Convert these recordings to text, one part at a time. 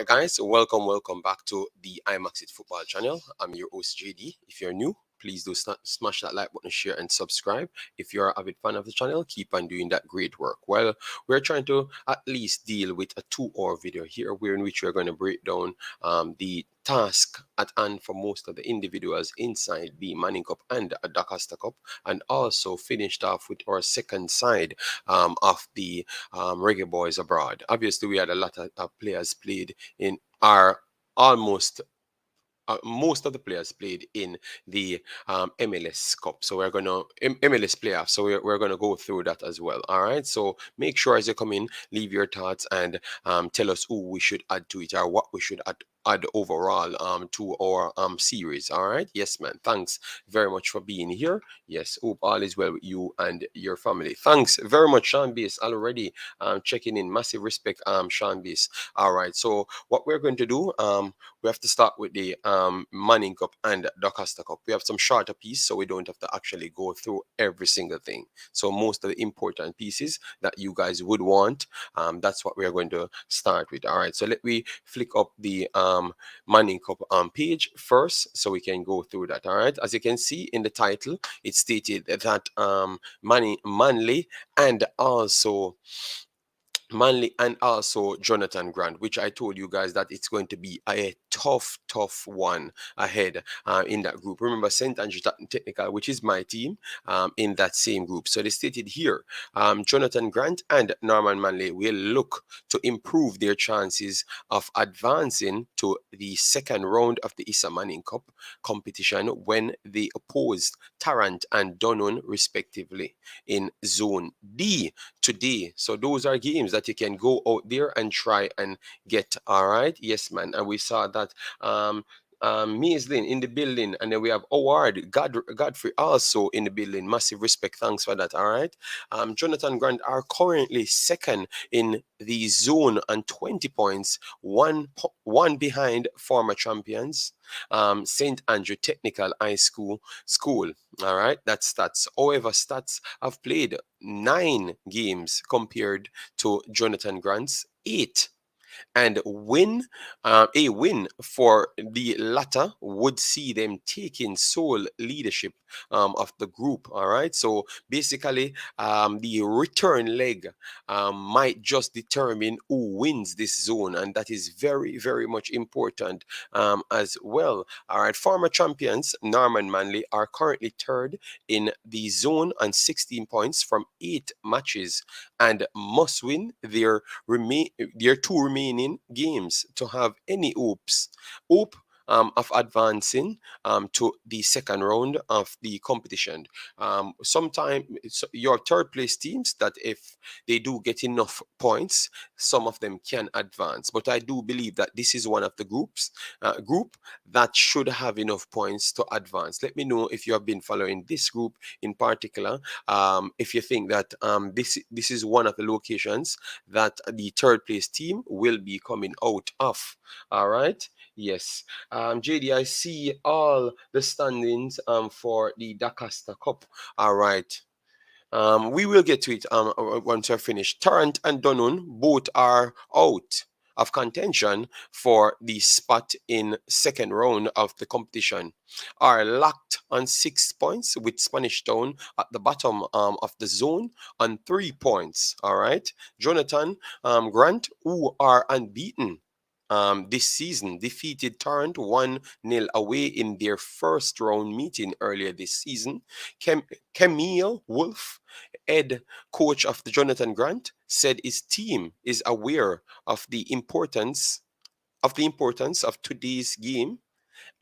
right, guys, welcome back to the Imaxit football channel. I'm your host JD. If you're new, please do smash that like button, share, and subscribe. If you're a avid fan of the channel, keep on doing that great work. Well, we're trying to at least deal with a 2-hour video here, where in which we're going to break down the task at hand for most of the individuals inside the Manning Cup and the DaCosta Cup, and also finished off with our second side of the Reggae Boyz abroad. Obviously, we had a lot of players played in our almost most of the players played in the MLS Cup. So we're going to MLS playoffs. So we're going to go through that as well. All right. So make sure as you come in, leave your thoughts and tell us who we should add to it or what we should add overall to our series. All right. Yes, man. Thanks very much for being here. Yes. Hope all is well with you and your family. Thanks very much, Sean Base, already checking in. Massive respect, Sean Base. All right. So what we're going to do, we have to start with the Manning Cup and DaCosta Cup. We have some shorter pieces, so we don't have to actually go through every single thing. So most of the important pieces that you guys would want, that's what we're going to start with. All right, so let me flick up the Manning Cup page first so we can go through that. All right, as you can see in the title, it stated that Manley and also Jonathan Grant, which I told you guys that it's going to be a tough one ahead in that group. Remember, St. Andrew Technical, which is my team, in that same group. So they stated here, Jonathan Grant and Norman Manley will look to improve their chances of advancing to the second round of the Issa Manning Cup competition when they opposed Tarrant and Dujuan respectively in Zone D today. So those are games that you can go out there and try and get. All right, yes, man. And we saw that Maislin in the building, and then we have Howard Godfrey also in the building. Massive respect, thanks for that. All right, Jonathan Grant are currently second in the zone on 20 points, one behind former champions St. Andrew Technical High School. All right, that's Staths. However, Staths have played 9 games compared to Jonathan Grant's 8. And a win for the latter would see them taking sole leadership of the group. All right, so basically the return leg might just determine who wins this zone, and that is very much important as well. All right, former champions Norman Manley are currently third in the zone on 16 points from 8 matches and must win their 2 remaining games to have any hope of advancing to the second round of the competition. Sometimes your third place teams, that if they do get enough points, some of them can advance. But I do believe that this is one of the group that should have enough points to advance. Let me know if you have been following this group in particular. If you think that this is one of the locations that the third place team will be coming out of. All right. Yes. JD, I see all the standings for the DaCosta Cup. All right. We will get to it once we're finished. Tarrant and Dujuan both are out of contention for the spot in second round of the competition, are locked on 6 points with Spanish Town at the bottom of the zone on 3 points. All right. Jonathan Grant, who are unbeaten this season, defeated Tarrant 1-0 away in their first round meeting earlier this season. Camille Wolf, head coach of the Jonathan Grant, said his team is aware of the importance of today's game,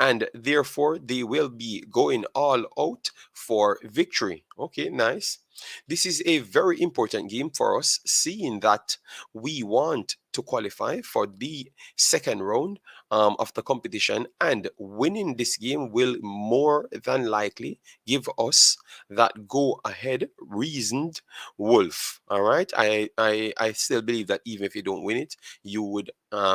and therefore they will be going all out for victory. Okay, nice. This is a very important game for us, seeing that we want to qualify for the second round of the competition, and winning this game will more than likely give us that go ahead reasoned wolf. All right, I still believe that even if you don't win it, you would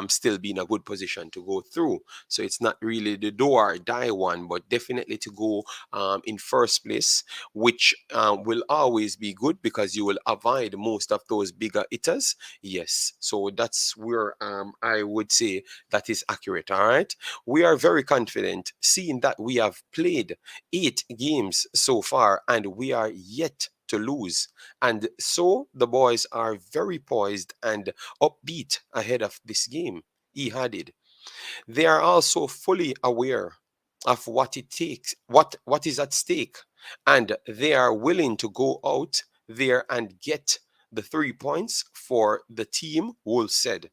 still be in a good position to go through. So it's not really the do or die one, but definitely to go in first place, which will always always be good because you will avoid most of those bigger hitters. Yes, so that's where I would say that is accurate. All right, we are very confident seeing that we have played 8 games so far and we are yet to lose. And so the boys are very poised and upbeat ahead of this game. He had it. They are also fully aware of what it takes, what is at stake, and they are willing to go out there and get the 3 points for the team, Wool said.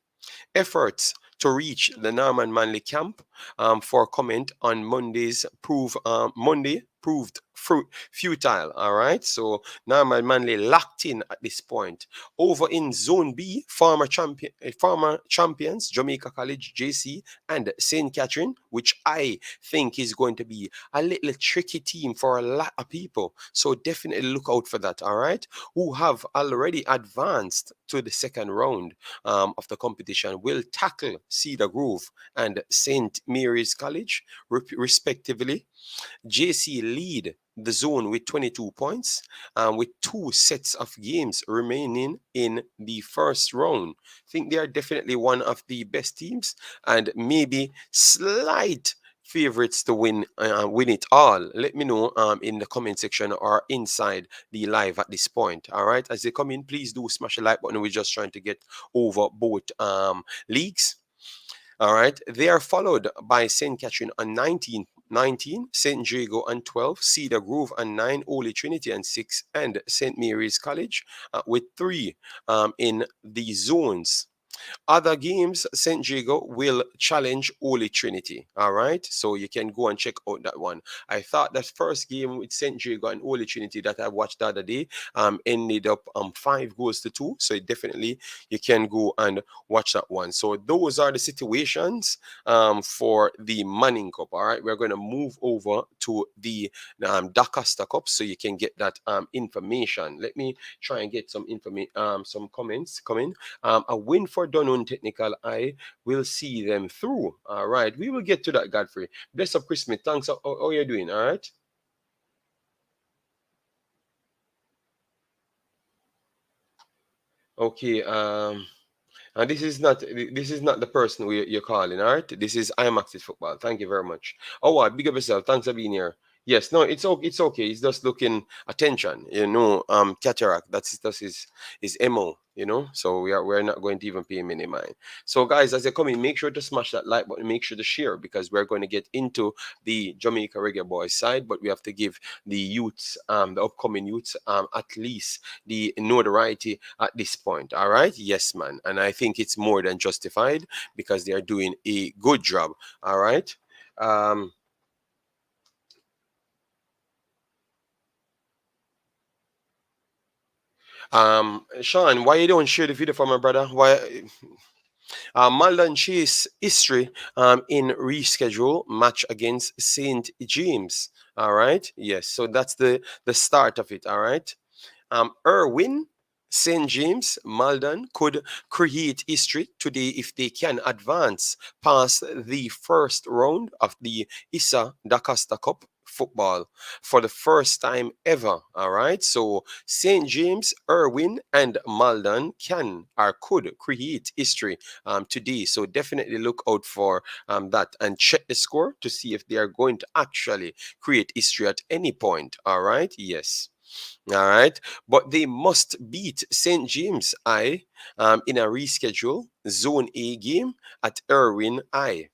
Efforts to reach the Norman Manley camp for comment on Monday proved futile. All right, so Norman Manley locked in at this point. Over in Zone B, former champions Jamaica College, JC, and St. Catherine, which I think is going to be a little tricky team for a lot of people. So definitely look out for that. All right, who have already advanced to the second round of the competition will tackle Cedar Grove and St. Mary's College, respectively. JC lead the zone with 22 points, with 2 sets of games remaining in the first round. I think they are definitely one of the best teams and maybe slight favorites to win it all. Let me know in the comment section or inside the live at this point. All right, as they come in, please do smash the like button. We're just trying to get over both leagues. All right, they are followed by St. Catherine on 19, St. Jago on 12, Cedar Grove on 9, Holy Trinity on 6, and St. Mary's College with 3 in the zones. Other games, St. Jago will challenge Holy Trinity. All right, so you can go and check out that one. I thought that first game with St. Jago and Holy Trinity that I watched the other day ended up 5 goals to 2. So definitely you can go and watch that one. So those are the situations for the Manning Cup. All right, we're going to move over to the DaCosta Cup so you can get that information. Let me try and get some some comments coming. A win for Dujuan Technical, I will see them through. All right, we will get to that, Godfrey. Bless up, Christmas. Thanks. How you doing? All right. Okay. And this is not the person you're calling. All right. This is Imaxit football. Thank you very much. Oh, what? Big up yourself. Thanks for being here. Yes, no, it's okay. It's okay. He's just looking attention. Cataract. That's his mo. So we're not going to even pay him any mind. So guys, as you come in, make sure to smash that like button. Make sure to share because we're going to get into the Jamaica Reggae Boys side, but we have to give the youths, the upcoming youths, at least the notoriety at this point. All right, yes, man, and I think it's more than justified because they are doing a good job. All right. Um, Sean, why you don't share the video for my brother? Why? Malden Chase history in reschedule match against St. James. All right. Yes. So that's the start of it. All right. Irwin, St. James, Malden could create history today if they can advance past the first round of the Issa DaCosta Cup football for the first time ever. All right. So St. James, Irwin, and Malden can or could create history today. So definitely look out for that and check the score to see if they are going to actually create history at any point. All right. Yes. All right, but they must beat St. James I in a reschedule Zone A game at Irwin I.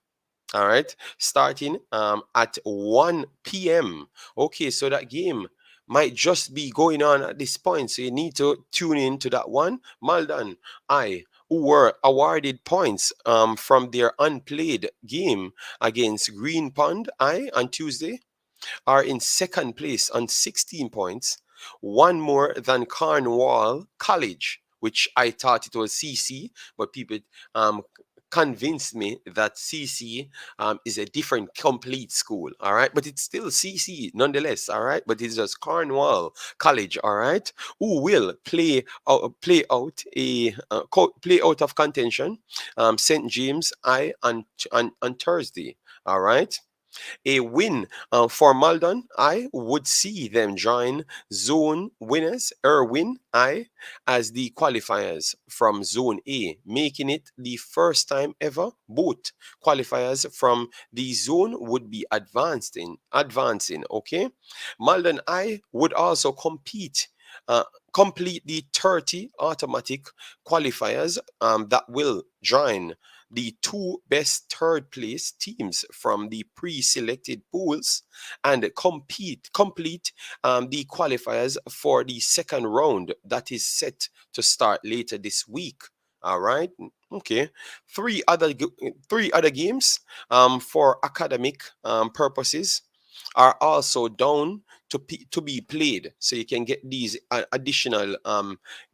All right, starting at 1 p.m. Okay, so that game might just be going on at this point, so you need to tune in to that one. Malden I, who were awarded points from their unplayed game against Green Pond I on Tuesday, are in second place on 16 points, one more than Cornwall College, which I thought it was CC, but people um, convinced me that CC is a different complete school, all right? But it's still CC nonetheless, all right? But it's just Cornwall College, all right? Who will play out of contention St. James I on Thursday, all right? A win for Maldon, I would see them join zone winners, Erwin, I, as the qualifiers from Zone A, making it the first time ever both qualifiers from the zone would be advancing. Okay, Maldon, I would also Uh, complete the 30 automatic qualifiers that will join the two best third place teams from the pre-selected pools and complete the qualifiers for the second round that is set to start later this week. All right. Okay. Three other games for academic purposes are also down to be played, so you can get these additional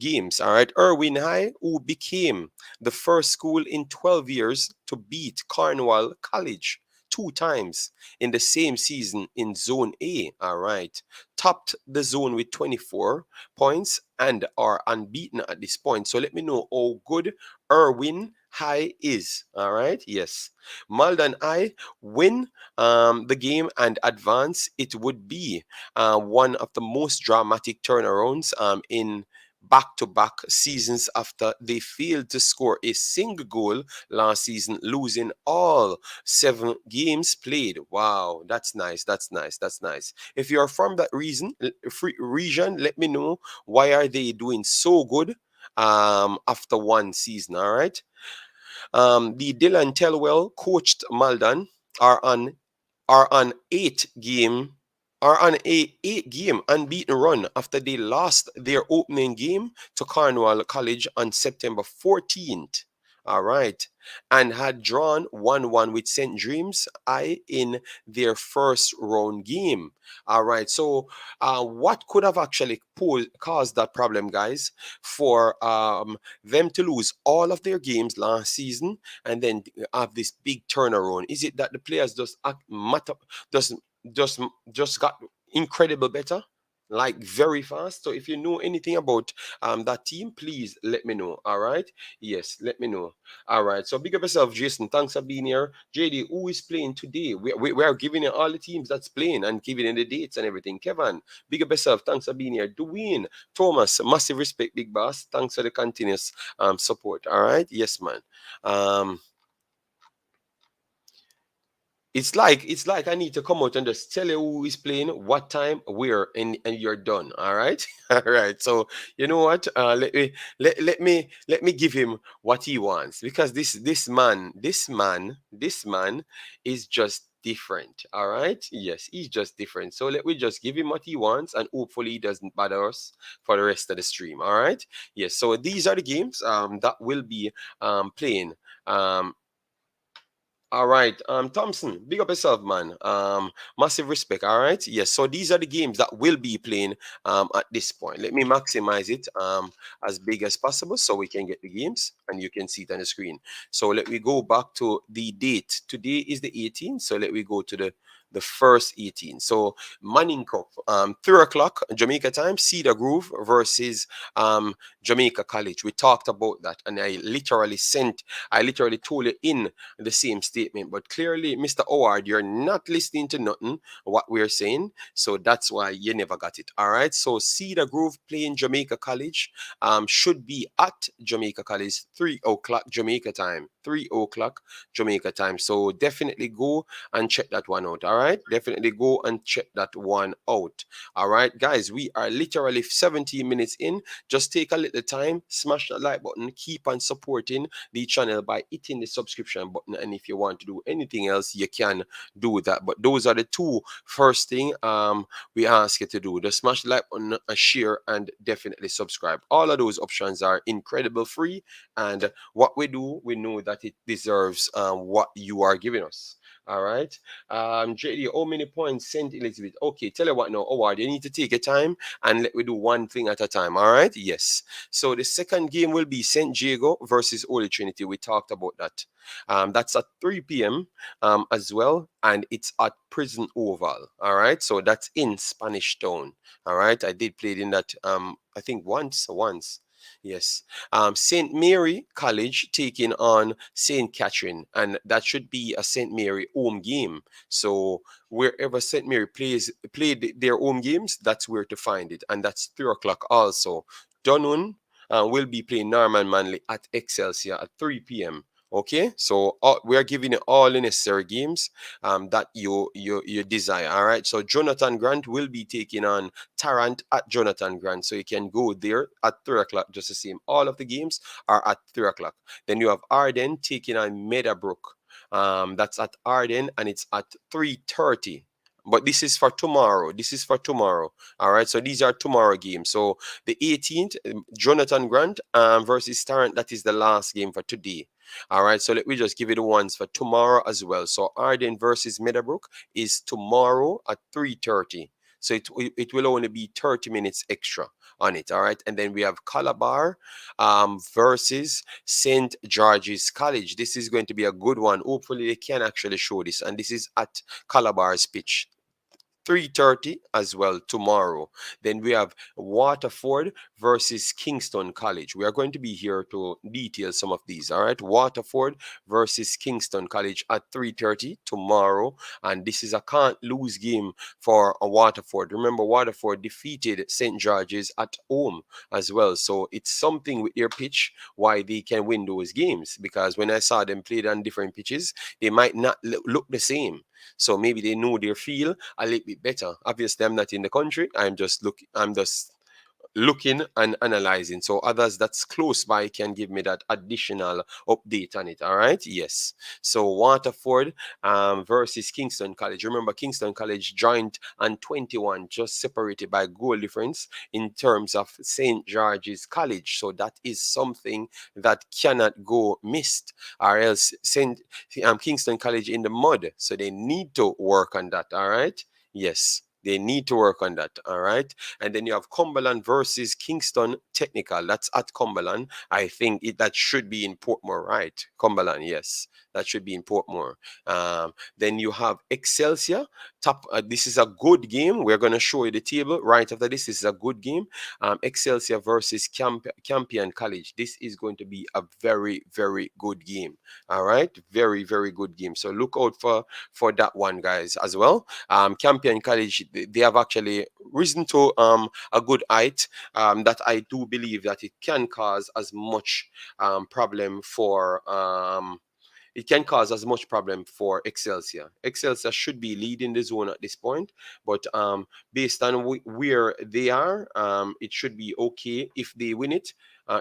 games. All right, Irwin High, who became the first school in 12 years to beat Cornwall College two times in the same season in Zone A. All right, topped the zone with 24 points and are unbeaten at this point. So let me know how good Irwin High is. All right, yes. Malden I win the game and advance. It would be one of the most dramatic turnarounds in back-to-back seasons after they failed to score a single goal last season, losing all 7 games played. Wow, that's nice. That's nice. That's nice. If you're from that region, let me know why are they doing so good after one season. All right. The Dylan Tellwell coached Maldan are on are on 8 game are on a 8 game unbeaten run after they lost their opening game to Cornwall College on September 14th. All right. And had drawn 1-1 with St. James I in their first round game. All right. So, what could have actually caused that problem, guys, for them to lose all of their games last season and then have this big turnaround? Is it that the players just just just just got incredible better, like very fast? So if you know anything about that team, please let me know. All right, yes, let me know. All right, so big up yourself, Jason. Thanks for being here. JD, who is playing today? We are giving you all the teams that's playing and giving you the dates and everything. Kevin, big up yourself. Thanks for being here. Dwayne, Thomas, massive respect, big boss. Thanks for the continuous support. All right, yes, man. um it's like I need to come out and just tell you who is playing, what time, where, and you're done. All right, all right. So you know what? Let me give him what he wants, because this man is just different. All right. Yes, he's just different. So let me just give him what he wants, and hopefully he doesn't bother us for the rest of the stream. All right. Yes. So these are the games that will be playing. All right, Thompson, big up yourself, man. Massive respect. All right, yes. So these are the games that will be playing at this point. Let me maximize it as big as possible so we can get the games and you can see it on the screen. So let me go back to the date. Today is the 18th. So let me go to the first 18. So Manning Cup, 3 o'clock Jamaica time. Cedar Grove versus Jamaica College. We talked about that, and I literally told you in the same statement. But clearly, Mr. Howard, you're not listening to nothing what we're saying. So that's why you never got it. All right. So Cedar Grove playing Jamaica College should be at Jamaica College, 3 o'clock Jamaica time. 3 o'clock Jamaica time. So definitely go and check that one out. All right. Definitely go and check that one out. All right, guys. We are literally 17 minutes in. Just take a little time, smash that like button, keep on supporting the channel by hitting the subscription button, and if you want to do anything else you can do that. But those are the two first thing we ask you to do: the smash the like button, a share, and definitely subscribe. All of those options are incredible free, and what we do, we know that it deserves what you are giving us. All right. JD, how many points St. Elizabeth? Okay, tell you what now, Howard, you need to take your time and let me do one thing at a time. All right. Yes. So the second game will be St. Diego versus Holy Trinity. We talked about that. That's at 3 p.m. As well, and it's at Prison Oval. All right. So that's in Spanish Town. All right. I did play it in that I think once. Yes. St. Mary College taking on St. Catherine, and that should be a St. Mary home game. So wherever St. Mary played their home games, that's where to find it, and that's 3 o'clock also. Dunoon will be playing Norman Manley at Excelsior at 3 p.m. Okay, so we are giving you all the necessary games that you desire. All right, so Jonathan Grant will be taking on Tarrant at Jonathan Grant. So you can go there at 3 o'clock just the same. All of the games are at 3 o'clock. Then you have Arden taking on Meadowbrook. That's at Arden and it's at 3:30. But this is for tomorrow. This is for tomorrow. All right. So these are tomorrow games. So the 18th, Jonathan Grant versus Tarrant. That is the last game for today. All right. So let me just give you the ones for tomorrow as well. So Arden versus Meadowbrook is tomorrow at 3:30. So it will only be 30 minutes extra on it. All right. And then we have Calabar versus St. George's College. This is going to be a good one. Hopefully they can actually show this. And this is at Calabar's pitch. 3:30 as well tomorrow. Then we have Waterford versus Kingston College. We are going to be here to detail some of these. All right, Waterford versus Kingston College at 3:30 tomorrow, and this is a can't lose game for a Waterford. Remember, Waterford defeated St. George's at home as well, so it's something with their pitch why they can win those games. Because when I saw them played on different pitches, they might not look the same. So maybe they know their feel a little bit better. Obviously, I'm not in the country. I'm just looking and analyzing. So others that's close by can give me that additional update on it. All right. Yes. So Waterford versus Kingston College. Remember, Kingston College joined on 21, just separated by goal difference in terms of St. George's College. So that is something that cannot go missed, or else Kingston College in the mud. So they need to work on that. All right. Yes. They need to work on that. All right. And then you have Cumberland versus Kingston Technical. That's at Cumberland. I think that should be in Portmore, right? Cumberland, yes. That should be in Portmore. Then you have Excelsior. This is a good game. We're going to show you the table right after this. This is a good game. Excelsior versus Campion College. This is going to be a very, very good game. All right. Very, very good game. So look out for that one, guys, as well. Campion College, they have actually risen to a good height that I do believe that it can cause as much problem for Excelsior. Excelsior should be leading the zone at this point, but based on where they are, it should be okay if they win it.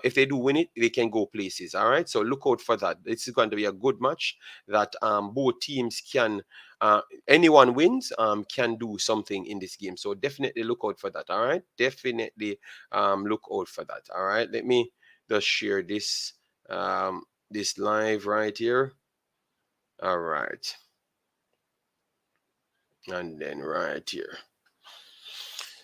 If they do win it, they can go places. All right, so look out for that. This is going to be a good match that both teams can. Anyone wins can do something in this game. So definitely look out for that. All right, definitely look out for that. All right, let me just share this this live right here. All right. And then right here.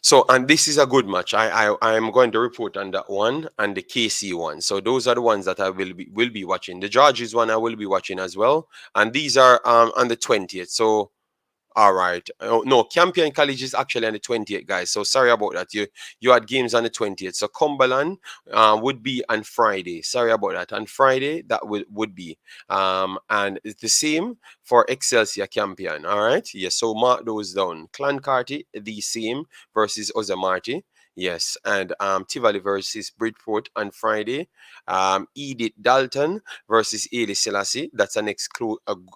So, and this is a good match. I'm going to report on that one and the KC one. So those are the ones that I will be watching. The Georges one I will be watching as well. And these are on the 20th. So all right. Oh, no, Campion College is actually on the 20th, guys. So sorry about that. You had games on the 20th. So Cumberland would be on Friday. Sorry about that. On Friday, that would be. And it's the same for Excelsior Campion. All right. Yes. So mark those down. Clancarty, the same versus Ozamarty. Yes. And Tivoli versus Bridport on Friday. Edith Dalton versus Ailey Selassie. That's a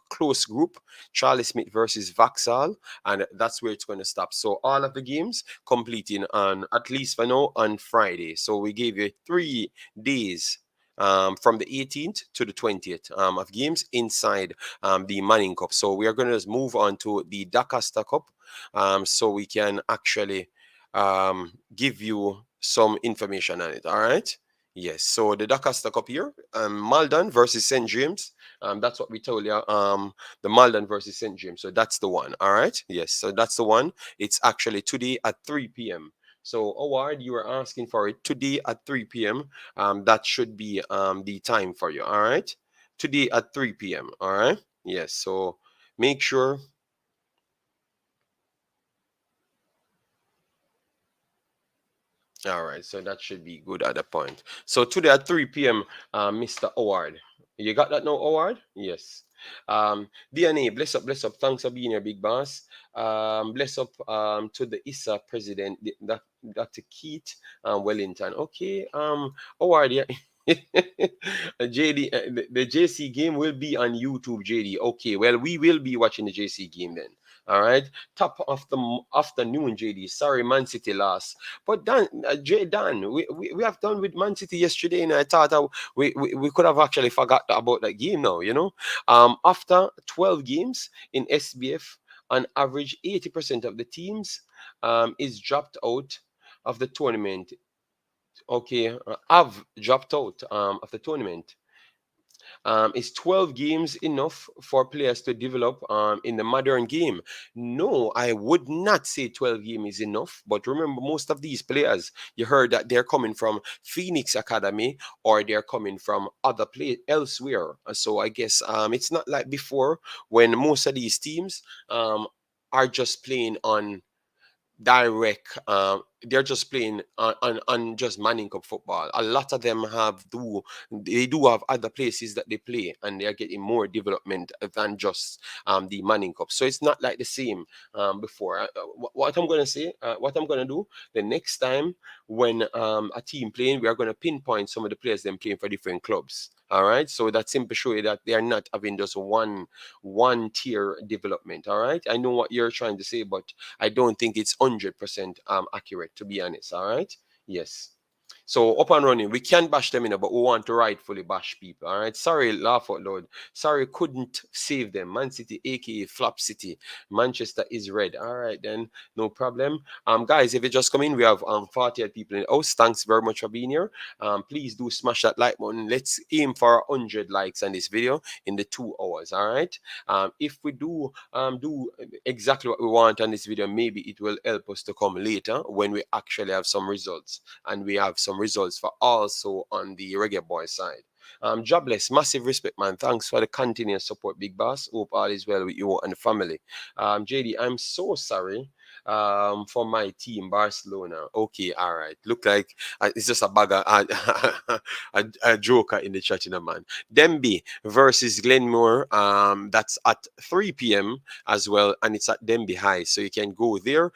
close group. Charlie Smith versus Vauxhall, and that's where it's going to stop. So all of the games completing on, at least for now, on Friday. So we gave you 3 days from the 18th to the 20th of games inside the Manning Cup. So we are going to just move on to the DaCosta Cup so we can actually give you some information on it. All right. Yes. So the DaCosta Cup here, Malden versus St. James. That's what we told you. The Malden versus St. James. So that's the one. All right. Yes. So that's the one. It's actually today at 3 p.m. So Howard, you were asking for it today at 3 p.m. That should be the time for you. All right. Today at 3 p.m. All right. Yes. So make sure. All right, so that should be good at the point. So today at 3 p.m., Mr. Howard. You got that now, Howard? Yes. DNA, bless up. Thanks for being here, big boss. Bless up to the Issa president, Dr. Keith Wellington. Okay, Howard, yeah. JD, the JC game will be on YouTube, JD. Okay, well, we will be watching the JC game then. All right, top of the afternoon, JD. Sorry, Man City lost. But Dan, Dan, we have done with Man City yesterday, and I thought we could have actually forgot about that game now, you know. After 12 games in SBF, on average, 80% of the teams is dropped out of the tournament. Okay, have dropped out of the tournament. Is 12 games enough for players to develop in the modern game? No, I would not say 12 games is enough. But remember, most of these players, you heard that they're coming from Phoenix Academy or they're coming from other play elsewhere. So I guess it's not like before when most of these teams are just playing on direct they're just playing on just Manning Cup football. A lot of them they do have other places that they play and they're getting more development than just the Manning Cup. So it's not like the same before. What I'm gonna say, what I'm gonna do the next time when a team playing, we are gonna pinpoint some of the players them playing for different clubs. All right, so that simply show you that they are not having just one tier development. All right, I know what you're trying to say, but I don't think it's 100% accurate, to be honest. All right. Yes. So up and running, we can bash them, but we want to rightfully bash people. All right. Sorry, laugh out loud. Sorry, couldn't save them. Man City, aka Flop City. Manchester is red. All right, then, no problem. Guys, if you just come in, we have 48 people in the house. Thanks very much for being here. Please do smash that like button. Let's aim for 100 likes on this video in the 2 hours. All right. If we do exactly what we want on this video, maybe it will help us to come later when we actually have some results, and we have some results for also on the Reggae Boy side. Jobless, massive respect, man. Thanks for the continuous support, big boss. Hope all is well with you and the family. JD, I'm so sorry for my team, Barcelona. Okay, all right. Look like it's just a bag of, a joker in the chat, you know, man. Demby versus Glenmore. That's at 3 p.m. as well, and it's at Demby High, so you can go there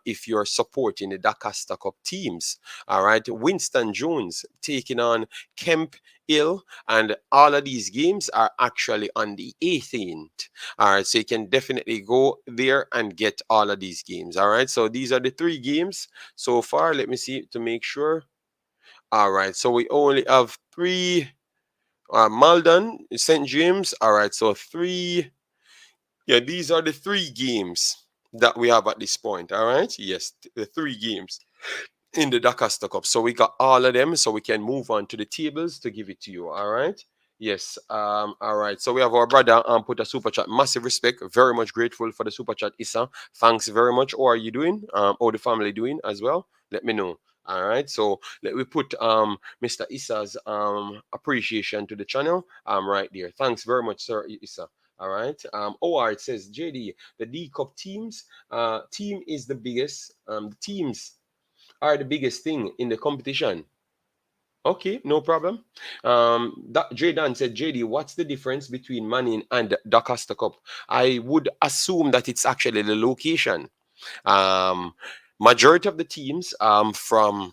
if you're supporting the DaCosta Cup teams. All right, Winston Jones taking on Kemp Hill, and all of these games are actually on the 18th. All right, so you can definitely go there and get all of these games. All right, so these are the 3 games so far. Let me see to make sure. All right, so we only have 3. Malden, St. James. All right, so 3. Yeah, these are the 3 games that we have at this point. All right, yes, the 3 games in the DaCosta Cup. So we got all of them, so we can move on to the tables to give it to you. All right. Yes. All right. So we have our brother put a super chat. Massive respect. Very much grateful for the super chat, Issa. Thanks very much. How are you doing? How the family doing as well? Let me know. All right. So let me put Mr. Issa's appreciation to the channel right there. Thanks very much, Sir Issa. All right. OR, it says JD, the D Cup team is the biggest. The teams are the biggest thing in the competition. Okay, no problem. That Jaydan said, JD, what's the difference between Manning and DaCosta Cup? I would assume that it's actually the location. Um, Majority of the teams from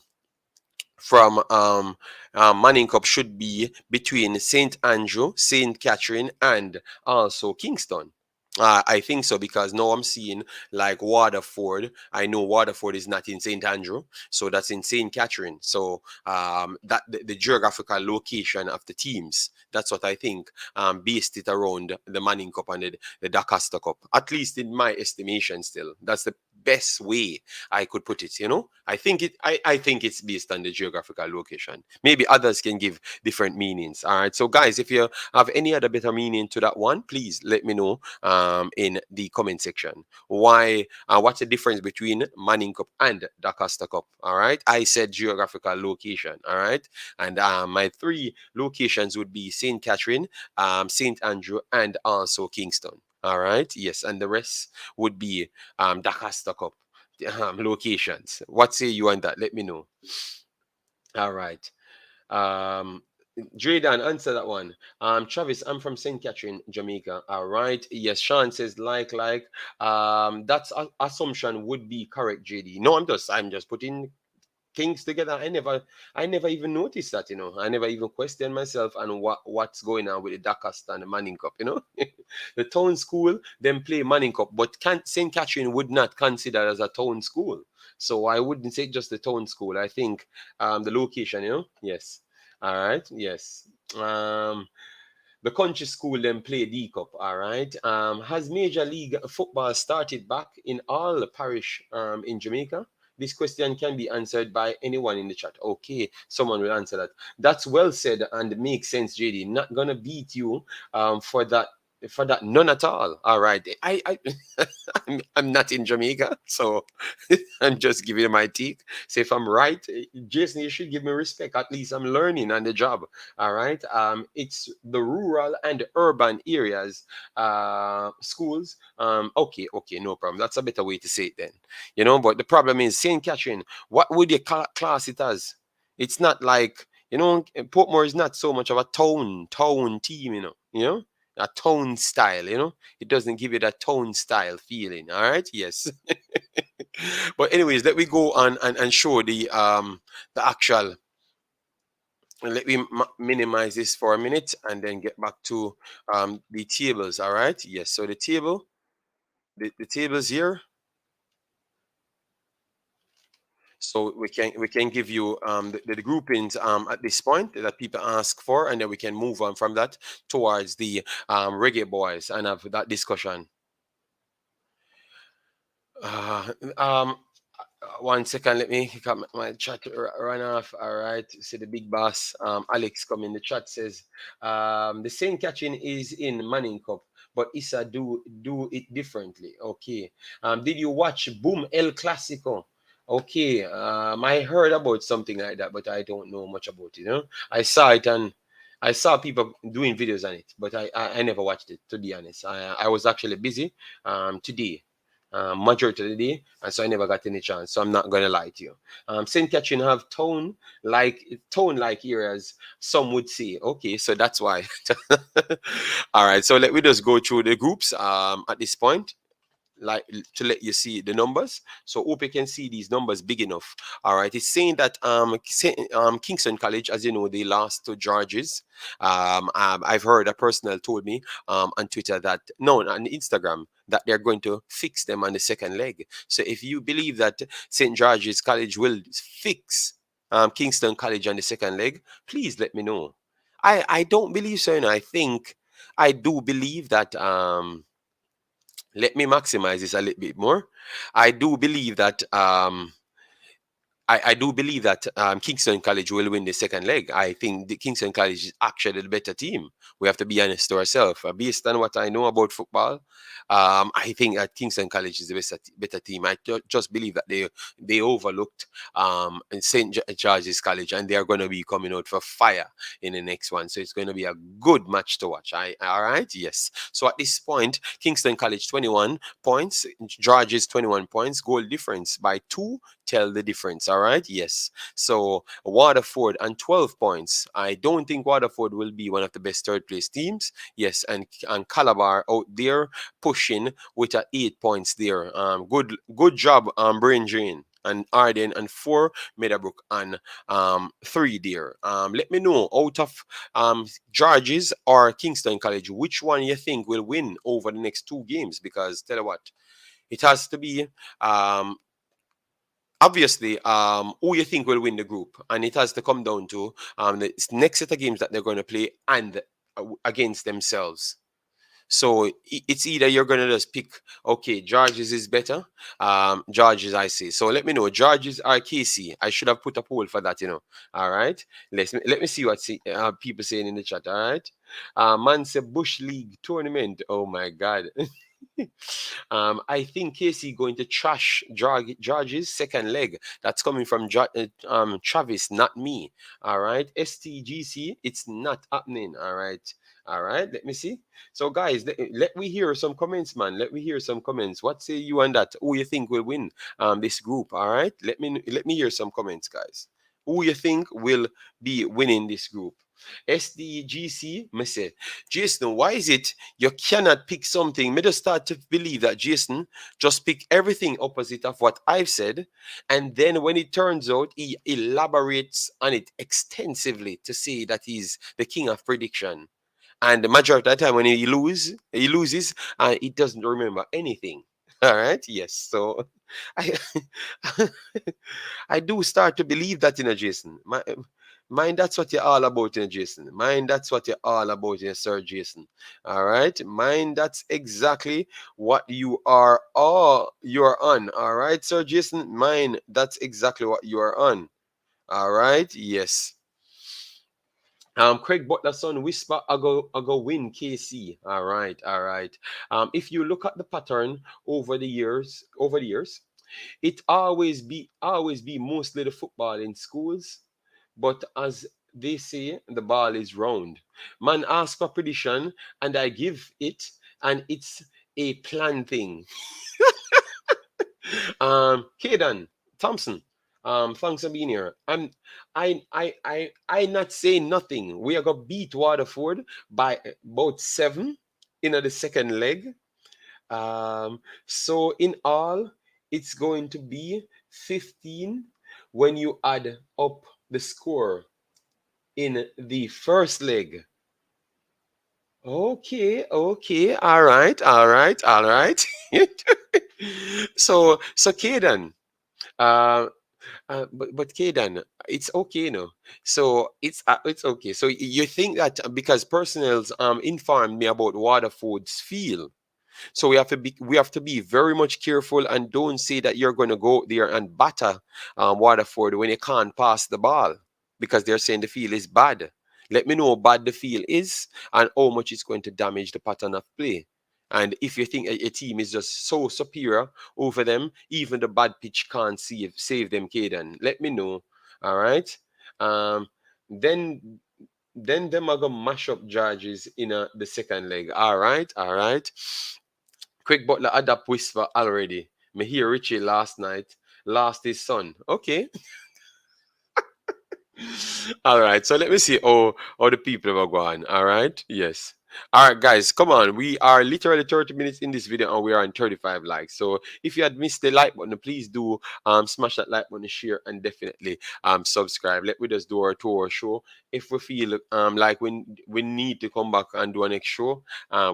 Manning Cup should be between St. Andrew, St. Catherine, and also Kingston. I think so because now I'm seeing like Waterford. I know Waterford is not in St. Andrew, so that's in St. Catherine. So that the geographical location of the teams. That's what I think. Based it around the Manning Cup and the DaCosta Cup. At least in my estimation, still that's the best way I could put it. You know, I think it's based on the geographical location. Maybe others can give different meanings. All right. So guys, if you have any other better meaning to that one, please let me know in the comment section. What's the difference between Manning Cup and DaCosta Cup? All right. I said geographical location. All right. And my 3 locations would be St. Catherine, St. Andrew, and also Kingston. All right. Yes. And the rest would be DaCosta Cup. locations. What say you on that? Let me know. All right. Um, Dredan, answer that one. Travis, I'm from St. Catherine, Jamaica. All right. Yes, Sean says like. That's assumption would be correct, JD. No, I'm just putting things together. I never even noticed that. I never even questioned myself and what's going on with the DaCosta and the Manning Cup. The town school then play Manning Cup, but St. Catherine would not consider as a town school. So I wouldn't say just the town school. I think the location. Yes. All right. Yes. The country school then play D Cup. All right. Has Major League Football started back in all parish in Jamaica? This question can be answered by anyone in the chat. Okay, someone will answer that. That's well said and makes sense, JD. Not gonna beat you for that. For that, none at all. All right, I'm not in Jamaica, so I'm just giving you my take. So if I'm right, Jason, you should give me respect. At least I'm learning on the job. All right. It's the rural and urban areas, schools. Okay, no problem. That's a better way to say it then. But the problem is St. Catherine. What would you class it as? It's not like Portmore is not so much of a town team. A tone style. It doesn't give you that tone style feeling. All right. Yes. But anyways, let me go on and show the actual. Let me minimize this for a minute and then get back to the tables. All right. Yes. So the tables here. So we can give you the groupings at this point that people ask for, and then we can move on from that towards the Reggae Boyz and have that discussion. Uh, um, 1 second, let me cut my chat run off. All right, see the big boss, Alex, come in the chat says, the same catching is in Manning Cup, but Issa do it differently. Okay. Did you watch Boom El Clasico? Okay. I heard about something like that, but I don't know much about it. I saw it and I saw people doing videos on it, but I never watched it, to be honest. I was actually busy today, majority of the day, and so I never got any chance. So I'm not gonna lie to you. St. Catherine have tone like areas. Some would say, okay, so that's why. All right, so let me just go through the groups at this point, like to let you see the numbers. So hope you can see these numbers big enough. All right, it's saying that Kingston College, as you know, they lost to Georges. I've heard a person told me on Twitter that no, on Instagram, that they're going to fix them on the second leg. So if you believe that St. George's College will fix Kingston College on the second leg, please let me know. I don't believe so. I think I do believe that let me maximize this a little bit more. I do believe that I do believe that Kingston College will win the second leg. I think the Kingston College is actually the better team. We have to be honest to ourselves. Based on what I know about football, I think that Kingston College is the better team. I just believe that they overlooked St. George's College, and they are going to be coming out for fire in the next one. So it's going to be a good match to watch. All right, yes. So at this point, Kingston College 21 points, George's 21 points, goal difference by 2. Tell the difference. All right. Yes. So Waterford and 12 points. I don't think Waterford will be one of the best third place teams. Yes. And Calabar out there pushing with 8 points there. Good job, Brain Drain and Arden and 4, Meadowbrook and 3 there. Let me know out of George's or Kingston College, which one you think will win over the next 2 games? Because tell you what, it has to be obviously who you think will win the group, and it has to come down to the next set of games that they're going to play and against themselves. So it's either you're going to just pick, okay, George's is better, George's I say. So let me know, George's or KC. I should have put a poll for that. All right, let me see what people saying in the chat. All right, man say Bush League tournament. Oh my God. I think KC going to trash George's second leg. That's coming from Travis, not me. All right. STGC, it's not happening. All right. All right. Let me see. So, guys, let me hear some comments, man. Let me hear some comments. What say you on that? Who you think will win this group? All right. Let me hear some comments, guys. Who you think will be winning this group? SDGC, me say, Jason, why is it you cannot pick something? Me just start to believe that Jason just pick everything opposite of what I've said, and then when it turns out, he elaborates on it extensively to say that he's the king of prediction. And the majority of the time, when he loses, and he doesn't remember anything. All right, yes. So, I I do start to believe that in a Jason. Mind, that's what you're all about in a Jason. Mind, that's what you're all about in a Sir Jason. All right. Mind, that's exactly what you're on. All right, Sir Jason. Mind, that's exactly what you are on. All right. Yes. Craig Butler's son whisper, I go win KC. All right, all right. If you look at the pattern over the years, it always be mostly the football in schools, but as they say, the ball is round. Man asks for prediction, and I give it, and it's a plan thing. Kaden Thompson. Thanks for being here. I not saying nothing. We are gonna beat Waterford by about 7 in the second leg. So in all, it's going to be 15 when you add up the score in the first leg. Okay, all right, all right, all right. So Kaden, uh, but Kaden, it's okay, no. So it's okay. So you think that because personnels informed me about Waterford's feel, so we have to be very much careful and don't say that you're going to go there and batter Waterford when you can't pass the ball because they're saying the field is bad. Let me know how bad the field is and how much it's going to damage the pattern of play. And if you think a team is just so superior over them, even the bad pitch can't save them, Caden. Let me know. All right. Um, then them are gonna mash up Georges in the second leg. All right, all right. Quick Butler adapt whisper already. Me hear Richie last night lost his son. Okay. All right. So let me see how the people are going. All right. Yes. All right, guys, come on. We are literally 30 minutes in this video and we are on 35 likes. So if you had missed the like button, please do smash that like button, share, and definitely subscribe. Let me just do our tour show. If we feel like we need to come back and do a next show,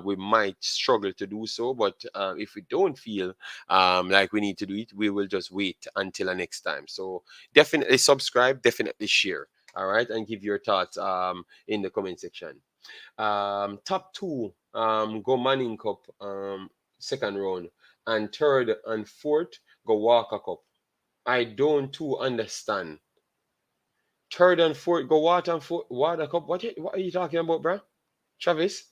we might struggle to do so. But if we don't feel like we need to do it, we will just wait until the next time. So definitely subscribe, definitely share. All right, and give your thoughts in the comment section. Top two go Manning Cup second round, and third and fourth go Walker Cup. I don't too understand. Third and fourth go Water Cup. What are you talking about, bruh? Travis,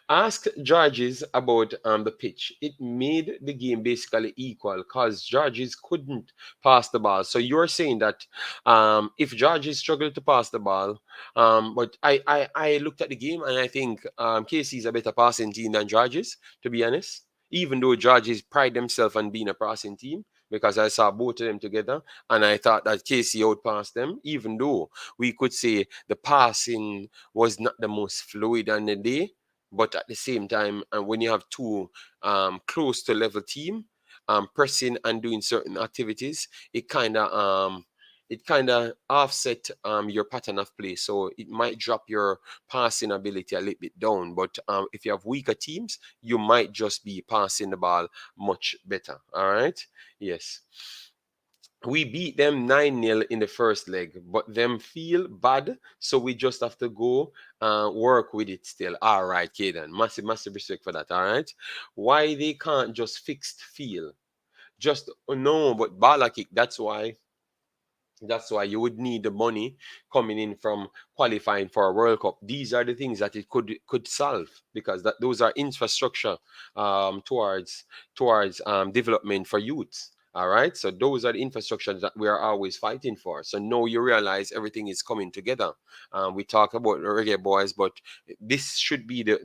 ask Georges about the pitch. It made the game basically equal because Georges couldn't pass the ball. So you're saying that if Georges struggled to pass the ball, but I looked at the game and I think KC is a better passing team than Georges, to be honest. Even though Georges pride themselves on being a passing team, because I saw both of them together and I thought that KC outpassed them, even though we could say the passing was not the most fluid on the day, but at the same time, and when you have two close to level team pressing and doing certain activities, it kind of offset your pattern of play, so it might drop your passing ability a little bit down. But if you have weaker teams, you might just be passing the ball much better. All right, yes. We beat them 9-0 in the first leg, but them feel bad, so we just have to go work with it still. All right, Kaden. Massive, massive respect for that. All right. Why they can't just fix feel? Just no, but ball kick. That's why. That's why you would need the money coming in from qualifying for a World Cup. These are the things that it could solve, because those are infrastructure towards development for youth. All right, so those are the infrastructures that we are always fighting for. So now you realize everything is coming together. We talk about the Reggae Boyz, but this should be the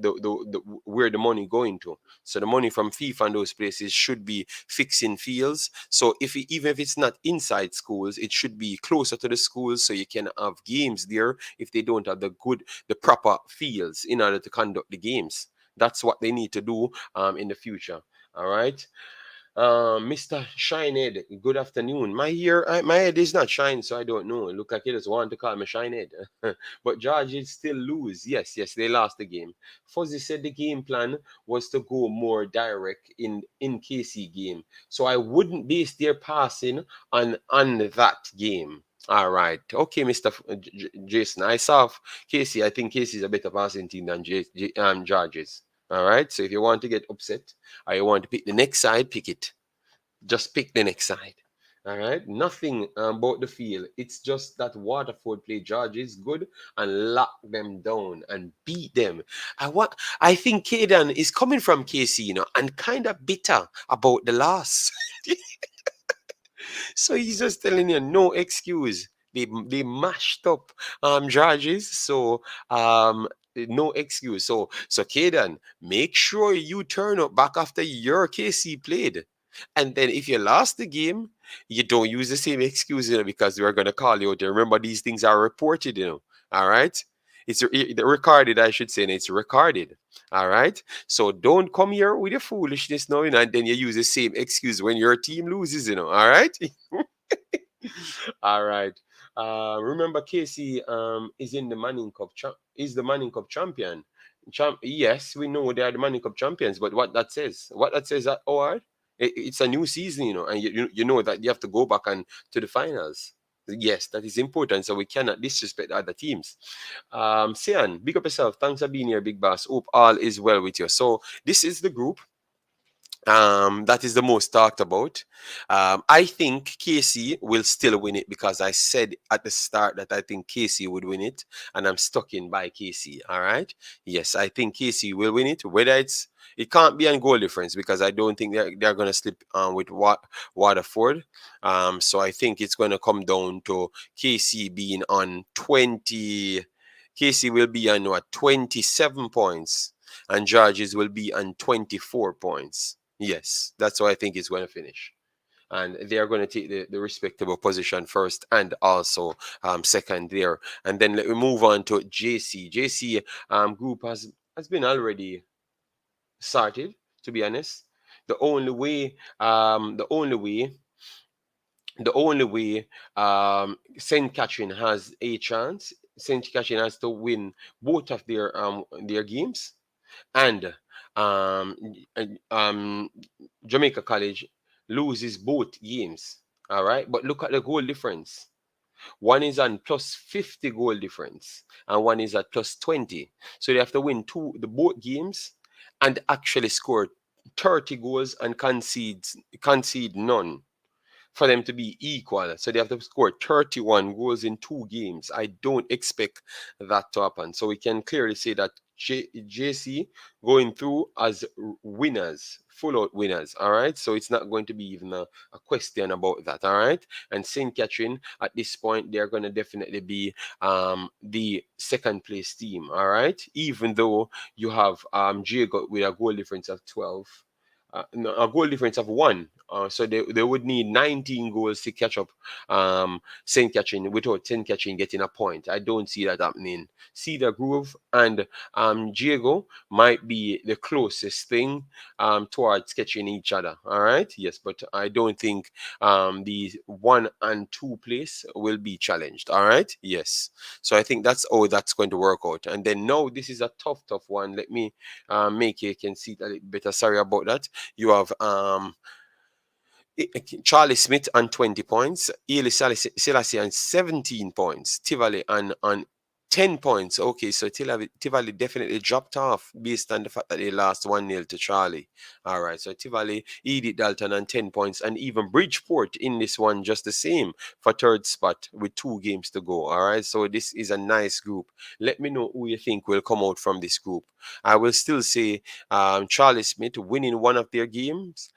where the money going to. So the money from FIFA and those places should be fixing fields. So even if it's not inside schools, it should be closer to the schools, so you can have games there if they don't have the proper fields in order to conduct the games. That's what they need to do in the future. All right. Mr. Shinehead, good afternoon. My head is not shine, so I don't know. It look like you just want to call me Shinehead. But George is still lose. Yes, they lost the game. Fuzzy said the game plan was to go more direct in KC game, so I wouldn't base their passing on that game. All right, okay, Mr. Jason. I saw KC. I think KC is a better passing team than George's. All right, so if you want to get upset, or you want to pick the next side, pick it. Just pick the next side. All right, nothing about the field. It's just that Waterford play George is good and lock them down and beat them. I think Caden is coming from KC, and kind of bitter about the loss. So he's just telling you no excuse. They mashed up Georges, so no excuse. So Caden, make sure you turn up back after your KC played. And then if you lost the game, you don't use the same excuse, because we're gonna call you out. Remember, these things are reported, All right. Recorded, I should say, and it's recorded. All right. So don't come here with your foolishness now, and then you use the same excuse when your team loses, All right. All right. Remember, Casey is in the Manning Cup. Is the Manning Cup champion? Yes, we know they are the Manning Cup champions. But what that says that it's a new season, and you know that you have to go back and to the finals. Yes, that is important. So we cannot disrespect other teams. Sian, big up yourself. Thanks for being here, big boss. Hope all is well with you. So this is the group that is the most talked about. I think KC will still win it, because I said at the start that I think KC would win it, and I'm stuck in by KC. All right. Yes, I think KC will win it. It can't be on goal difference, because I don't think they're going to slip with Waterford. So I think it's going to come down to KC being on 20. KC will be on 27 points, and Georges will be on 24 points. Yes, that's how I think it's going to finish. And they are going to take the respectable position first and also second there. And then let me move on to JC. JC group has been already started, to be honest. The only way, the only way, the only way St. Catherine has a chance. St. Catherine has to win both of their games, and um, Jamaica College loses both games. All right, but look at the goal difference. One is on plus 50 goal difference, and one is at plus 20. So they have to win both games and actually score 30 goals and concede none for them to be equal. So they have to score 31 goals in 2 games. I don't expect that to happen. So we can clearly say that JC going through as winners, full out winners. All right. So it's not going to be even a question about that. All right. And St. Catherine at this point, they're going to definitely be the second place team. All right. Even though you have Jago with a goal difference of 12. No, a goal difference of 1. So they would need 19 goals to catch up St. Catherine without St. Catherine getting a point. I don't see that happening. Cedar Grove and Diego might be the closest thing towards catching each other. All right. Yes, but I don't think the 1 and 2 place will be challenged. All right. Yes. So I think that's how that's going to work out. And then now this is a tough one. Let me make you can see it a little better. Sorry about that. You have Charlie Smith on 20 points, Eli Selassie on 17 points, Tivoli on 10 points. Okay, so Tivoli definitely dropped off based on the fact that they lost 1-0 to Charlie. All right, so Tivoli, Edith Dalton on 10 points, and even Bridgeport in this one just the same for third spot with 2 games to go. All right, so this is a nice group. Let me know who you think will come out from this group. I will still say Charlie Smith winning one of their games.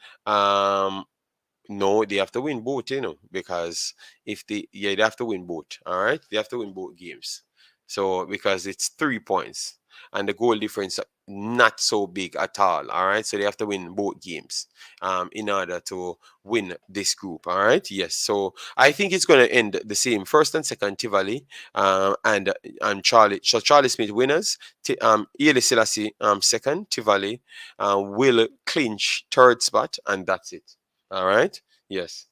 No, they have to win both, because they have to win both. All right, they have to win both games. So because it's 3 points and the goal difference not so big at all. All right, so they have to win both games in order to win this group. All right, yes. So I think it's going to end the same. First and second Tivoli, and Charlie. So Charlie Smith winners. Ely Selassie second. Tivoli will clinch third spot, and that's it. All right. Yes.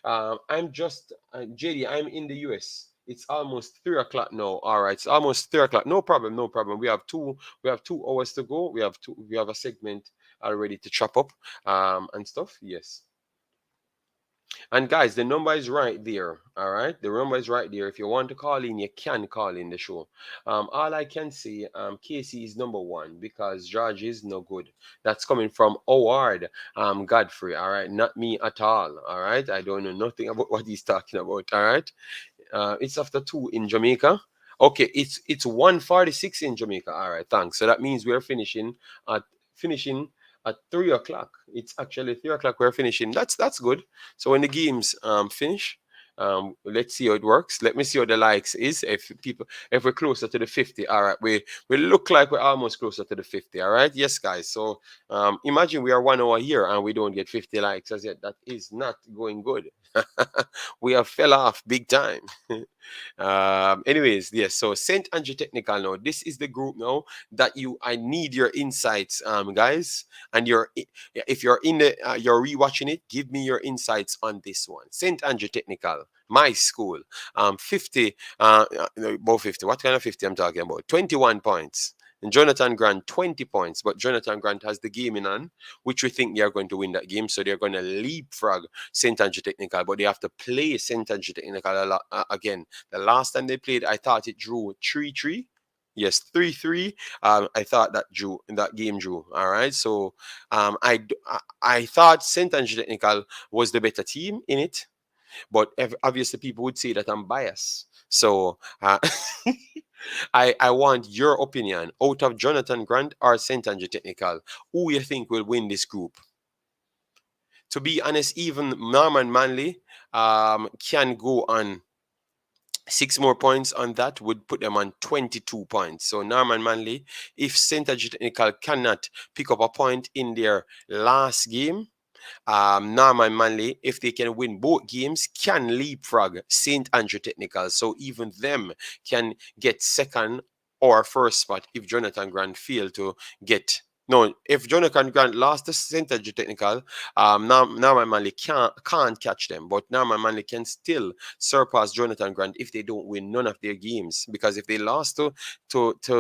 I'm just JD. I'm in the US. It's almost 3 o'clock now. All right. It's almost 3 o'clock. No problem. No problem. We have 2 hours to go. We have a segment already to chop up and stuff. Yes. And guys, the number is right there. All right, the number is right there. If you want to call in, you can call in the show. All I can say, Casey is number 1 because George is no good. That's coming from Howard Godfrey. All right, not me at all. All right, I don't know nothing about what he's talking about. All right, it's after 2 in Jamaica. Okay, it's 1:46 in Jamaica. All right, thanks. So that means we're finishing at 3 o'clock. It's actually 3 o'clock. We're finishing. That's good. So when the games finish, let's see how it works. Let me see how the likes is. If we're closer to the 50, all right. We look like we're almost closer to the 50. All right. Yes, guys. So imagine we are 1 hour here and we don't get 50 likes as yet. That is not going good. We have fell off big time. Anyways, yes. So Saint Andrew Technical now. This is the group now that I need your insights, guys. And if you're in you're rewatching it, give me your insights on this one. Saint Andrew Technical, my school. 50. No, about 50. What kind of 50 I'm talking about? 21 points. And Jonathan Grant, 20 points. But Jonathan Grant has the game in on, which we think they are going to win that game. So they're going to leapfrog St. Andrew Technical. But they have to play St. Andrew Technical a lot, again. The last time they played, I thought it drew 3-3. Yes, 3-3. I thought that game drew. All right. So I thought St. Andrew Technical was the better team in it. But obviously people would say that I'm biased. So I want your opinion out of Jonathan Grant or St. Andrew Technical. Who you think will win this group? To be honest, even Norman Manley can go on 6 more points on that would put them on 22 points. So Norman Manley, if St. Andrew Technical cannot pick up a point in their last game, Norman Manley, if they can win both games, can leapfrog St. Andrew Technical. So even them can get second or first spot if Jonathan Grant failed to get. No, if Jonathan Grant lost the St. Andrew Technical, Norman Manley can't catch them. But Norman Manley can still surpass Jonathan Grant if they don't win none of their games. Because if they lost to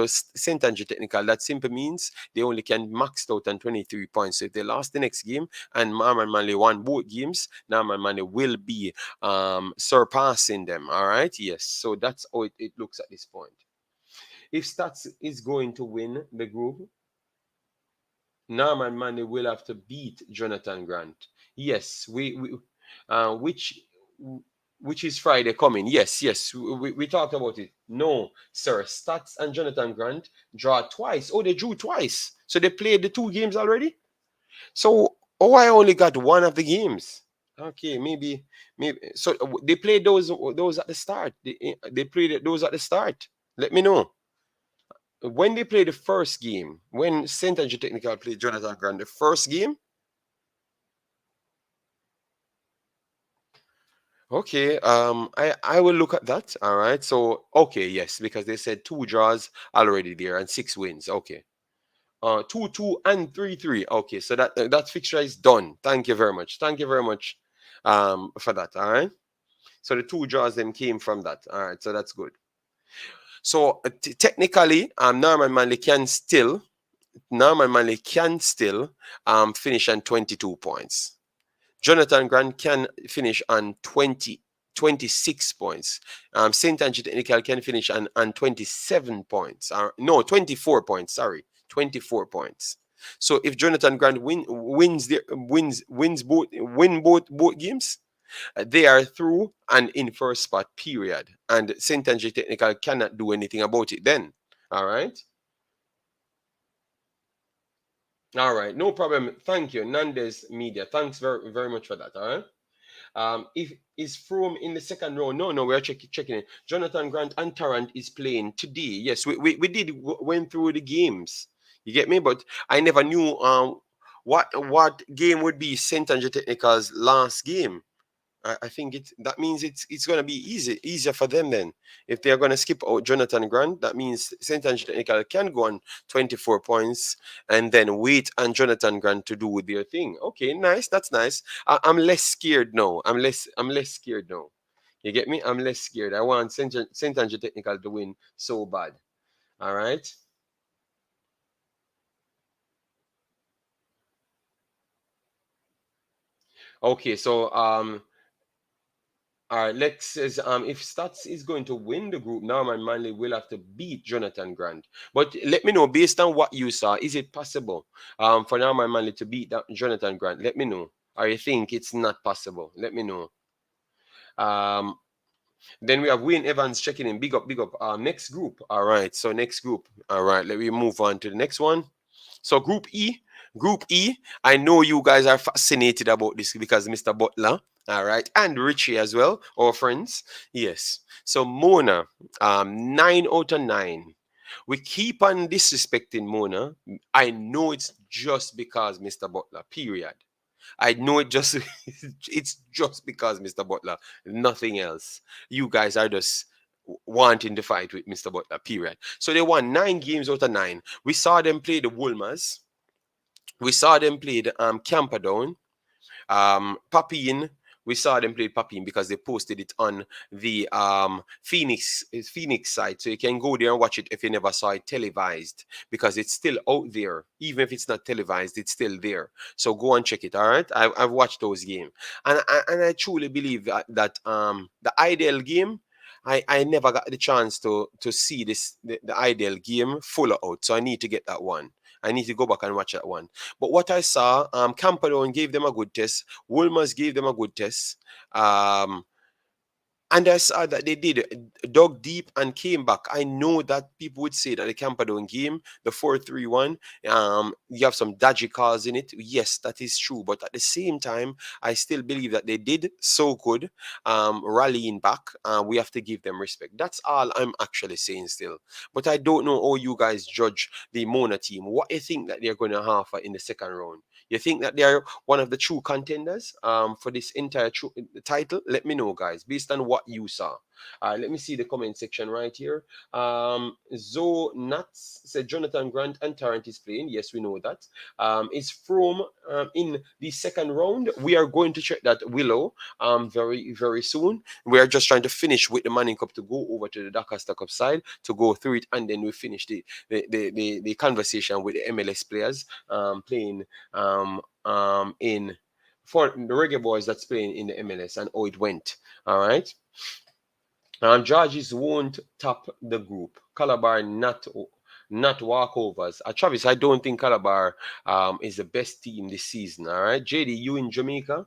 St. Andrew Technical, that simply means they only can max out on 23 points. So if they lost the next game and Norman Manley won both games, Norman Manley will be surpassing them. All right? Yes. So that's how it looks at this point. If Staths is going to win the group, Norman Manley will have to beat Jonathan Grant. Yes, which is Friday coming. Yes, we talked about it. No, sir, Staths and Jonathan Grant draw twice. Oh, they drew twice. So they played the 2 games already? So, I only got one of the games. Okay, maybe. So they played those at the start. They played those at the start. Let me know. When they played the first game, when St. Andrew Technical played Jonathan Grant, the first game. Okay, I will look at that. All right. So okay, yes, because they said 2 draws already there and 6 wins. Okay. 2-2 and 3-3. Okay, so that fixture is done. Thank you very much. Thank you very much for that. All right. So the 2 draws then came from that. All right, so that's good. So technically, Norman Manley can still finish on 22 points. Jonathan Grant can finish on 20 26 points. St. Ange Technical can finish on 27 points. No, 24 points. Sorry, 24 points. So if Jonathan Grant win both games, they are through and in first spot. Period. And St. Ange Technical cannot do anything about it then. All right. All right, no problem. Thank you, Nandes Media. Thanks very, very much for that. All right. If is Froome in the second round? No, we are checking it. Jonathan Grant and Tarrant is playing today. Yes, we did went through the games. You get me? But I never knew what game would be St. Ange Technical's last game. I think that means it's going to be easier for them then. If they are going to skip out Jonathan Grant, that means St. Ange Technical can go on 24 points and then wait on Jonathan Grant to do their thing. Okay, nice. That's nice. I'm less scared now. I'm less scared now. You get me? I'm less scared. I want St. Ange Technical to win so bad. All right. Okay, so all right, Lex says, if Staths is going to win the group, now my Manley will have to beat Jonathan Grant. But let me know, based on what you saw, is it possible for now my Manley to beat Jonathan Grant? Let me know. Or you think it's not possible? Let me know. Then we have Wayne Evans checking in. Big up, big up. Next group. All right, so next group. All right, let me move on to the next one. So Group E. Group E, I know you guys are fascinated about this because Mr. Butler, all right, and Richie as well, our friends. Yes. So Mona, 9 out of 9. We keep on disrespecting Mona. I know it's just because Mr. Butler, period. I know it's just because Mr. Butler, nothing else. You guys are just wanting to fight with Mr. Butler, period. So they won 9 games out of 9. We saw them play the Wolmers. We saw them play the Camperdown. Papine, we saw them play Papine because they posted it on the Phoenix site. So you can go there and watch it if you never saw it televised because it's still out there. Even if it's not televised, it's still there. So go and check it. All right. I've watched those games. And I truly believe that the ideal game, I never got the chance to see the ideal game full out. So I need to get that one. I need to go back and watch that one. But what I saw, Camperdown gave them a good test. Wolmers gave them a good test. And I saw that they did dug deep and came back. I know that people would say that the Camperdown game, the 4-3-1, you have some dodgy calls in it. Yes, that is true. But at the same time, I still believe that they did so good rallying back. We have to give them respect. That's all I'm actually saying still. But I don't know how you guys judge the Mona team. What do you think that they're going to have in the second round? You think that they are one of the true contenders for this entire title? Let me know, guys, based on what you saw. Let me see the comment section right here. Zoe Nuts said Jonathan Grant and Tarrant is playing. Yes, we know that. Is Froome in the second round? We are going to check that Willow very, very soon. We are just trying to finish with the Manning Cup to go over to the DaCosta Cup side to go through it, and then we finish the conversation with the MLS players playing in for the Reggae Boyz that's playing in the MLS and how it went. All right. Georges won't top the group. Calabar not walkovers. Travis, I don't think Calabar is the best team this season. All right, JD, you in Jamaica?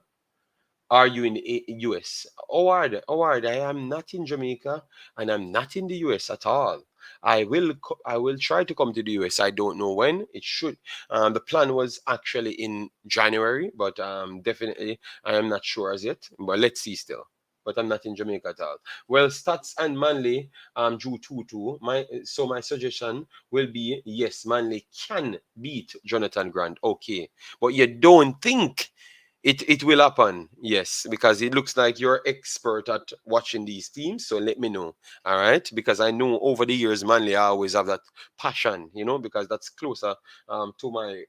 Are you in the US? Howard, I am not in Jamaica and I'm not in the US at all. I will try to come to the US. I don't know when. It should. The plan was actually in January, but definitely I am not sure as yet. But let's see still. But I'm not in Jamaica at all. Well, Staths and Manley drew 2-2. My suggestion will be yes, Manley can beat Jonathan Grant. Okay, but you don't think it will happen? Yes, because it looks like you're expert at watching these teams. So let me know. All right, because I know over the years Manley always have that passion, because that's closer to my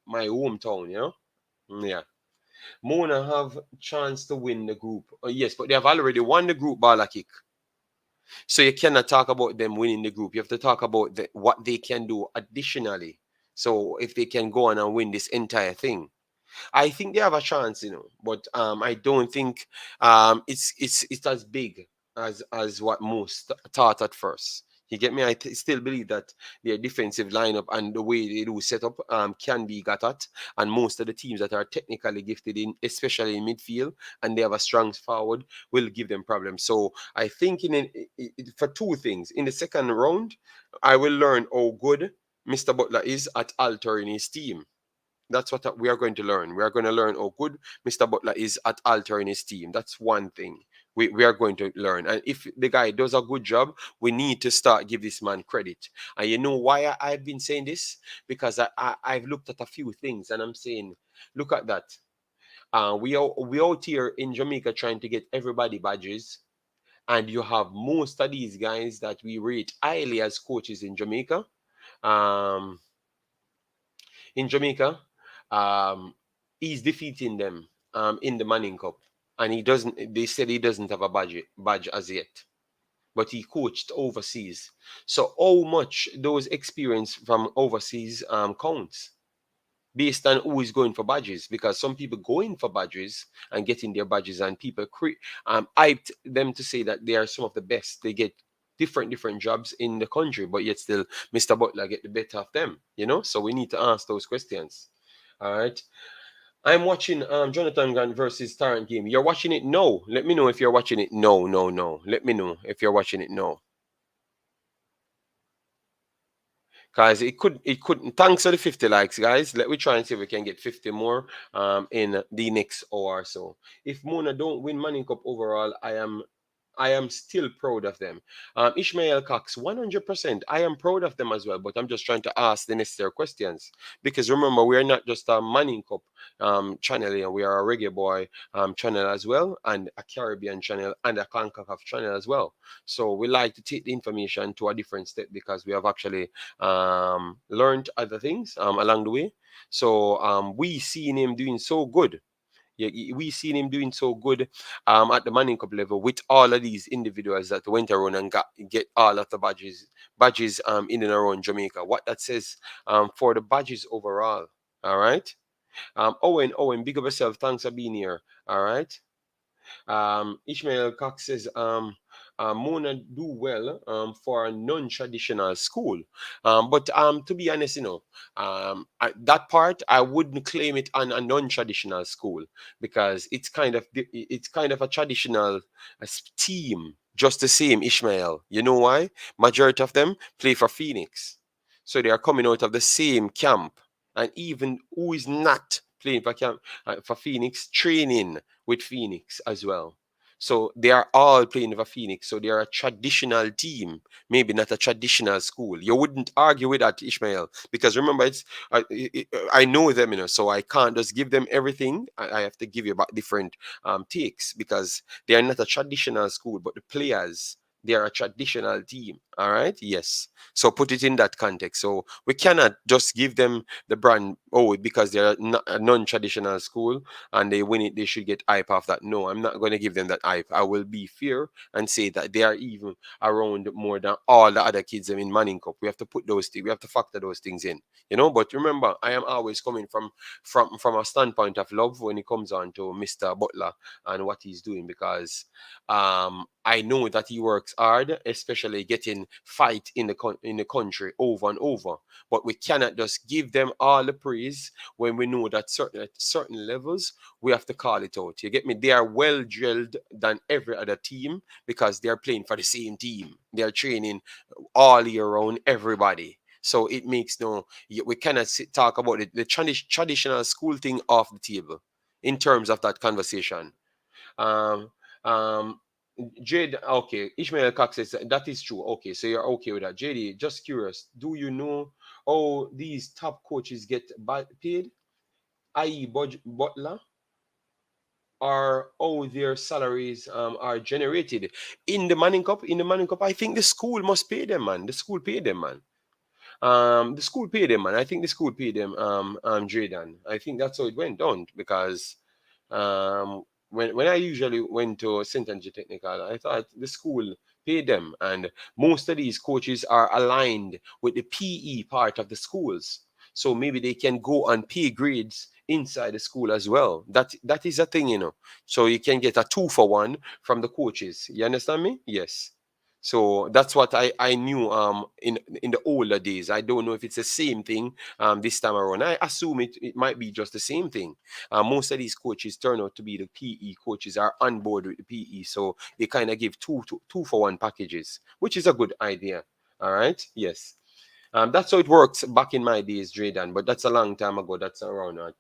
hometown. Yeah. Mona have chance to win the group. Yes, but they have already won the group ball kick. So you cannot talk about them winning the group. You have to talk about what they can do additionally. So if they can go on and win this entire thing. I think they have a chance, but I don't think it's as big as what most thought at first. You get me? Still believe that their defensive lineup and the way they do set up can be got at, and most of the teams that are technically gifted in, especially in midfield, and they have a strong forward, will give them problems. So I think for two things in the second round, I will learn how good Mr. Butler is at altering his team. That's what we are going to learn. We are going to learn how good Mr. Butler is at altering his team. That's one thing we are going to learn. And if the guy does a good job, we need to start give this man credit. And you know why I've been saying this? Because I've looked at a few things and I'm saying, look at that. We out here in Jamaica trying to get everybody badges. And you have most of these guys that we rate highly as coaches in Jamaica. Um, in Jamaica, um, he's defeating them in the Manning Cup, and he doesn't. They said he doesn't have a badge as yet, but he coached overseas. So how much those experience from overseas counts based on who is going for badges? Because some people go in for badges and getting their badges, and people hyped them to say that they are some of the best. They get different jobs in the country, but yet still Mr. Butler get the better of them. So we need to ask those questions. All right. I'm watching Jonathan Grant versus Tarrant game. You're watching it? No. Let me know if you're watching it. No, no, no. Let me know if you're watching it. No. Guys, it could thanks for the 50 likes, guys. Let me try and see if we can get 50 more in the next hour or so. If Mona don't win Manning Cup overall, I am still proud of them. Ishmael Cox, 100%. I am proud of them as well, but I'm just trying to ask the necessary questions. Because remember, we are not just a Manning Cup channel here. We are a Reggae Boy channel as well, and a Caribbean channel, and a Concacaf channel as well. So we like to take the information to a different step because we have actually learned other things along the way. So we seen him doing so good. Yeah, we seen him doing so good at the Manning Cup level with all of these individuals that went around and get all of the badges in and around Jamaica. What that says for the badges overall. All right. Owen, big up yourself. Thanks for being here. All right. Ishmael Cox says, Mona do well for a non-traditional school. But to be honest, that part I wouldn't claim it on a non-traditional school because it's kind of a traditional team, just the same. Ishmael, you know why? Majority of them play for Phoenix, so they are coming out of the same camp, and even who is not playing for Phoenix, training with Phoenix as well. So they are all playing for Phoenix. So they are a traditional team, maybe not a traditional school. You wouldn't argue with that, Ishmael, because remember, I know them, so I can't just give them everything. I have to give you about different takes because they are not a traditional school, but the players. They are a traditional team. All right. Yes. So put it in that context. So we cannot just give them the brand, because they're not a non-traditional school and they win it, they should get hype off that. No, I'm not going to give them that hype. I will be fair and say that they are even around more than all the other kids in Manning Cup. We have to put those things, we have to factor those things in, But remember, I am always coming from a standpoint of love when it comes on to Mr. Butler and what he's doing because I know that he works hard, especially getting fight in the country over and over. But we cannot just give them all the praise when we know that at certain levels we have to call it out. You get me? They are well drilled than every other team because they are playing for the same team. They are training all year round, everybody. So it makes we cannot talk about the traditional school thing off the table in terms of that conversation. Um, um, Jade, okay, Ishmael Cox says that is true. Okay, so you're okay with that. JD, just curious, do you know how these top coaches get paid, i.e., Butler, or how their salaries are generated in the Manning Cup? In the Manning Cup, I think the school must pay them, man. The school paid them, man. The school paid them, man. I think the school paid them, Jaden. I think that's how it went down because when I usually went to St. Andrew Technical, I thought the school paid them, and most of these coaches are aligned with the PE part of the schools. So maybe they can go and pay grades inside the school as well. That is a thing, you know. So you can get a 2 for 1 from the coaches. You understand me? Yes. So that's what I knew in the older days. I don't know if it's the same thing this time around. I assume it might be just the same thing. Most of these coaches turn out to be the PE coaches are on board with the PE, so they kind of give 2 for 1 packages, which is a good idea. All right. Yes. That's how it works back in my days, Drayden. But that's a long time ago. That's around a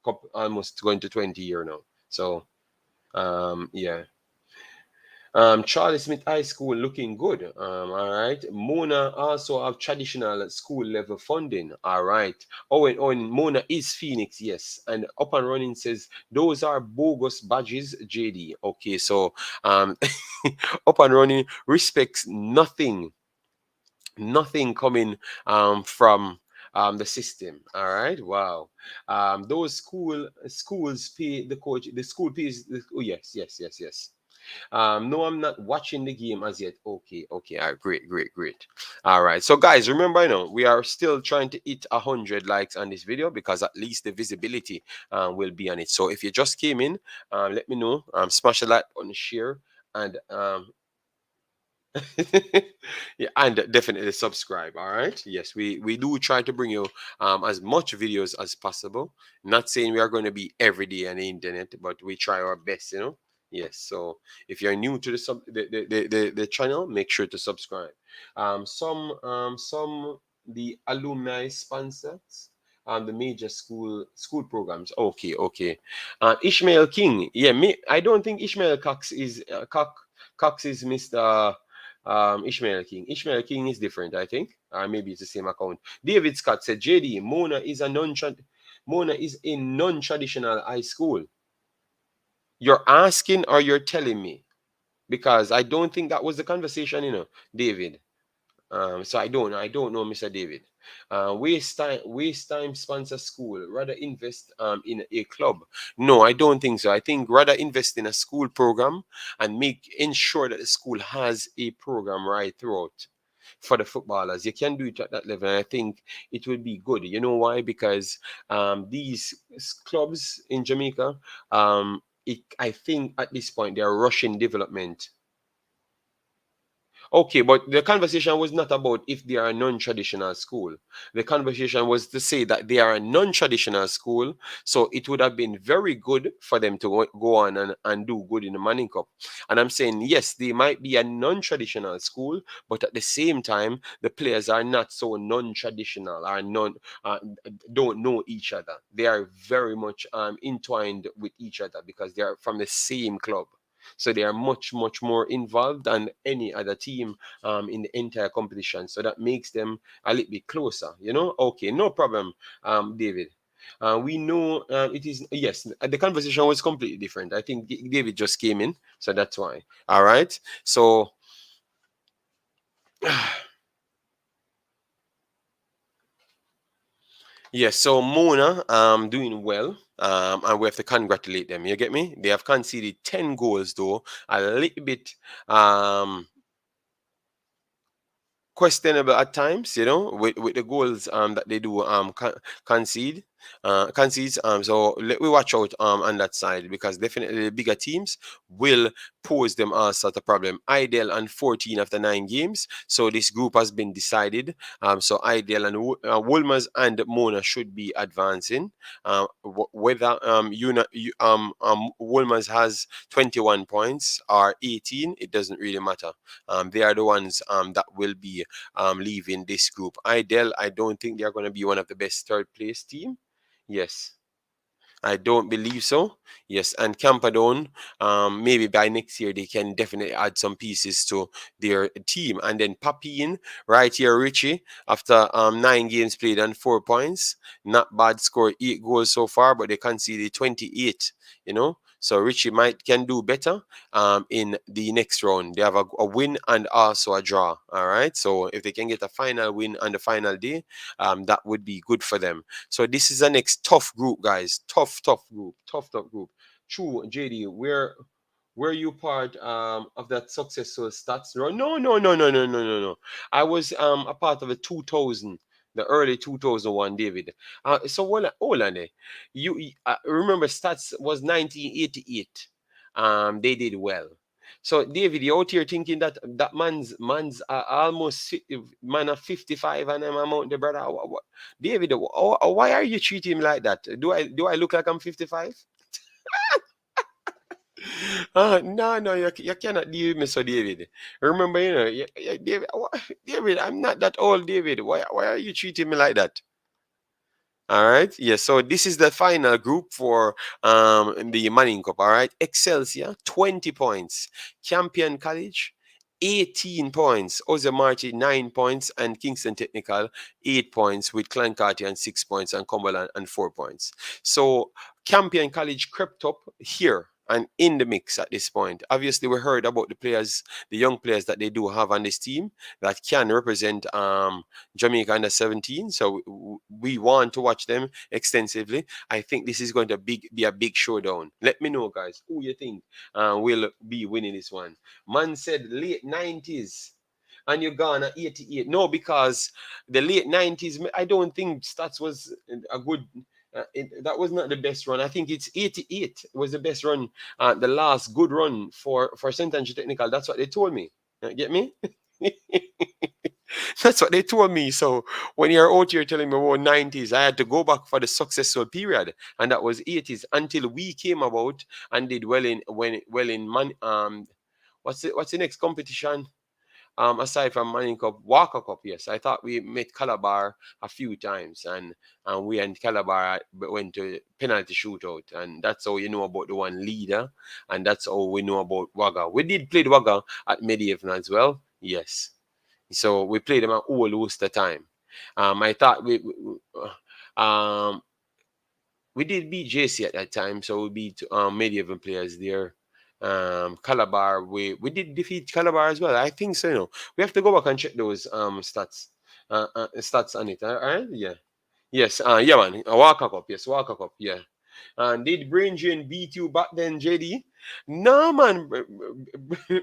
couple, almost going to 20 years now. So yeah. Charlie Smith High School looking good. All right. Mona also have traditional school level funding. All right. Owen, Mona is Phoenix, yes. And up and running says those are bogus badges, JD. Okay, so up and running respects nothing coming from the system. All right. Wow. Those schools pay the coach. The school pays. Oh yes, yes, yes, yes. No, I'm not watching the game as yet. Okay, okay. All right, great, great, great. All right. So, guys, remember, we are still trying to hit 100 likes on this video because at least the visibility will be on it. So, if you just came in, let me know. Smash a like on share and yeah, and definitely subscribe. All right. Yes, we do try to bring you as much videos as possible. Not saying we are going to be every day on the internet, but we try our best. Yes. So if you're new to the channel, make sure to subscribe. Some the alumni sponsors. The major school programs. Okay, okay. Ishmael King. Yeah, me. I don't think Ishmael Cox is Mr. Ishmael King. Ishmael King is different, I think. Maybe it's the same account. David Scott said, JD, Mona is a non-traditional high school. You're asking or you're telling me? Because I don't think that was the conversation, David. So I don't know, Mr. David. Waste time sponsor school. Rather invest in a club. No, I don't think so. I think rather invest in a school program and ensure that the school has a program right throughout for the footballers. You can do it at that level. And I think it would be good. You know why? Because these clubs in Jamaica, I think at this point they are rushing development. Okay, but the conversation was not about if they are a non-traditional school. The conversation was to say that they are a non-traditional school, so it would have been very good for them to go on and do good in the Manning Cup. And I'm saying, yes, they might be a non-traditional school, but at the same time, the players are not so non-traditional, don't know each other. They are very much entwined with each other because they are from the same club. So they are much, much more involved than any other team in the entire competition. So that makes them a little bit closer. Okay, no problem, David. We know it is, yes, the conversation was completely different. I think David just came in, so that's why. All right. So, yes, so Mona doing well. And we have to congratulate them. You get me? They have conceded 10 goals though, a little bit questionable at times, with the goals that they do concede concedes. So let we watch out on that side because definitely the bigger teams will pose them as sort of problem. Ideal and 14 after 9 games. So this group has been decided. So Ideal and Wolmers and Mona should be advancing. Whether Wolmers has 21 points or 18, it doesn't really matter. They are the ones that will be leaving this group. Ideal, I don't think they're going to be one of the best third place team. Yes. I don't believe so. Yes, and Campadone, maybe by next year they can definitely add some pieces to their team. And then Papine, right here, Richie, after 9 games played and 4 points, not bad score, 8 goals so far, but they conceded 28. So Richie can do better in the next round. They have a win and also a draw. All right. So if they can get a final win on the final day, that would be good for them. So this is the next tough group, guys. Tough group. Tough group. True, JD. Were you part of that successful Staths run? No. I was a part of the 2000. The early 2001, David. So hold on there. Remember Staths was 1988. They did well. So David, you're out here thinking that man's almost man of 55 and I'm out the brother. David, why are you treating him like that? Do I look like I'm 55? No, you cannot deal with me, so David. Remember, David, David, I'm not that old, David. Why are you treating me like that? All right. Yes. So this is the final group for the Manning Cup. All right. Excelsior 20 points. Champion College 18 points. Ose Marty 9 points and Kingston Technical 8 points with Clancarty 6 points and Cumberland 4 points. So Champion College crept up here and in the mix at this point. Obviously, we heard about the players, the young players that they do have on this team that can represent Jamaica under 17. So we want to watch them extensively. I think this is going to be a big showdown. Let me know, guys, who you think will be winning this one. Man said late 90s. And you're gone at 88. No, because the late 90s, I don't think Staths was a good. That was not the best run. I think it's 88 was the best run, the last good run for St. Andrew Technical. That's what they told me. Get me? That's what they told me. So when you're out here telling me about 90s, I had to go back for the successful period, and that was 80s until we came about and did well in what's the next competition? Aside from Manning Cup, Walker Cup, yes. I thought we met Calabar a few times, and we and Calabar went to penalty shootout, and that's how you know about the one leader, and that's how we know about Wagga. We did play the Wagga at Medieval as well, yes. So we played them at all Worcester time. I thought we did beat JC at that time, so we beat Medieval players there. Calabar, we did defeat Calabar as well. I think so. We have to go back and check those stats on it. All right, yeah, yes, yeah, man. Walker Cup, yes, Walker Cup, yeah. And did Brain Drain beat you back then, JD? No, man.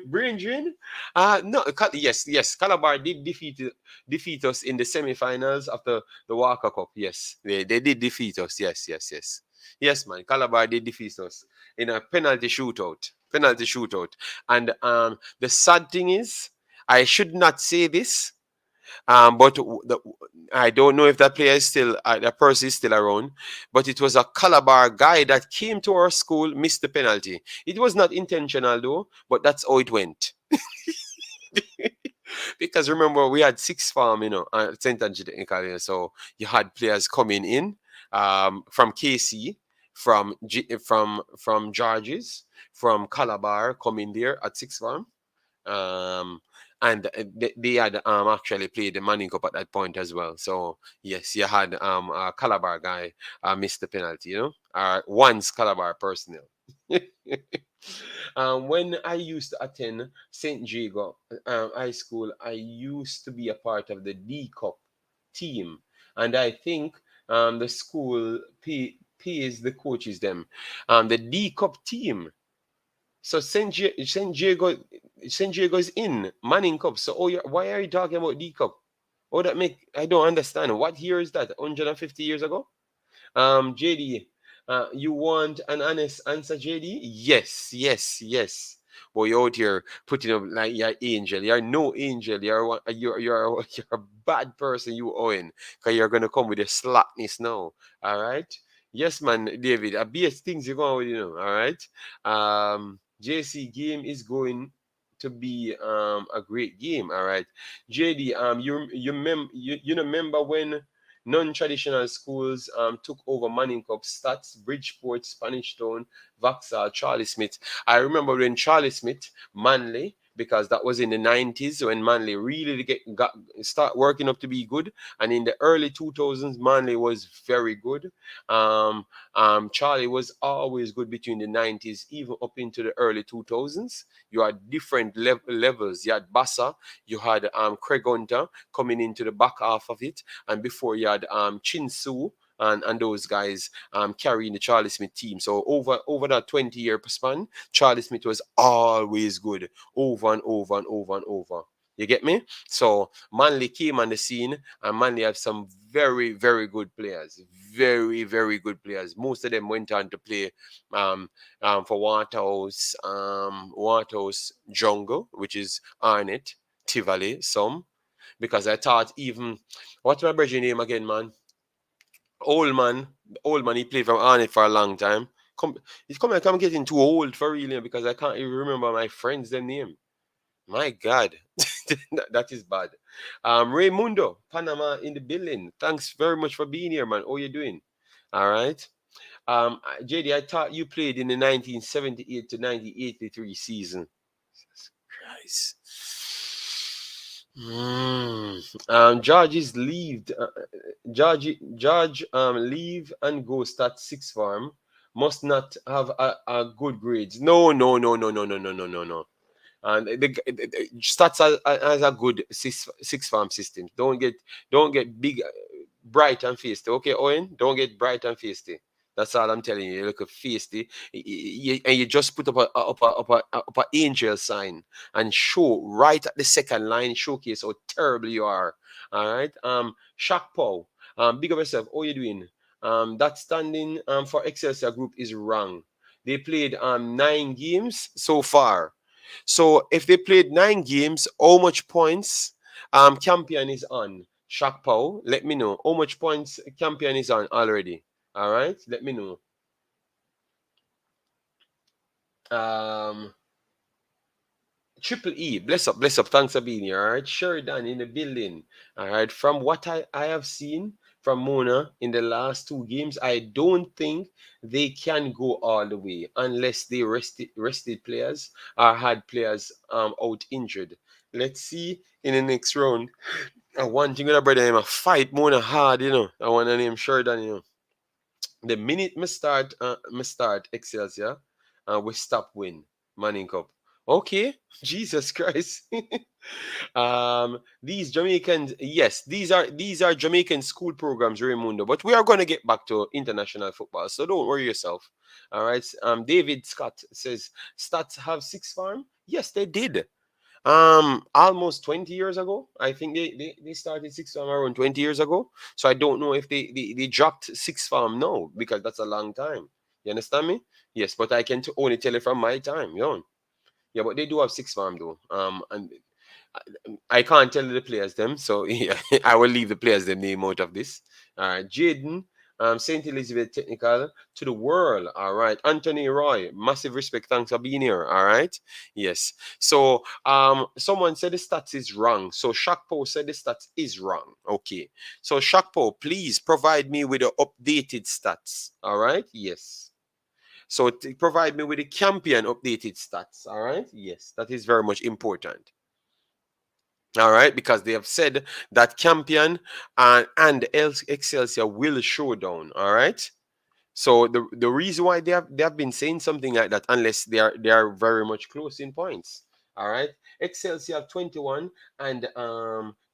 Brain Drain? No. Yes. Calabar did defeat us in the semi-finals after the Walker Cup. Yes, they did defeat us. Yes. Yes, man. Calabar did defeat us in a penalty shootout. And the sad thing is, I should not say this, but I don't know if that player is still, that person is still around. But it was a Calabar guy that came to our school, missed the penalty. It was not intentional though, but that's how it went. Because remember, we had sixth form, at St. Andrew Technical, so you had players coming in from KC, from Georges, from Calabar coming there at sixth form. And they had actually played the Manning Cup at that point as well. So yes, you had a Calabar guy missed the penalty, once Calabar personnel. When I used to attend St. Jago High School, I used to be a part of the D Cup team, and I think the school pays the coaches them. The D Cup team. So St. Jago is in Manning Cup. So why are you talking about D Cup? I don't understand. What year is that? 150 years ago? JD, you want an honest answer, JD? Yes. Boy, you're out here putting up like you're angel. You're no angel. You're a bad person, you Owen. Because you're gonna come with the slackness now. All right. Yes, man, David. A BS things you're going with, all right. JC game is going to be a great game. All right. JD, you remember when non-traditional schools took over Manning Cup, Staths, Bridgeport, Spanish Town, Vauxhall, Charlie Smith. I remember when Charlie Smith, Manley, because that was in the 90s when Manley really start working up to be good. And in the early 2000s, Manley was very good. Charlie was always good between the 90s, even up into the early 2000s. You had different levels. You had Bassa, you had Craig Hunter coming into the back half of it. And before you had Chin Su and those guys carrying the Charlie Smith team. So over that 20-year span, Charlie Smith was always good over and over and over and over. You get me? So Manley came on the scene, and Manley have some very, very good players. Very, very good players. Most of them went on to play um, for Waterhouse Jungle, which is Arnett, Tivoli, some. Because I thought even, what's my brother's name again, man? Old man, he played from Arnett for a long time. Come, he's coming, I'm getting too old for real, because I can't even remember my friends' their name. My God, that is bad. Raymundo, Panama in the building. Thanks very much for being here, man. How you doing? All right. JD, I thought you played in the 1978 to 1983 season. Jesus Christ. George is leaved. George leave and go start sixth farm. Must not have a good grades. No, no, no, no, no, no, no, no, no, no. And the Stats has a good six farm system. Don't get big, bright and feisty. Okay, Owen, don't get bright and feisty. That's all I'm telling you. You look feisty, and you just put up a angel sign and show right at the second line, showcase how terrible you are. All right. Shaq Paul. Big up yourself. How you doing? That standing for Excelsior Group is wrong. They played 9 games so far. So if they played 9 games, how much points Campion is on? Shaq Pau, let me know. How much points Campion is on already? All right, let me know. Um, Triple E, bless up, bless up. Thanks for being here. All right, Sheridan in the building. All right, from what I have seen from Mona in the last 2 games, I don't think they can go all the way unless they rested players or had players out injured. Let's see in the next round. One thing with a brother, I fight Mona hard, I want to name Sheridan, The minute me start Excelsior, we stop win Manning Cup. Okay, Jesus Christ. These Jamaicans, yes, these are Jamaican school programs, Raimundo. But we are going to get back to international football, so don't worry yourself. All right. David Scott says, Stats have six farm. Yes, they did. Almost 20 years ago. I think they started six farm around 20 years ago. So I don't know if they dropped six farm now, because that's a long time. You understand me? Yes, but I can only tell it from my time, Yeah, but they do have six farm though. And I can't tell the players them, so yeah, I will leave the players them name out of this. All right, Jaden, Saint Elizabeth Technical to the world. All right, Anthony Roy, massive respect. Thanks for being here. All right, yes. So someone said the stats is wrong. So Shakpo said the stats is wrong. Okay. So Shakpo, please provide me with the updated stats. All right. Yes. So provide me with the Campion updated stats. All right. Yes, that is very much important. All right, because they have said that Campion and Excelsior will show down. All right. So the reason why they have been saying something like that, unless they are very much close in points. All right. Excelsior have 21 and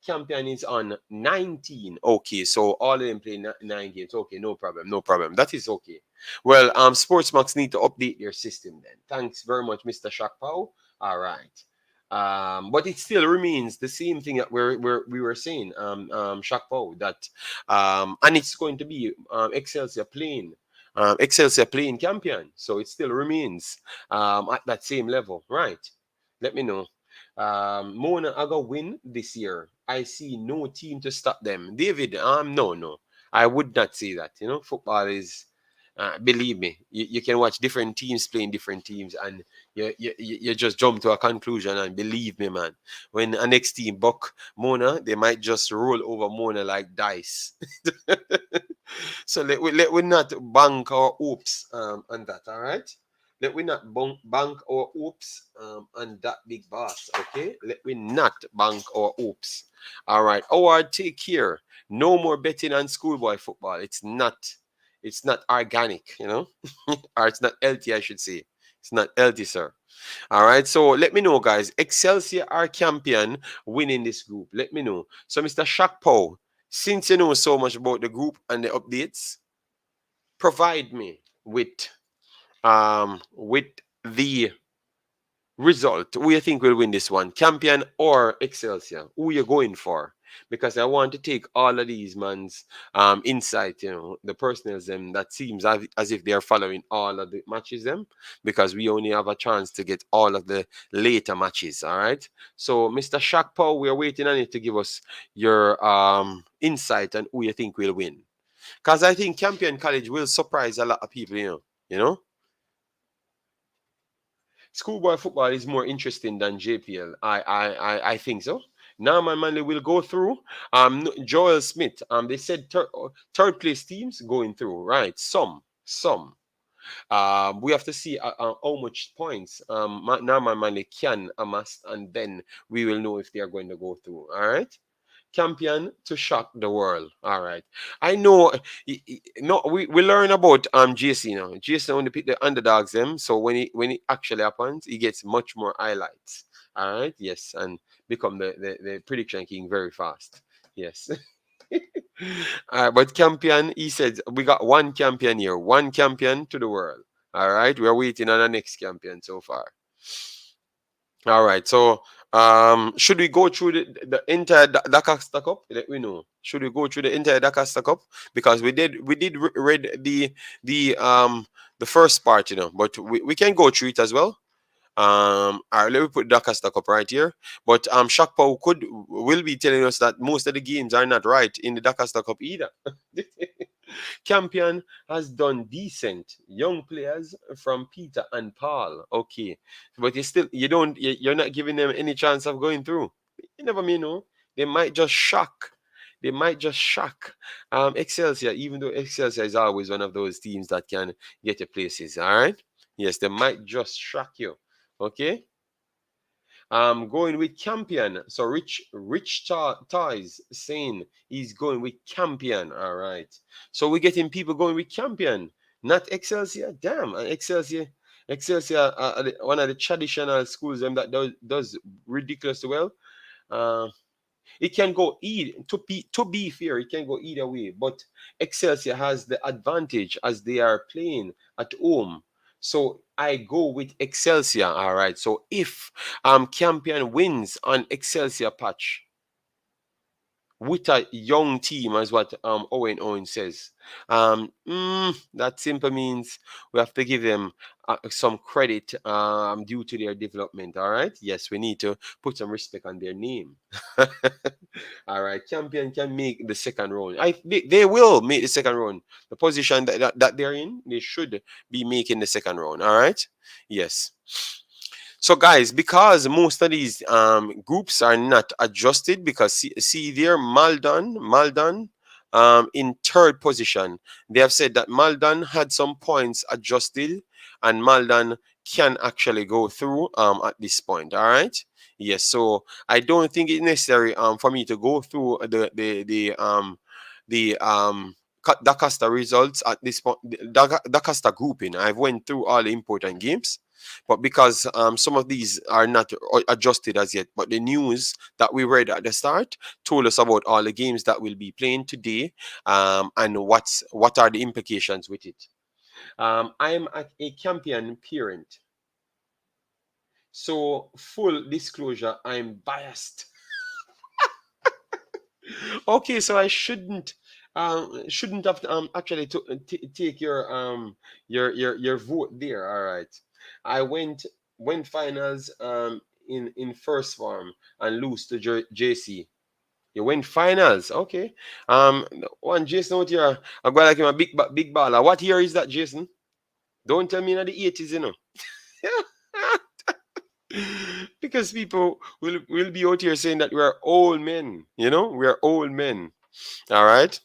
Campion is on 19. Okay, so all of them play 9 games. Okay, no problem, no problem. That is okay. Well, Sportsmax need to update their system then. Thanks very much, Mr. Shakpao. All right. But it still remains the same thing that we were saying, Shakpo, that and it's going to be Excelsior playing Campion, so it still remains at that same level, right? Let me know. Mona Aga win this year. I see no team to stop them. David, no, I would not say that. Football is, believe me, you can watch different teams playing different teams, and you just jump to a conclusion. And believe me, man, when a next team buck Mona, they might just roll over Mona like dice. So let we not bank our hopes on that, all right? Let we not bank our hopes on that big boss, okay? Let we not bank our hopes. All right, Howard, take care. No more betting on schoolboy football. It's not organic, or it's not healthy, I should say. It's not healthy, sir. All right, so let me know, guys. Excelsior are Campion winning this group. Let me know. So, Mr. Shakpo, since you know so much about the group and the updates, provide me with the result, who you think will win this one? Campion or Excelsior? Who you going for? Because I want to take all of these man's insight, the personals them that seems as if they are following all of the matches them, because we only have a chance to get all of the later matches. All right. So Mr. Shakpo, we are waiting on you to give us your insight on who you think will win. Because I think Campion College will surprise a lot of people, You know? Schoolboy football is more interesting than JPL. I think so. Now my Manley will go through. Joel Smith. They said third place teams going through. Right. Some. We have to see how much points now my Manley can amass, and then we will know if they are going to go through. All right. Campion to shock the world. All right. I know. No, we learn about JC now. JC only pick the underdogs them. So when it actually happens, he gets much more highlights. All right. Yes, and become the prediction king very fast. Yes. But Campion, he said we got one Campion here, one Campion to the world. All right. We are waiting on the next Campion so far. All right. So, should we go through the entire DaCosta Cup? Let me know. Should we go through the entire DaCosta Cup? Because we did read the first part, but we can go through it as well. All right, let me put DaCosta Cup right here. But Shakpo will be telling us that most of the games are not right in the DaCosta Cup either. Campion has done decent. Young players from Peter and Paul. Okay. But you're not giving them any chance of going through. You never may know. They might just shock. Excelsior, even though Excelsior is always one of those teams that can get you places. All right. Yes, they might just shock you. Okay. Going with Campion. So Rich Ties saying he's going with Campion. All right. So we're getting people going with Campion, not Excelsior. Damn, and Excelsior, one of the traditional schools that does ridiculously well. Uh, it can go to be fair, it can go either way. But Excelsior has the advantage as they are playing at home. So I go with Excelsior. All right. So if Campion wins on Excelsior patch with a young team, as what Owen says, that simply means we have to give them some credit due to their development. All right. Yes, we need to put some respect on their name. All right. Campion can make the second round. They will make the second round. The position that they're in, they should be making the second round. All right. Yes. So guys, because most of these groups are not adjusted, because see there, Maldan in third position. They have said that Maldan had some points adjusted, and Maldan can actually go through at this point. All right. Yes. So I don't think it's necessary for me to go through the DaCosta results at this point. DaCosta grouping. I've went through all the important games. But because some of these are not adjusted as yet, but the news that we read at the start told us about all the games that will be playing today, and what are the implications with it. I'm a Campion parent, so full disclosure, I'm biased. Okay, so I shouldn't have actually take your vote there. All right. I went finals in first form and lose to JC. You went finals, okay. One Jason out here, I'm going like him a big baller. What year is that, Jason? Don't tell me in the 80s. Because people will be out here saying that we are old men. We are old men. All right.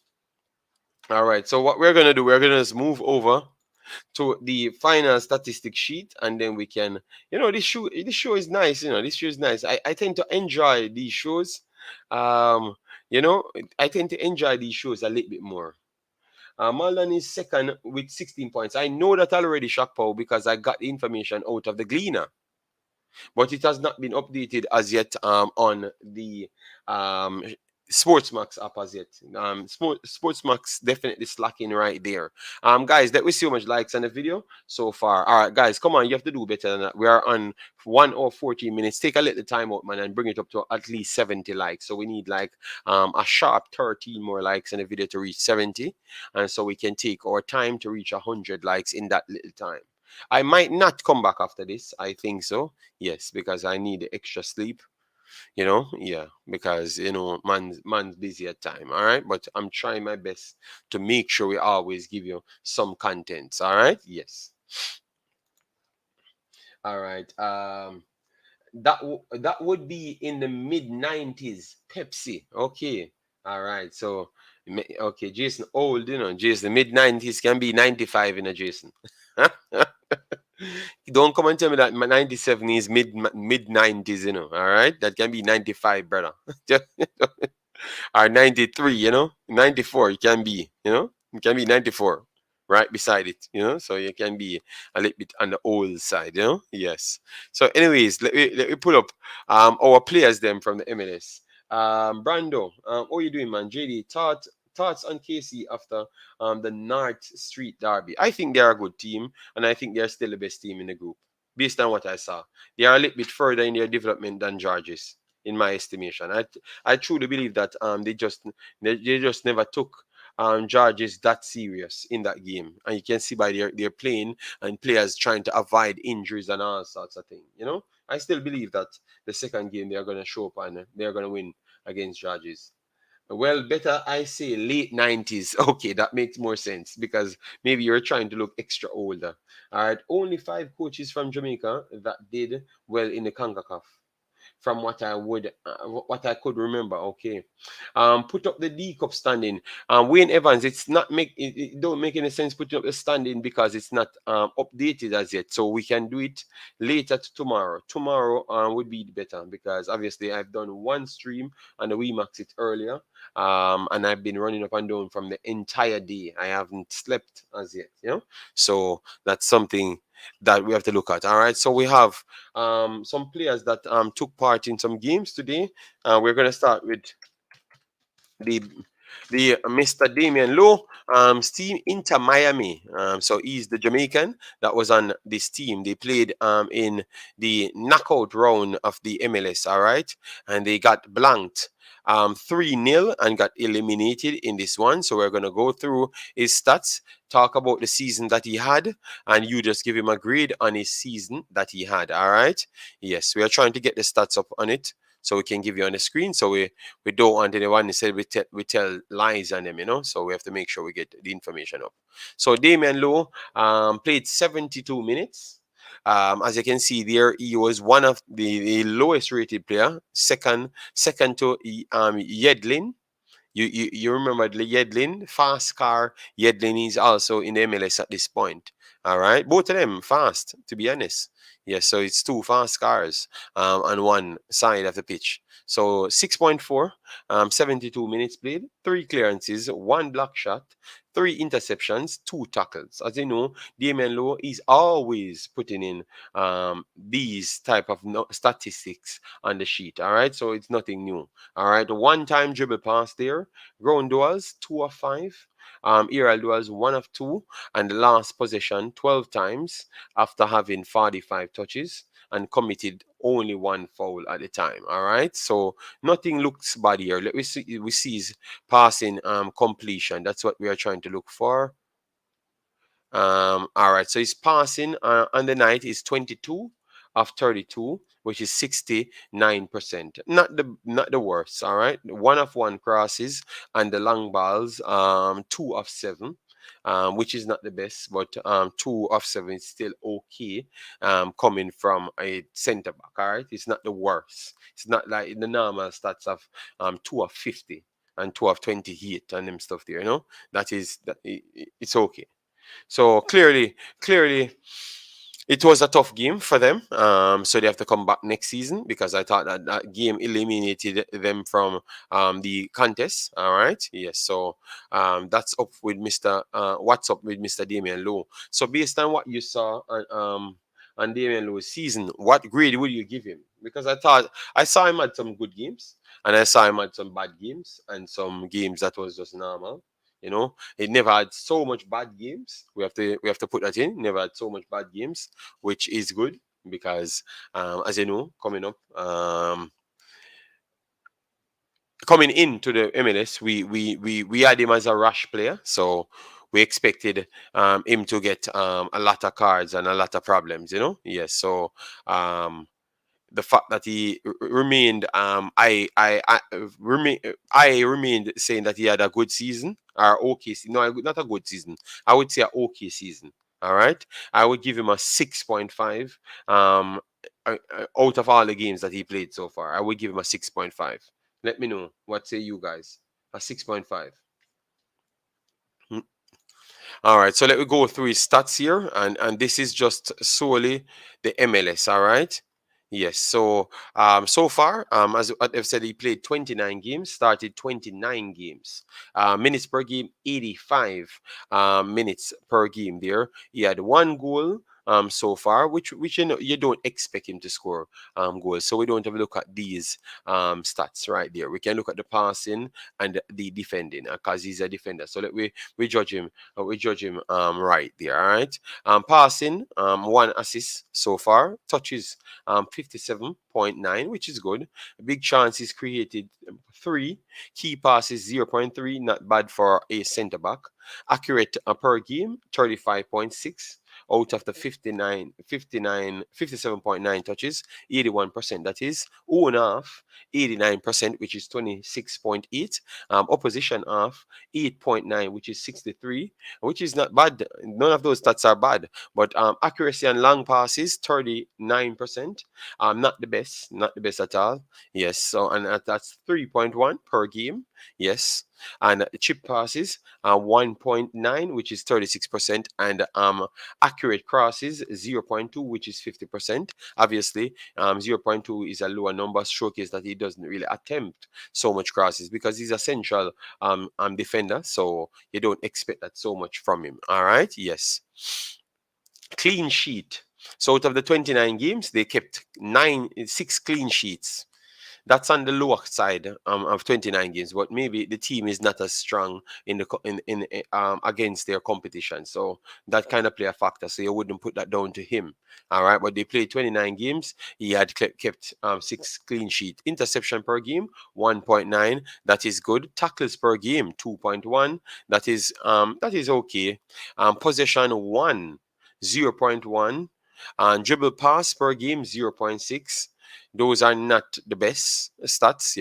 All right. So what we're gonna do, we're gonna just move over to the final statistic sheet, and then we can, this show is nice. This show is nice. I tend to enjoy these shows. I tend to enjoy these shows a little bit more. Marlon is second with 16 points. I know that already, Shakpo, because I got the information out of the Gleaner, but it has not been updated as yet on the Sportsmax app as yet. Sportsmax definitely slacking right there. Guys, let me see how much likes on the video so far. All right, guys, come on, you have to do better than that. We are on 1 hour 14 minutes. Take a little time out, man, and bring it up to at least 70 likes. So we need like a sharp 13 more likes in the video to reach 70, and so we can take our time to reach 100 likes in that little time. I might not come back after this. I think so. Yes, because I need extra sleep. Yeah, because man's busy at time. All right, but I'm trying my best to make sure we always give you some contents. All right, yes. All right. That would be in the mid 90s. Pepsi. Okay. All right. So okay, Jason old, Jason mid 90s can be 95 in a Jason. Don't come and tell me that 97 is mid 90s, all right? That can be 95, brother. Or 93, 94, it can be, it can be 94 right beside it, so you can be a little bit on the old side, yes. So anyways, let me pull up our players then from the MLS. Brando, how you doing, man? JD, thoughts on KC after the North Street derby? I think they're a good team, and I think they're still the best team in the group based on what I saw. They are a little bit further in their development than Georges, in my estimation. I truly believe that they just never took Georges that serious in that game, and you can see by their playing and players trying to avoid injuries and all sorts of things. I still believe that the second game they are going to show up and they're going to win against Georges. Well, better I say late 90s. Okay, that makes more sense because maybe you're trying to look extra older. All right, only 5 coaches from Jamaica that did well in the Concacaf from what I could remember. Okay, put up the D Cup standing. Wayne Evans, it's not it don't make any sense putting up the standing because it's not updated as yet. So we can do it later tomorrow. Tomorrow would be better because obviously I've done one stream and the Imaxit earlier, and I've been running up and down from the entire day. I haven't slept as yet. So that's something that we have to look at. All right. So we have some players that took part in some games today. We're going to start with the Mr. Damion Lowe, team Inter Miami. So he's the Jamaican that was on this team. They played in the knockout round of the MLS, all right? And they got blanked 3-0 and got eliminated in this one. So we're going to go through his stats, talk about the season that he had, and you just give him a grade on his season that he had, all right? Yes, we are trying to get the stats up on it so we can give you on the screen. So we don't want anyone to say we tell lies on them, so we have to make sure we get the information up. So Damion Lowe played 72 minutes. As you can see there, he was one of the lowest rated player, second to Yedlin. You remember Yedlin, fast car. Yedlin is also in the MLS at this point. All right, both of them fast, to be honest. Yes, so it's 2 fast cars on one side of the pitch. So 6.4, 72 minutes played, 3 clearances, 1 block shot, 3 interceptions, 2 tackles. As you know, Damion Lowe is always putting in these type of statistics on the sheet. All right, so it's nothing new. All right, 1-time dribble pass there, ground duels 2 of 5. Aerial duels 1 of 2, and the last possession 12 times after having 45 touches and committed only 1 foul at the time. All right, so nothing looks bad here. We see his passing completion. That's what we are trying to look for. All right, so his passing on the night is 22 of 32, which is 69%. Not the worst. All right, 1 of 1 crosses and the long balls 2 of 7. Which is not the best, but 2 of 7 is still okay. Coming from a centre back, all right, it's not the worst. It's not like the normal stats of 2 of 50 and 2 of 28 and them stuff there. It's okay. So clearly, it was a tough game for them. So they have to come back next season because I thought that game eliminated them from the contest. All right. Yes. So that's up with what's up with Mr. Damion Lowe. So based on what you saw on Damion Lowe's season, what grade would you give him? because I saw him had some good games, and I saw him had some bad games, and some games that was just normal. You know, he never had so much bad games. We have to put that in. Never had so much bad games, which is good because, as you know, coming into the MLS, we had him as a rush player, so we expected him to get a lot of cards and a lot of problems. Yes. So um, the fact that he remained, I remained saying that he had a good season or okay, no, not a good season. I would say a okay season. All right, I would give him a 6.5. Out of all the games that he played so far, I would give him a 6.5. Let me know what say you guys. A 6.5. All right, so let me go through his stats here, and this is just solely the MLS. All right. Yes. So so far, as I've said, he played 29 games, started 29 games. Minutes per game, 85 minutes per game. There, he had one goal. So far, which you don't expect him to score goals. So we don't have to look at these stats right there. We can look at the passing and the defending because he's a defender. So we judge him right there. All right. Passing, one assist so far. Touches, 57.9, which is good. Big chances created, 3. Key passes, 0.3. Not bad for a centre back. Accurate per game, 35.6 out of the 57.9 touches, 81%. That is own half, 89%, which is 26.8. Opposition half, 8.9, which is 63, which is not bad. None of those stats are bad. But accuracy and long passes, 39%. Not the best at all. Yes. So and that's 3.1 per game. Yes. And chip passes, 1.9, which is 36%, and accurate crosses, 0.2, which is 50%. Obviously, 0.2 is a lower number, showcase that he doesn't really attempt so much crosses because he's a central defender, so you don't expect that so much from him. All right, yes. Clean sheet. So out of the 29 games, they kept 6 clean sheets. That's on the lower side of 29 games, but maybe the team is not as strong in the against their competition, so that kind of play a factor. So you wouldn't put that down to him, all right? But they played 29 games. He had kept 6 clean sheet. Interception per game, 1.9. That is good. Tackles per game, 2.1. That is okay. Possession 1, 0.1. And dribble pass per game, 0.6. Those are not the best stats.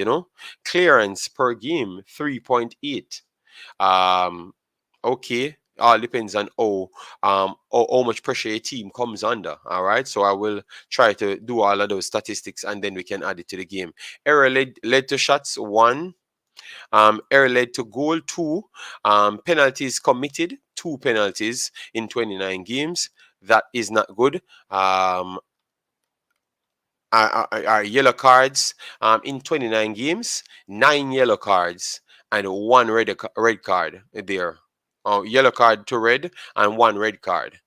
Clearance per game, 3.8. Okay. All depends on how much pressure a team comes under. All right. So I will try to do all of those statistics and then we can add it to the game. Error led to shots, 1. Error led to goal, 2. Penalties committed, 2 penalties in 29 games. That is not good. Are yellow cards in 29 games, 9 yellow cards and 1 red card there. Yellow card to red and 1 red card.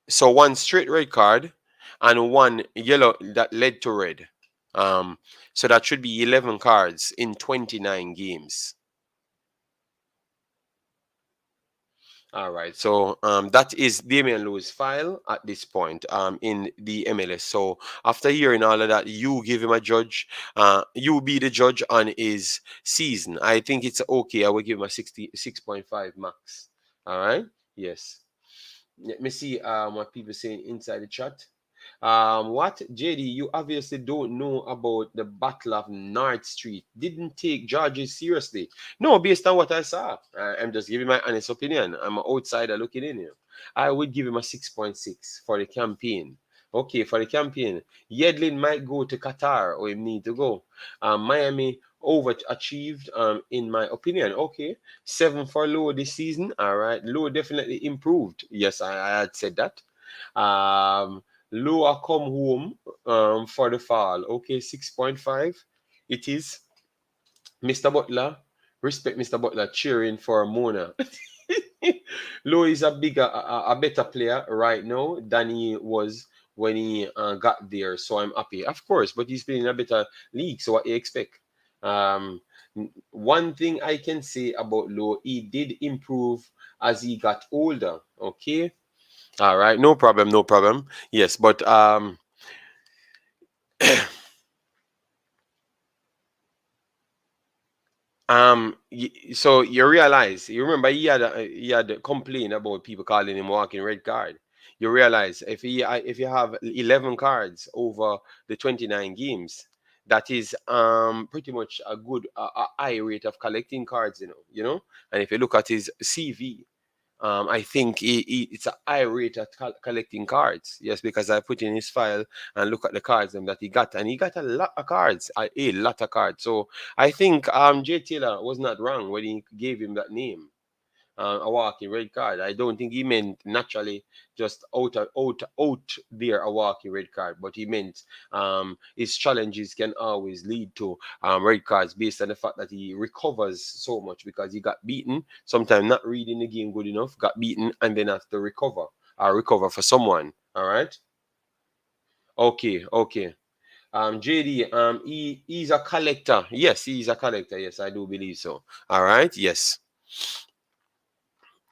So 1 straight red card and 1 yellow that led to red. So that should be 11 cards in 29 games. All right, so that is Damion Lowe's file at this point in the MLS. So after hearing all of that, you give him a judge. You be the judge on his season. I think it's okay. I will give him a 66.5 max. All right. Yes. Let me see what people saying inside the chat. What, JD? You obviously don't know about the Battle of North Street. Didn't take Georges seriously. No, based on what I saw, I'm just giving my honest opinion. I'm an outsider looking in here. I would give him a 6.6 for the campaign. Okay, for the campaign, Yedlin might go to Qatar or he need to go. Miami overachieved, in my opinion. Okay, 7 for Lowe this season. All right, Lowe definitely improved. Yes, I had said that. Lower come home for the fall. Okay, 6.5. It is. Mr. Butler, respect Mr. Butler cheering for Mona. Lowe is a better player right now than he was when he got there, so I'm happy. Of course, but he's playing a better league, so what you expect? Um, One thing I can say about Lowe, he did improve as he got older. Okay, all right, no problem, no problem. Yes, but so you realize, you remember he had complained about people calling him walking red card. You realize if you have 11 cards over the 29 games, that is pretty much a good a high rate of collecting cards, you know. And if you look at his CV, I think it's a high rate at collecting cards. Yes, because I put in his file and look at the cards that he got, and he got a lot of cards, a lot of cards. So I think Jay Taylor was not wrong when he gave him that name, a walking red card. I don't think he meant naturally just out there a walking red card, but he meant his challenges can always lead to red cards based on the fact that he recovers so much because he got beaten, sometimes not reading the game good enough, got beaten, and then have to recover for someone. All right. Okay. Okay. JD, he's a collector. Yes, he's a collector. Yes, I do believe so. All right. Yes.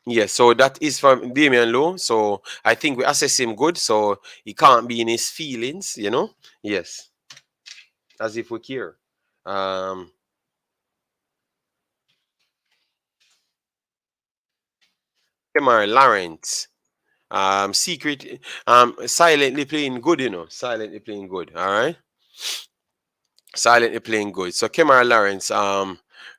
Yes, so that is from Damion Lowe. So I think we assess him good. So he can't be in his feelings. Yes, as if we care. Um, Kemar Lawrence. Secret. Silently playing good. Silently playing good. All right. Silently playing good. So Kemar Lawrence.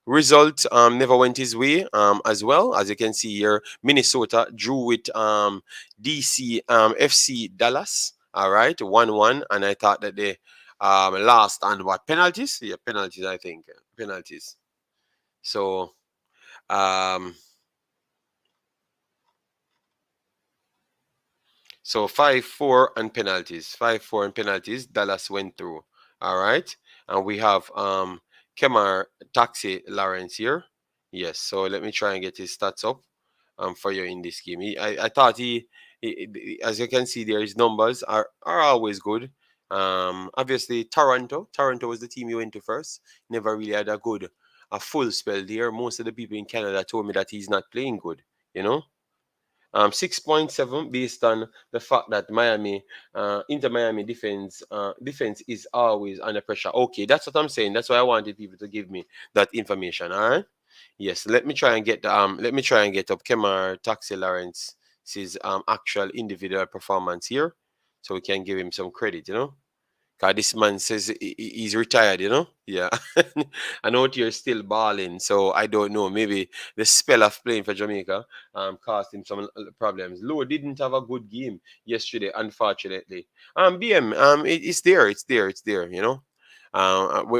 Result never went his way as well. As you can see here, Minnesota drew with DC FC Dallas. All right, 1-1, and I thought that they lost on what, penalties? Yeah, penalties. I think penalties. So um, so 5-4 and penalties. 5-4 and penalties. Dallas went through. All right, and we have Kemar Taxi Lawrence here. Yes. So let me try and get his stats up for you in this game. I thought as you can see there, his numbers are always good. Obviously Toronto was the team you went to first. Never really had a full spell there. Most of the people in Canada told me that he's not playing good. You know. 6.7 based on the fact that Inter Miami defense is always under pressure. Okay, that's what I'm saying. That's why I wanted people to give me that information. All right. Yes, let me try and get up Kemar Taxi Lawrence's actual individual performance here, so we can give him some credit. Cause this man says he's retired. Yeah. I know you're still balling, so I don't know. Maybe the spell of playing for Jamaica caused him some problems. Lowe didn't have a good game yesterday, unfortunately. BM, it's there.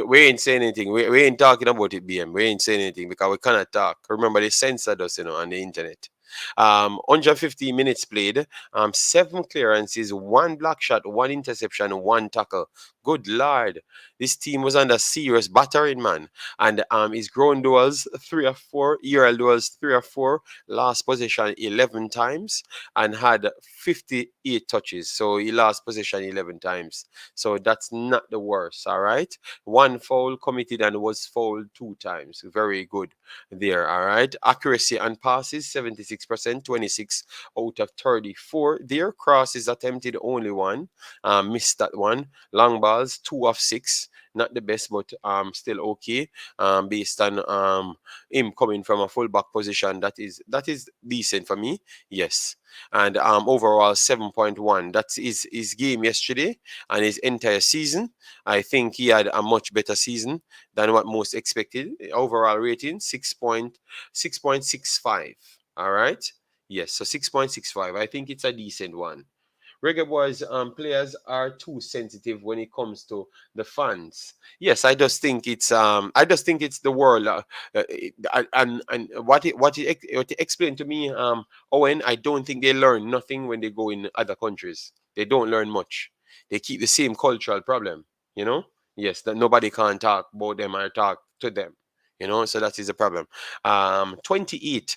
We ain't saying anything. We ain't talking about it, BM. We ain't saying anything because we cannot talk. Remember, they censored us, on the internet. 150 minutes played, 7 clearances, 1 block shot, 1 interception, 1 tackle. Good lord, this team was under serious battering, man. And his grown duels 3 or 4, year duels 3 or 4, last possession 11 times, and had 58 touches. So he lost possession 11 times. So that's not the worst. All right, 1 foul committed and was fouled 2 times. Very good there. All right, accuracy and passes 76%, 26 out of 34. There, crosses attempted only 1, missed that one. Long balls 2 of 6. Not the best, but still okay. Based on him coming from a fullback position, that is decent for me. Yes. And overall 7.1. That's his game yesterday and his entire season. I think he had a much better season than what most expected. Overall rating 6.65. All right. Yes, so 6.65. I think it's a decent one. Reggae Boys players are too sensitive when it comes to the fans. Yes, I just think it's the world. And what he explained to me, Owen, I don't think they learn nothing when they go in other countries. They don't learn much. They keep the same cultural problem. You know. Yes, that nobody can talk about them or talk to them. You know, so that is the problem. 28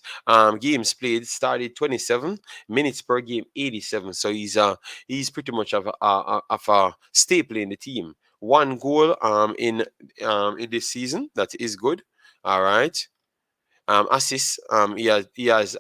games played, started 27 minutes per game, 87. So he's pretty much of a staple in the team. One goal in this season, that is good. All right. Assists. He has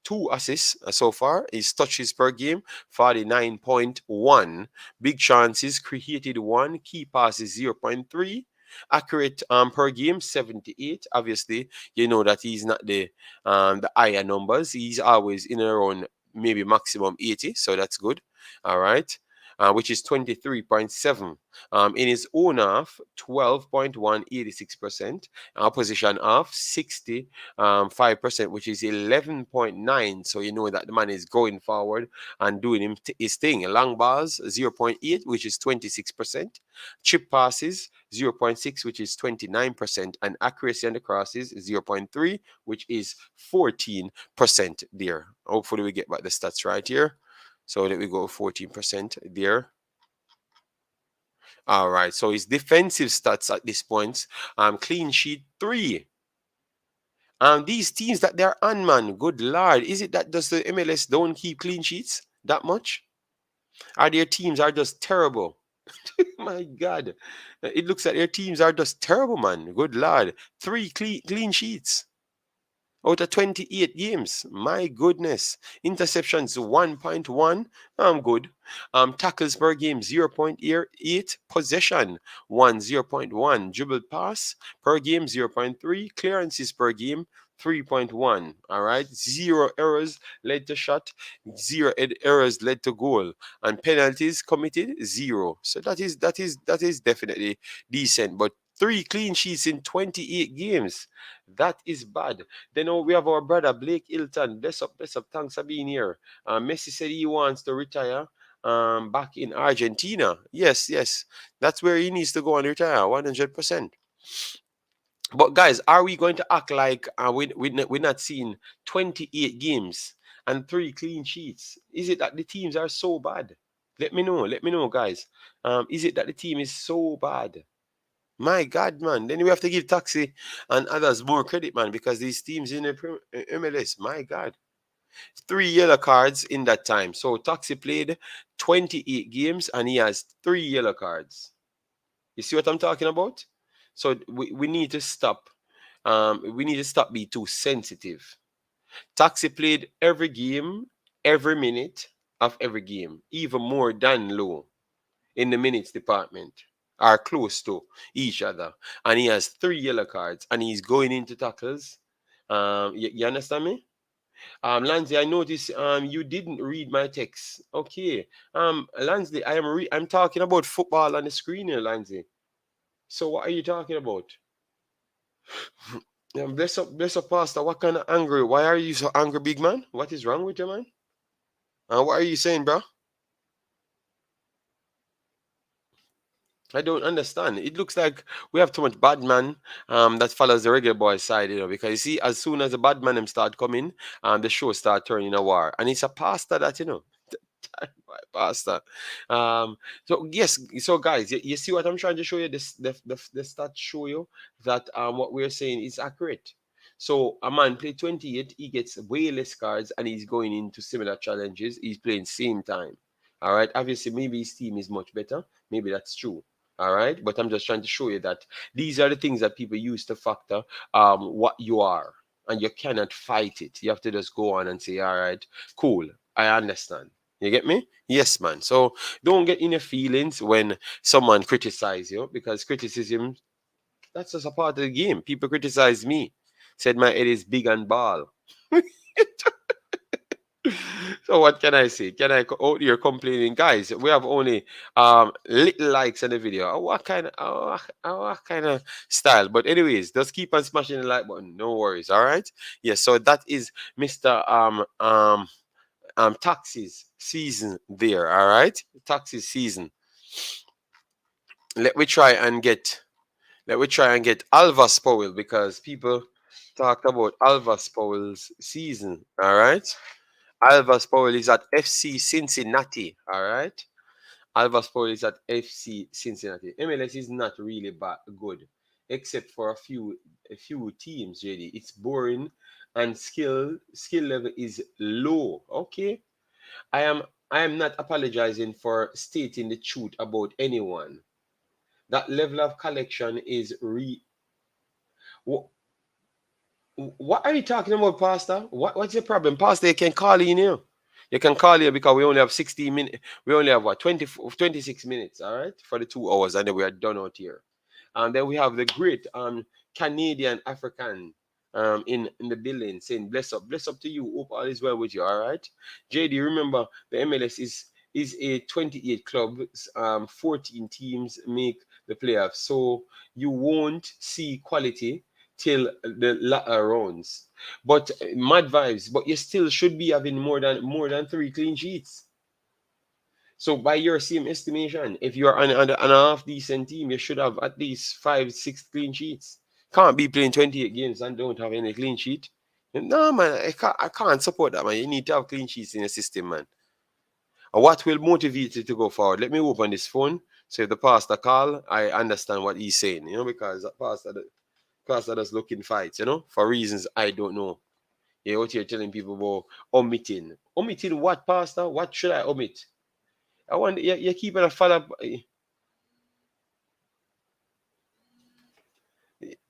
2 assists so far. His touches per game, 49.1. Big chances created 1. Key passes 0.3. Accurate per game, 78. Obviously, you know that he's not the higher numbers. He's always in around maybe maximum 80. So that's good. All right. Which is 23.7. In his own half, 12.1, 86%. Opposition half, 65%, which is 11.9. So you know that the man is going forward and doing his thing. Long balls, 0.8, which is 26%. Chip passes, 0.6, which is 29%. And accuracy on the crosses, 0.3, which is 14% there. Hopefully we get back the stats right here. So let me go 14% there. All right. So his defensive stats at this point, clean sheet 3. These teams that they're on, man, good lord, is it that does the MLS don't keep clean sheets that much? Are their teams are just terrible? My God, it looks like their teams are just terrible, man. Good lord, 3 clean sheets out of 28 games. My goodness. Interceptions 1.1. I'm good. Tackles per game 0.8. Possession 0.1. Dribble pass per game 0.3. Clearances per game 3.1. All right. 0 errors led to shot. 0 errors led to goal. And penalties committed 0. So that is definitely decent. But 3 clean sheets in 28 games. That is bad. Then we have our brother Blake Hilton. Bless up, bless up. Thanks for being here. Messi said he wants to retire back in Argentina. Yes, yes. That's where he needs to go and retire, 100%. But guys, are we going to act like we're not seeing 28 games and 3 clean sheets? Is it that the teams are so bad? Let me know, guys. Is it that the team is so bad? My God, man. Then we have to give Taxi and others more credit, man, because these teams in the MLS, my God. 3 yellow cards in that time. So Taxi played 28 games and he has 3 yellow cards. You see what I'm talking about? So we need to stop. We need to stop being too sensitive. Taxi played every game, every minute of every game, even more than Lowe in the minutes department, are close to each other. And he has 3 yellow cards and he's going into tackles. You understand me? Lansley, I noticed you didn't read my text. Okay. Lansley, I'm talking about football on the screen here, Lansley. So what are you talking about? Bless up, Pastor. What kind of angry? Why are you so angry, big man? What is wrong with you, man? What are you saying, bro? I don't understand. It looks like we have too much bad man that follows the Reggae Boyz side, because you see, as soon as the bad man them start coming, the show start turning a war. And it's a pastor that, pastor. So yes, so guys, you see what I'm trying to show you? The stats show you that what we're saying is accurate. So a man play 28, he gets way less cards and he's going into similar challenges. He's playing same time. All right. Obviously, maybe his team is much better. Maybe that's true. All right. But I'm just trying to show you that these are the things that people use to factor what you are. And you cannot fight it. You have to just go on and say, all right, cool. I understand. You get me? Yes, man. So don't get in your feelings when someone criticizes you, because criticism, that's just a part of the game. People criticize me. Said my head is big and bald. So what can I say? Can I oh, you're complaining, guys? We have only little likes on the video. What kind of style? But anyways, just keep on smashing the like button. No worries. All right. Yes. So that is Mr. Taxis season there. All right. Taxis season. Let me try and get Alva Powell, because people talked about Alva Powell's season. All right. Alva Powell is at FC Cincinnati. All right. Alva Powell is at FC Cincinnati. MLS is not really good, except for a few a few teams, JD. It's boring, and skill level is low. Okay, I am I am not apologizing for stating the truth about anyone. That level of collection is Wh- What are you talking about, Pastor? What's your problem, Pastor? You can call in here. You can call here because we only have 16 minutes. We only have what 26 minutes, all right, for the 2 hours, and then we are done out here. And then we have the great Canadian African in the building saying bless up to you. Hope all is well with you. All right, JD. Remember the MLS is a 28 club. 14 teams make the playoffs, so you won't see quality till the latter rounds. But mad vibes. But you still should be having more than 3 clean sheets. So by your same estimation, if you're on a half decent team, you should have at least 5, 6 clean sheets. Can't be playing 28 games and don't have any clean sheet. No man, I can't support that, man. You need to have clean sheets in your system, man. And what will motivate you to go forward? Let me open this phone. So if the pastor call, I understand what he's saying, because that pastor does looking fights, for reasons I don't know. You're out here telling people about omitting. Omitting what, pastor? What should I omit? I want you're keeping a fella.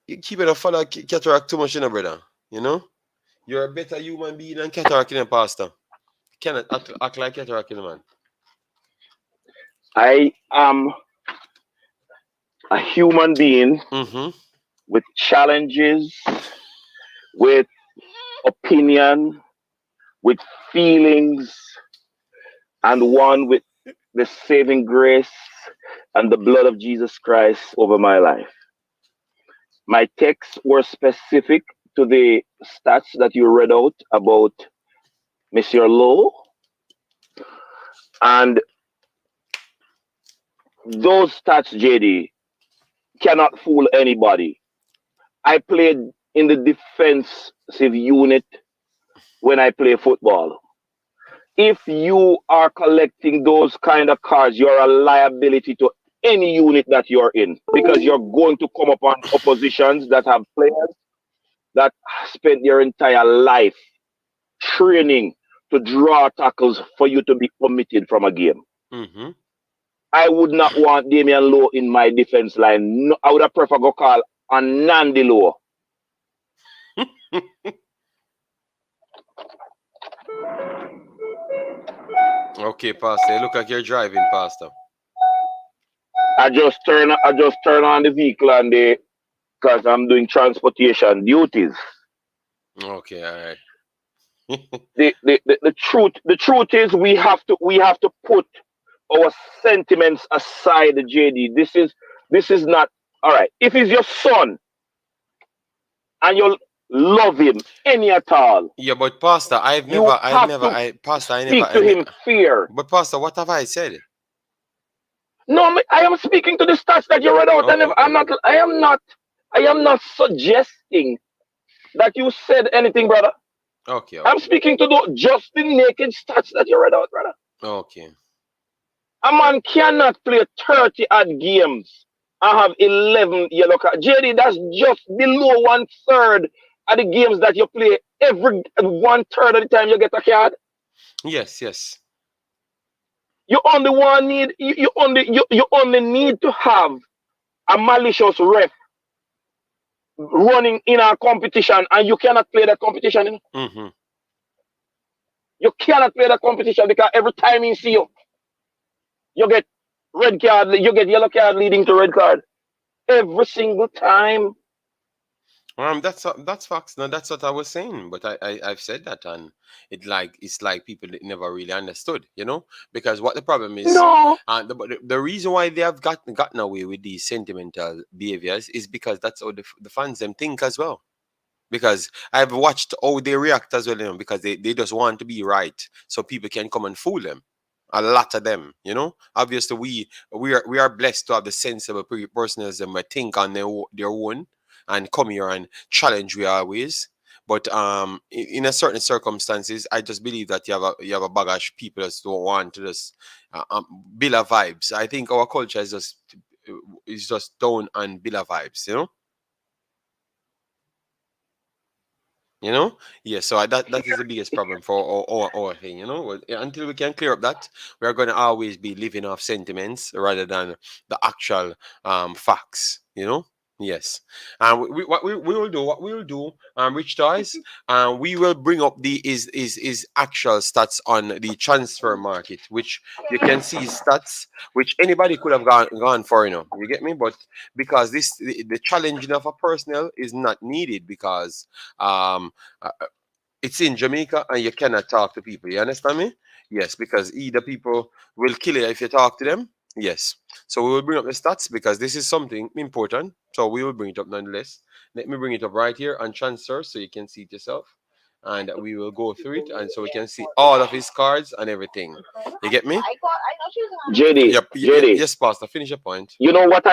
You're keeping a fella cataract too much, brother. You're a better human being than cataract, pastor. You cannot act like cataract, man. I am a human being Mm-hmm. with challenges, with opinion, with feelings, and one with the saving grace and the blood of Jesus Christ over my life. My texts were specific to the stats that you read out about Monsieur Lowe, and those stats, JD, cannot fool anybody. I played in the defensive unit when I play football. If you are collecting those kind of cards, you're a liability to any unit that you're in because you're going to come upon oppositions that have players that spent their entire life training to draw tackles for you to be omitted from a game. Mm-hmm. I would not want Damion Lowe in my defense line. No, I would have preferred go call on Nandy Lowe. Okay, pastor. Look like you're driving, pastor. I just turn on the vehicle and because I'm doing transportation duties. Okay, all right. The truth is we have to put our sentiments aside, JD. This is not all right. If he's your son and you love him any at all, Yeah, but pastor, you have to pastor, speak to him fair. but pastor, what have I said? No, I am speaking to the stats that you read out, and Okay, I'm not. okay, I am not suggesting that you said anything, brother. okay, I'm okay, speaking to just the naked stats that you read out, brother. okay. A man cannot play 30 odd games and have 11 yellow cards. JD, that's just below 1/3 of the games that you play. Every 1/3 of the time you get a card. Yes, yes. You only one need you only need to have a malicious ref running in a competition, and you cannot play that competition. Mm-hmm. You cannot play that competition because every time he see you, you get red card, you get yellow card leading to red card. Every single time. That's facts. No, that's what I was saying. But I've said that, and it's like people that never really understood, because what the problem is, No. the reason why they have gotten away with these sentimental behaviors is because that's how the fans them think as well. Because I've watched how they react as well, because they just want to be right, so people can come and fool them. A lot of them, Obviously, we are blessed to have the sensible personals that might think on their own and come here and challenge we always. But in a certain circumstances, I just believe that you have a baggage people just don't want to just build a vibes. I think our culture is just down on build a vibes. You know, yeah. So that is the biggest problem for our thing. You know, until we can clear up that, we are going to always be living off sentiments rather than the actual facts. You know. Yes, and what we will do, Rich Toys, we will bring up the is actual stats on the transfer market, which you can see stats which anybody could have gone for, you know. You get me? But because the challenging of a personnel is not needed because um uh, it's in Jamaica and you cannot talk to people. You understand me? Yes, because either people will kill you if you talk to them. Yes. So we will bring up the stats because this is something important. So we will bring it up nonetheless. Let me bring it up right here on transfer so you can see it yourself. And we will go through it and so we can see all of his cards and everything. You get me? JD, Yep. JD, Yes, Pastor. Finish your point. you know what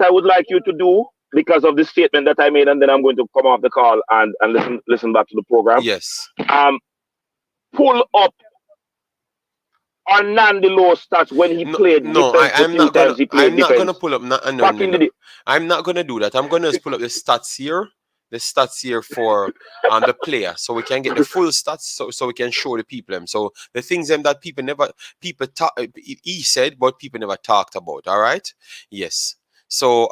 I would like you to do because of the statement that I made, and then I'm going to come off the call and listen back to the program. Yes. Um, pull up Nandi Lowe stats when he No, played no, defense. The I'm few not gonna. times he I'm played not gonna defense pull up. No, no, back no, in the no. day. I'm not gonna do that. I'm gonna just pull up the stats here. The stats here for the player, so we can get the full stats, so we can show the people them. So the things them that people talk. He said, but people never talked about. All right. Yes. So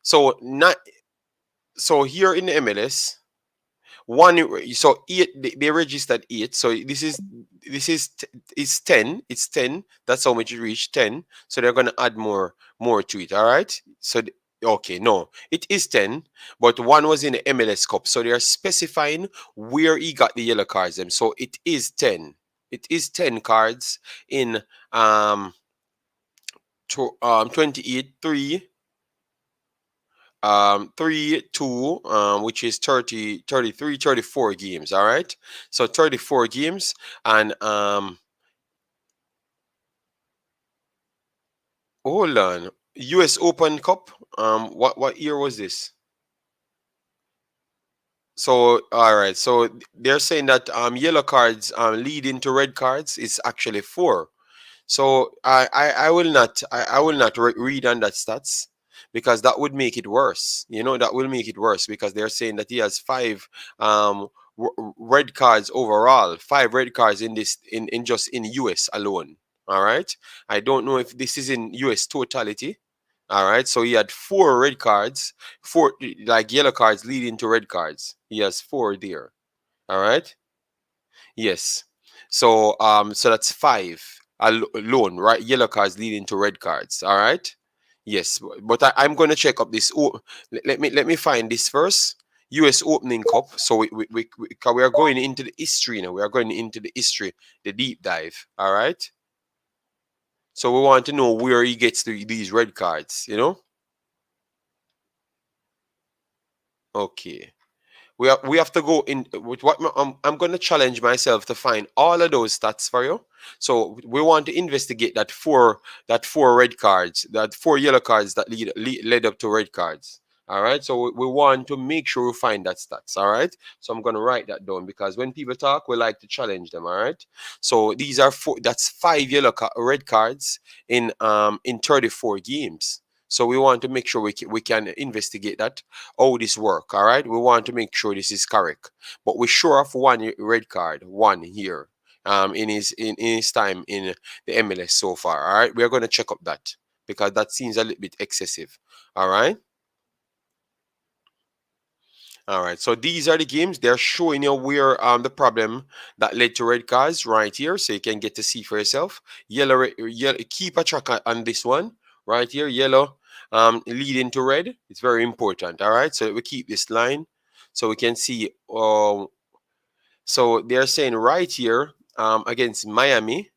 so not so here in the MLS. One, so eight, they registered eight, so it's 10, it's 10, that's how much it reached, 10, so they're going to add more to it. All right, so okay, no, it is 10, but one was in the MLS Cup, so they are specifying where he got the yellow cards them, so it is 10, it is 10 cards in 28 3 3 2 which is 30 33 34 games. All right, so 34 games. And hold on, US Open Cup, what year was this? So all right, so they're saying that yellow cards leading to red cards is actually 4. So I will not read on that stats because that would make it worse. You know, that will make it worse because they're saying that he has 5 um red cards overall, 5 red cards in this in just in US alone. All right. I don't know if this is in US totality. All right. So he had 4 red cards, 4 like yellow cards leading to red cards. He has 4 there. All right. Yes. So that's 5 alone, right? Yellow cards leading to red cards. All right. Yes, but I'm gonna check up this. Let me find this first. U.S. Opening Cup. So 'cause we are going into the history now. We are going into the history, the deep dive. All right. So we want to know where he gets these red cards. You know. Okay. We have to go in with what I'm going to challenge myself to find all of those stats for you. So we want to investigate that four red cards, that 4 yellow cards that led up to red cards. All right. So we want to make sure we find that stats. All right. So I'm going to write that down because when people talk, we like to challenge them. All right. So these are 4. That's 5 red cards in 34 games. So we want to make sure we can investigate that how this work. All right, we want to make sure this is correct, but we're sure of one red card, one here, in his time in the MLS so far. All right, we're going to check up that because that seems a little bit excessive. All right. All right, so these are the games. They're showing you where the problem that led to red cards right here, so you can get to see for yourself. Yellow. Keep a track on this one right here. Yellow, leading to red. It's very important. All right, so we keep this line, so we can see. So they're saying right here, against Miami,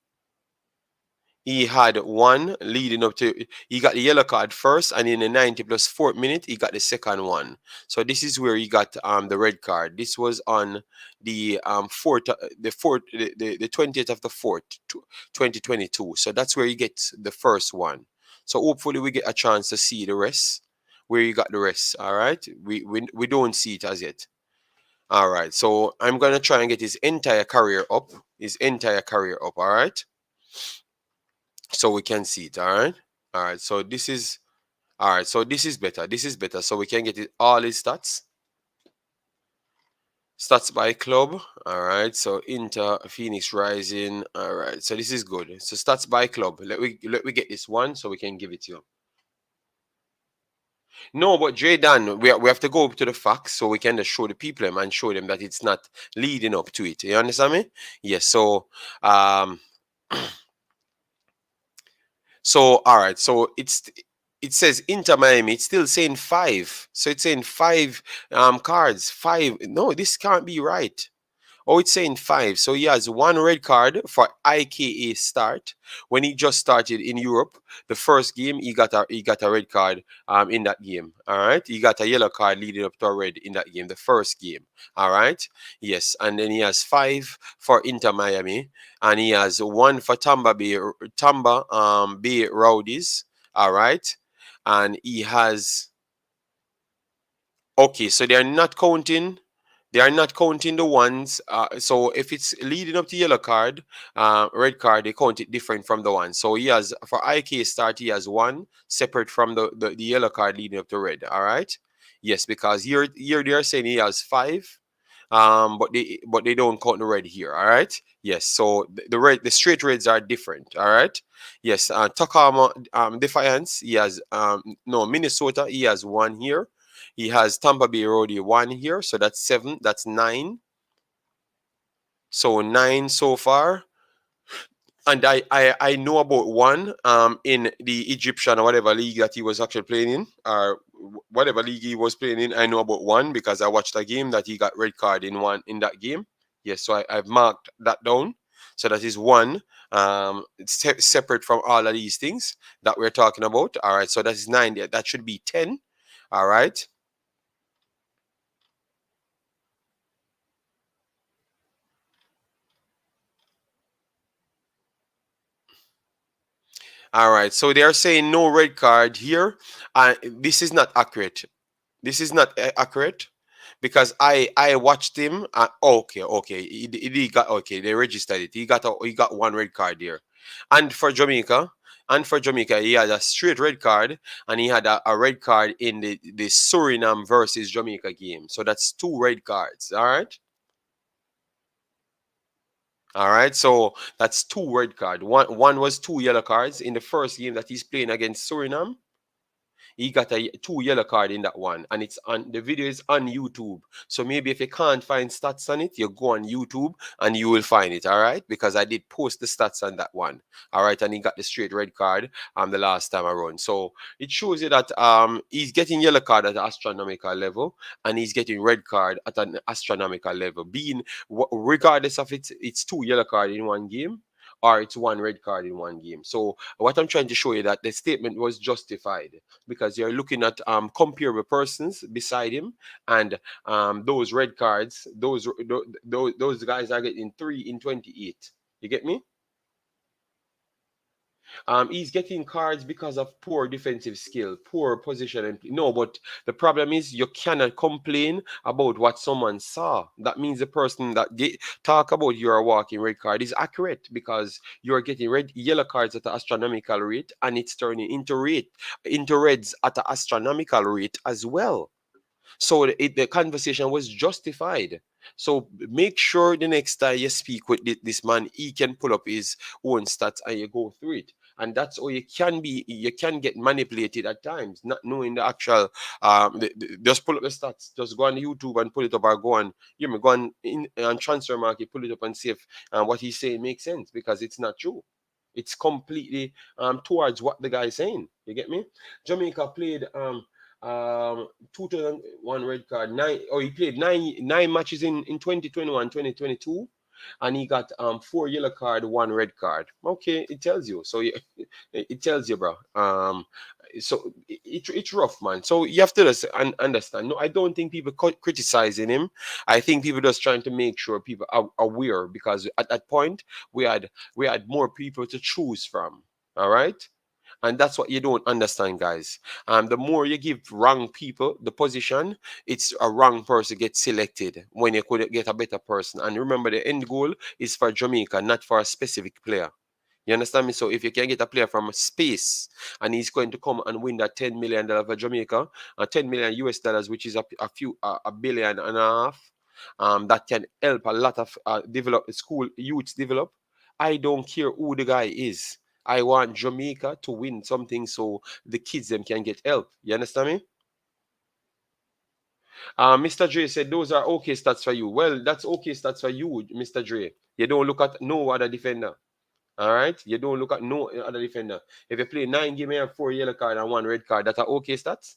he had one leading up to, he got the yellow card first, and in the 90 plus 4th minute he got the second one. So this is where he got the red card. This was on the 20th of the 4th 2022. So that's where you get the first one. So hopefully we get a chance to see the rest, where you got the rest. All right, we don't see it as yet. All right, so I'm gonna try and get his entire career up, all right, so we can see it. All right. All right. So this is all right. So this is better. So we can get it all his stats. Stats by club. All right. So Inter, Phoenix Rising. All right. So this is good. So stats by club. Let we get this one so we can give it to you. No, but Jay Dan, we have to go to the facts so we can just show the people them and show them that it's not leading up to it. You understand me? Yes. So um so all right. So it says Inter Miami. It's still saying five. So it's saying five cards. Five. No, this can't be right. Oh, it's saying five. So he has one red card for IKA start. When he just started in Europe, the first game he got a red card in that game. All right. He got a yellow card leading up to a red in that game, the first game. All right. Yes. And then he has five for Inter Miami. And he has one for Tamba Bay Rowdies. All right. And he has okay, so they are not counting the ones. So if it's leading up to yellow card, red card, they count it different from the one. So he has for IK start, he has one separate from the yellow card leading up to red. All right. Yes, because here they are saying he has five. But they don't count the red here. All right. Yes. So the straight reds are different. All right. Yes. Takama Defiance. He has no Minnesota. He has one here. He has Tampa Bay Roadie one here, so that's seven. That's nine. So nine so far. And I know about one in the Egyptian or whatever league that he was actually playing in, or whatever league he was playing in. I know about one because I watched a game that he got red card in one in that game. Yes, so I've marked that down. So that is one. It's separate from all of these things that we're talking about. All right, so that is nine there. That should be 10. All right. All right, so they are saying no red card here. This is not accurate. This is not accurate because I watched him. Okay, he got okay. They registered it. He got one red card here, and for Jamaica. And for Jamaica, he had a straight red card, and he had a red card in the Suriname versus Jamaica game. So that's two red cards. All right. All right, so that's two red card. One was two yellow cards in the first game that he's playing against Suriname. He got two yellow card in that one, and it's on the video is on YouTube. So maybe if you can't find stats on it, you go on YouTube and you will find it. All right, because I did post the stats on that one. All right, and he got the straight red card the last time around. So it shows you that he's getting yellow card at an astronomical level, and he's getting red card at an astronomical level. Being regardless of it's two yellow card in one game or it's one red card in one game. So what I'm trying to show you that the statement was justified because you're looking at comparable persons beside him, and those red cards, those guys are getting 3 in 28. You get me? He's getting cards because of poor defensive skill, poor position. And no, but the problem is you cannot complain about what someone saw. That means the person that talk about your walking red card is accurate because you're getting yellow cards at an astronomical rate, and it's turning into reds at an astronomical rate as well. So the conversation was justified. So make sure the next time you speak with this man, he can pull up his own stats and you go through it. And that's how you can get manipulated at times, not knowing the actual just pull up the stats, just go on YouTube and pull it up, or go on in on transfer market, pull it up and see if what he's saying makes sense, because it's not true. It's completely towards what the guy is saying. You get me? Jamaica played 2001 red card nine, or he played nine matches in 2021 2022, and he got four yellow card, one red card. Okay, it tells you. So it tells you, bro. So it's rough, man. So you have to just understand. No, I don't think people criticizing him. I think people just trying to make sure people are aware, because at that point we had more people to choose from. All right. And that's what you don't understand, guys. The more you give wrong people the position, it's a wrong person gets selected when you could get a better person. And remember, the end goal is for Jamaica, not for a specific player. You understand me? So if you can get a player from space and he's going to come and win that $10 million for Jamaica, $10 million US dollars, which is a billion and a half. that can help a lot of develop school youths develop. I don't care who the guy is. I want Jamaica to win something so the kids them can get help. You understand me? Mr. Dre said those are okay stats for you. Well, that's okay stats for you, Mr. Dre. You don't look at no other defender. All right, you don't look at no other defender. If you play 9 games and 4 yellow card and 1 red card, that's a okay stats.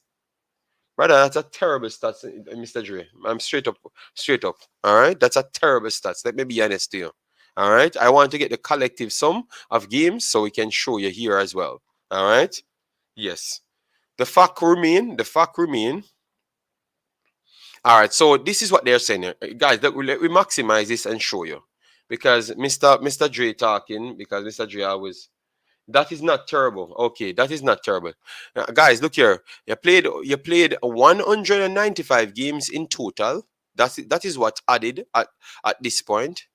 Brother, that's a terrible stats, Mr. Dre. I'm straight up, straight up. All right, that's a terrible stats. Let me be honest to you. All right, I want to get the collective sum of games so we can show you here as well. All right, yes. The fact remain. The fact remain. All right, so this is what they're saying here. Guys. Let we maximize this and show you, because Mr. Dre talking, because Mr. Dre always. That is not terrible. Okay, that is not terrible. Guys, look here. You played 195 games in total. That is what added at this point.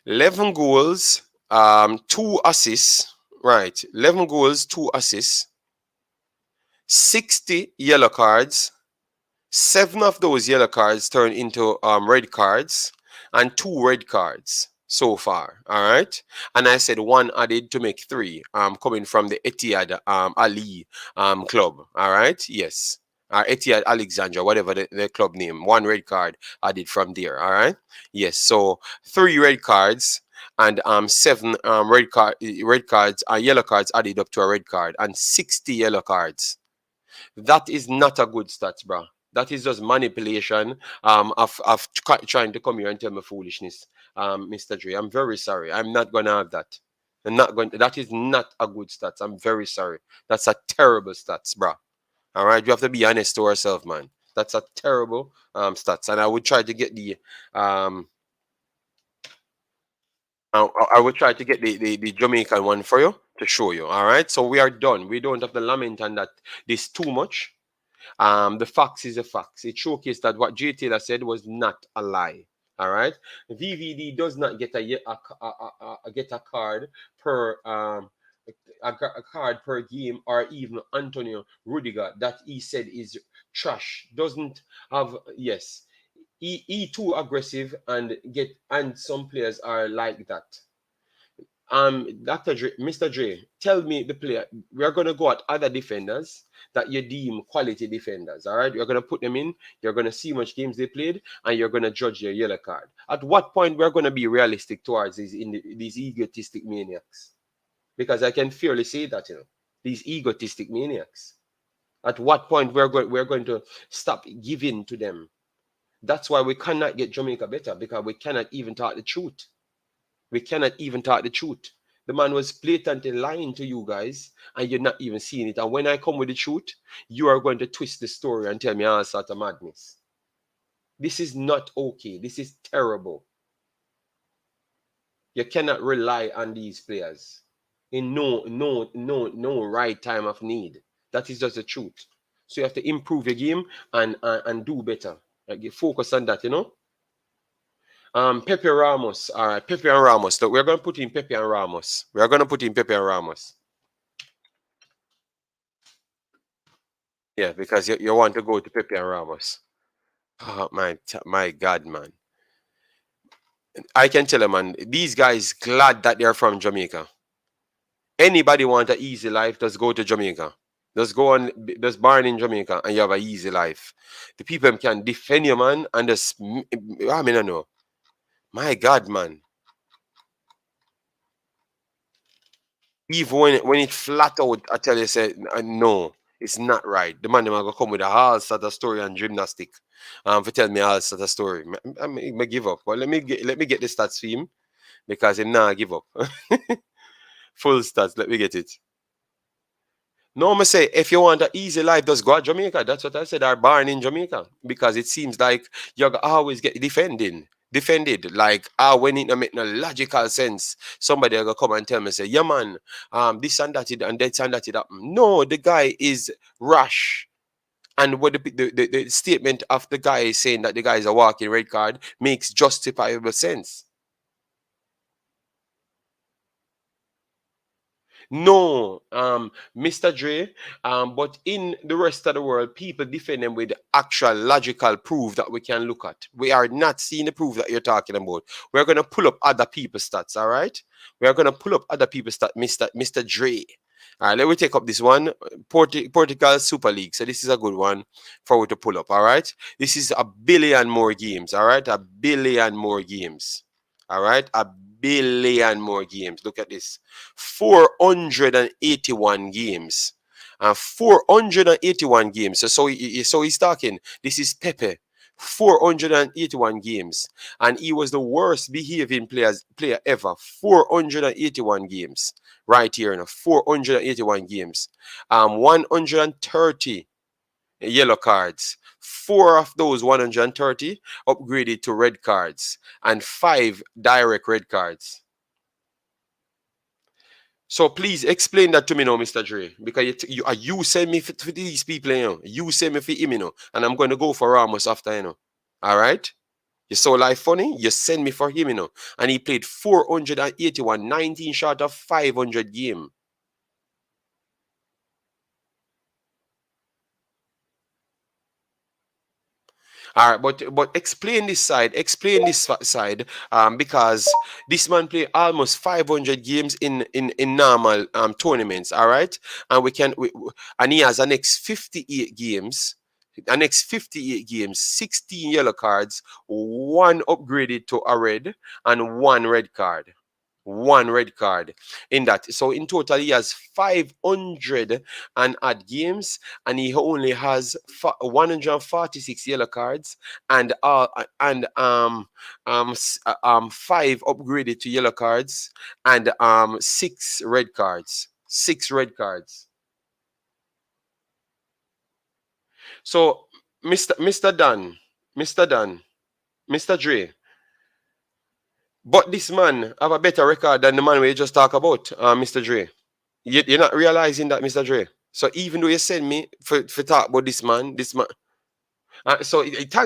11 goals, 2 assists. Right, 11 goals, 2 assists. 60 yellow cards. 7 of those yellow cards turned into red cards, and 2 red cards so far. All right, and I said 1 added to make 3. Coming from the Etihad Ali club. All right, yes. Etihad Alexandra, whatever the club name. 1 red card added from there. All right, yes. So 3 red cards and 7 red cards, yellow cards added up to a red card, and 60 yellow cards. That is not a good stats, bro. That is just manipulation of trying to come here and tell me foolishness, Mr. Dre. I'm very sorry. I'm not going to have that. I'm not going to, that is not a good stats. I'm very sorry. That's a terrible stats, bro. All right? You have to be honest to ourselves, man. That's a terrible stats. And I would try to get the I will try to get the Jamaican one for you to show you. All right. So we are done. We don't have to lament on that. This too much. The facts is a facts. It showcased that what Jay Taylor said was not a lie. All right. VVD does not get get a card per a card per game, or even Antonio Rudiger that he said is trash. Doesn't have, yes. He too aggressive and some players are like that. Dr. Dre, Mr. Dre, tell me the player. We are gonna go at other defenders that you deem quality defenders. All right, you're gonna put them in. You're gonna see how much games they played, and you're gonna judge their yellow card. At what point we're gonna be realistic towards these egotistic maniacs? Because I can fairly say that, these egotistic maniacs. At what point we're going to stop giving to them? That's why we cannot get Jamaica better, because we cannot even talk the truth. We cannot even talk the truth. The man was blatantly lying to you guys, and you're not even seeing it. And when I come with the truth, you are going to twist the story and tell me all sort of madness. This is not okay. This is terrible. You cannot rely on these players in no right time of need. That is just the truth. So you have to improve your game and do better. Like, focus on that, Pepe Ramos. All right, Pepe and Ramos. So we're going to put in Pepe and Ramos. We're going to put in Pepe and Ramos. Yeah, because you want to go to Pepe and Ramos. Oh, my God, man. I can tell you, man, these guys glad that they're from Jamaica. Anybody want an easy life, just go to Jamaica. Just go on, just born in Jamaica, and you have an easy life. The people can defend you, man, and just, I mean, I know. My God, man. Even when it flat out, I tell you, say, no, it's not right. The man them gonna come with a whole sort of story and gymnastic, for tell me all sort of story. I give up. Well, let me get the stats for him, because him nah give up. Full stats. Let me get it. No, I'm say if you want an easy life, just go to Jamaica. That's what I said. Are born in Jamaica, because it seems like you always get defended. Like, when it don't make no logical sense, somebody gonna come and tell me, say, yeah, man, this and that and that and that it happen. No, the guy is rash. And what the statement of the guy is saying that the guy is a walking red card makes justifiable sense. No, Mr. Dre, but in the rest of the world, people defend them with actual logical proof that we can look at. We are not seeing the proof that you're talking about. We're gonna pull up other people's stats, all right? We are gonna pull up other people's stats, Mr. Dre. All right, let me take up this one, Portugal Super League. So this is a good one for you to pull up. All right, this is a billion more games. All right, a billion more games. All right, a billion more games. Look at this, 481 games. 481 games. So he's talking. This is Pepe. 481 games, and he was the worst behaving player ever. 481 games, right here, 481 games. 130 yellow cards. 4 of those 130 upgraded to red cards, and 5 direct red cards. So please explain that to me now, Mr. Dre, because you send me for these people, You send me for him, and I'm going to go for Ramos after, All right? You saw life funny? You send me for him, And he played 481, 19 short of 500 game. All right, but explain this side. Explain this side. Because this man play almost 500 games in normal tournaments. All right, and and he has the next 58 games. The next 58 games, 16 yellow cards, 1 upgraded to a red, and 1 red card. 1 red card in that. So in total, he has 500 and odd games, and he only has 146 yellow cards and 5 upgraded to yellow cards and 6 red cards. 6 red cards. So Mr. Dan, Mr. Dre. But this man have a better record than the man we just talk about, Mr. Dre. You're not realizing that, Mr. Dre. So even though you send me for talk about this man, thank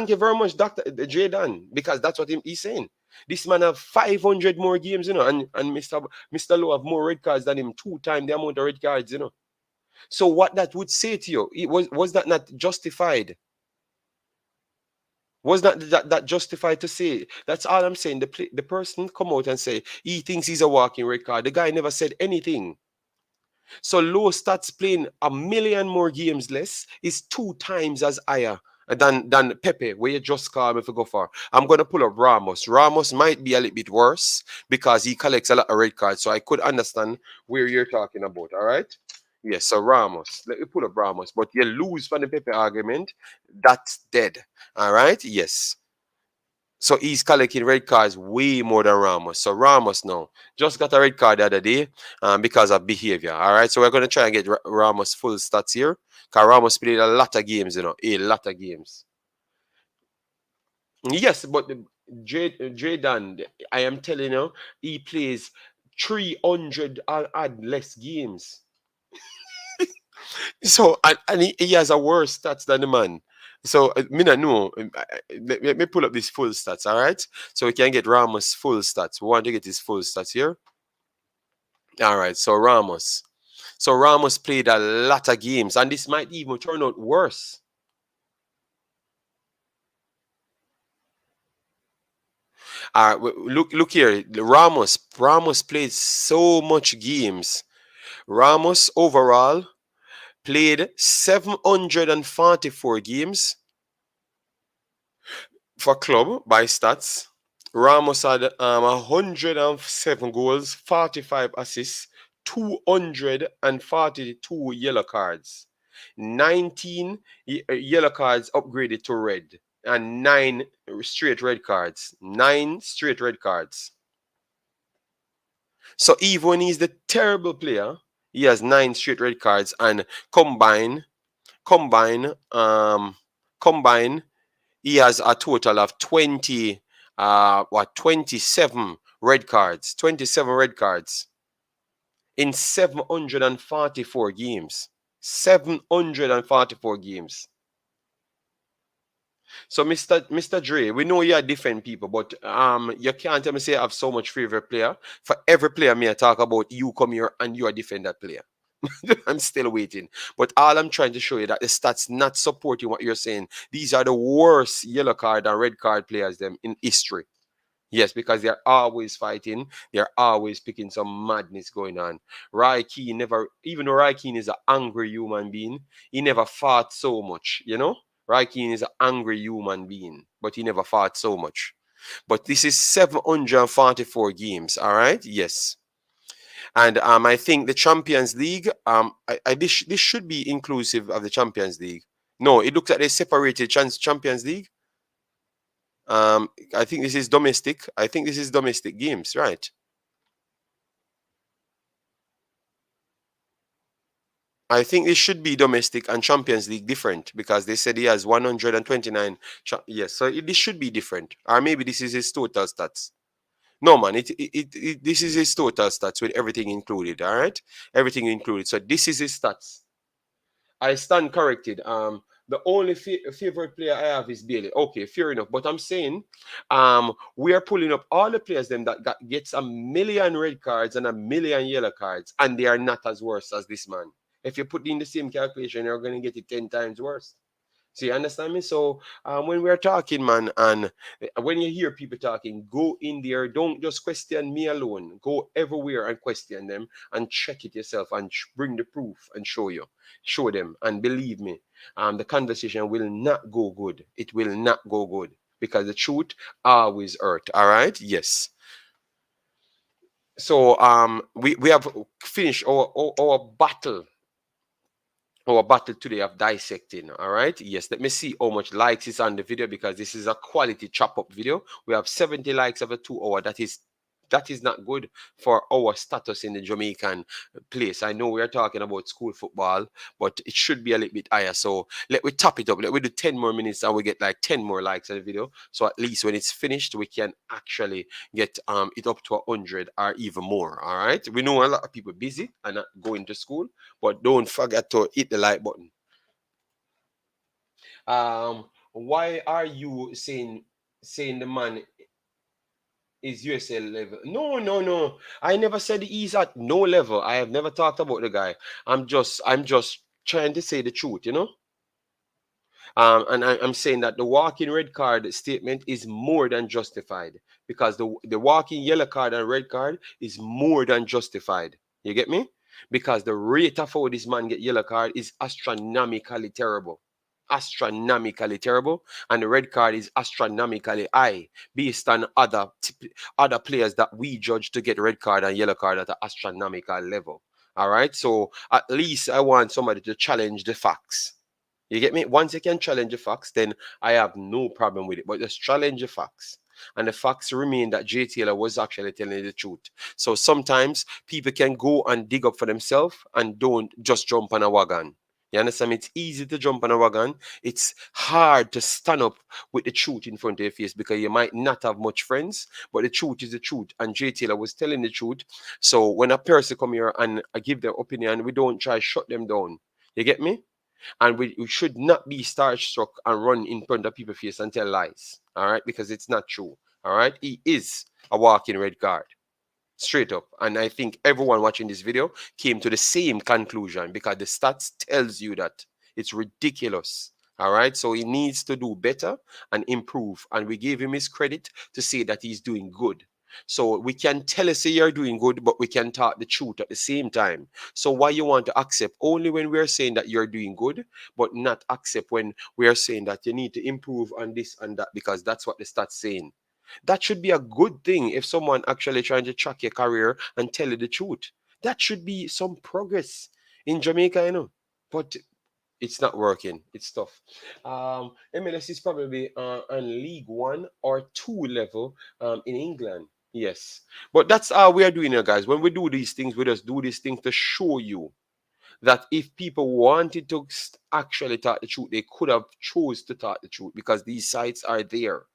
you very much, Dr. Dre Dan, because that's what he's saying. This man have 500 more games, and Mr. Lowe have more red cards than him, 2 times the amount of red cards, So what that would say to you, was that not justified? Was that justified to say? That's all I'm saying. The person come out and say he thinks he's a walking red card. The guy never said anything. So Lowe starts playing a million more games less, is 2 times as higher than Pepe, where you just call me if you go for. I'm gonna pull up Ramos. Ramos might be a little bit worse because he collects a lot of red cards. So I could understand where you're talking about. All right. Yes, so Ramos. Let me pull up Ramos. But you lose for the Pepe argument. That's dead. All right. Yes. So he's collecting red cards way more than Ramos. So Ramos now just got a red card the other day because of behavior. All right. So we're going to try and get Ramos full stats here. Because Ramos played a lot of games, a lot of games. Yes, but Jaden, I am telling you, he plays 300 and less games. So, and he has a worse stats than the man. So, me not know. Let me pull up these full stats, all right? So we can get Ramos' full stats. We want to get his full stats here. All right, so Ramos. So Ramos played a lot of games, and this might even turn out worse. All right, look here. Ramos played so much games. Ramos overall played 744 games for club by stats. Ramos had 107 goals, 45 assists, 242 yellow cards, 19 yellow cards upgraded to red, and 9 straight red cards. 9 straight red cards. So even when he's the terrible player, he has 9 straight red cards, and combine, he has a total of 27 red cards. 27 red cards in 744 games. 744 games. So, Mr. Dre, we know you are different people, but you can't tell me say you have so much favorite player. For every player me I talk about, you come here and you are defend that player. I'm still waiting. But all I'm trying to show you that the stats not supporting what you're saying. These are the worst yellow card and red card players them in history. Yes, because they're always fighting. They're always picking some madness going on. Roy Keane never, even though Roy Keane is an angry human being, he never fought so much, you know? Roy Keane is an angry human being, but he never fought so much. But this is 744 games, all right? Yes. And I think the Champions League, this should be inclusive of the Champions League. No, it looks like they separated Champions League. I think this is domestic. I think this is domestic games, right? I think this should be domestic and Champions League different because they said he has 129. Yes, so this should be different. Or maybe this is his total stats. No, man, this is his total stats with everything included, all right? Everything included. So this is his stats. I stand corrected. The only favorite player I have is Bailey. Okay, fair enough. But I'm saying, we are pulling up all the players them that gets a million red cards and a million yellow cards, and they are not as worse as this man. If you put in the same calculation, you're going to get it 10 times worse. So you understand me? So when we're talking, man, and when you hear people talking, go in there. Don't just question me alone. Go everywhere and question them and check it yourself and bring the proof and show them. And believe me, the conversation will not go good. It will not go good because the truth always hurt. All right? Yes. So we have finished our battle today of dissecting. All right, yes, let me see how much likes is on the video because this is a quality chop up video. We have 70 likes over 2 hours. That is not good for our status in the Jamaican place. I know we are talking about school football, but it should be a little bit higher. So let we top it up. Let we do 10 more minutes and we get like 10 more likes on the video. So at least when it's finished, we can actually get it up to 100 or even more. All right. We know a lot of people busy and not going to school, but don't forget to hit the like button. Why are you saying the man is USL level? No, no, no. I never said he's at no level. I have never talked about the guy. I'm just trying to say the truth, you know. And I'm saying that the walking red card statement is more than justified because the walking yellow card and red card is more than justified. You get me? Because the rate of how this man get yellow card is astronomically terrible. Astronomically terrible, and the red card is astronomically high based on other players that we judge to get red card and yellow card at an astronomical level. All right, so at least I want somebody to challenge the facts. You get me? Once you can challenge the facts, then I have no problem with it. But just challenge the facts. And the facts remain that Jay Taylor was actually telling the truth. So sometimes people can go and dig up for themselves and don't just jump on a wagon. You understand? It's easy to jump on a wagon. It's hard to stand up with the truth in front of your face because you might not have much friends, but the truth is the truth. And Jay Taylor was telling the truth. So when a person come here and give their opinion, we don't try to shut them down. You get me? And we should not be starstruck and run in front of people's face and tell lies. All right, because it's not true. All right, he is a walking red card, straight up. And I think everyone watching this video came to the same conclusion because the stats tells you that it's ridiculous. All right, so he needs to do better and improve. And we gave him his credit to say that he's doing good. So we can tell us you're doing good, but we can talk the truth at the same time. So why you want to accept only when we're saying that you're doing good, but not accept when we are saying that you need to improve on this and that because that's what the stats saying. That should be a good thing if someone actually trying to track your career and tell you the truth. That should be some progress in Jamaica, you know. But it's not working. It's tough. MLS is probably on League One or Two level in England. Yes, but that's how we are doing it, guys. When we do these things, we just do these things to show you that if people wanted to actually talk the truth, they could have chose to talk the truth because these sites are there.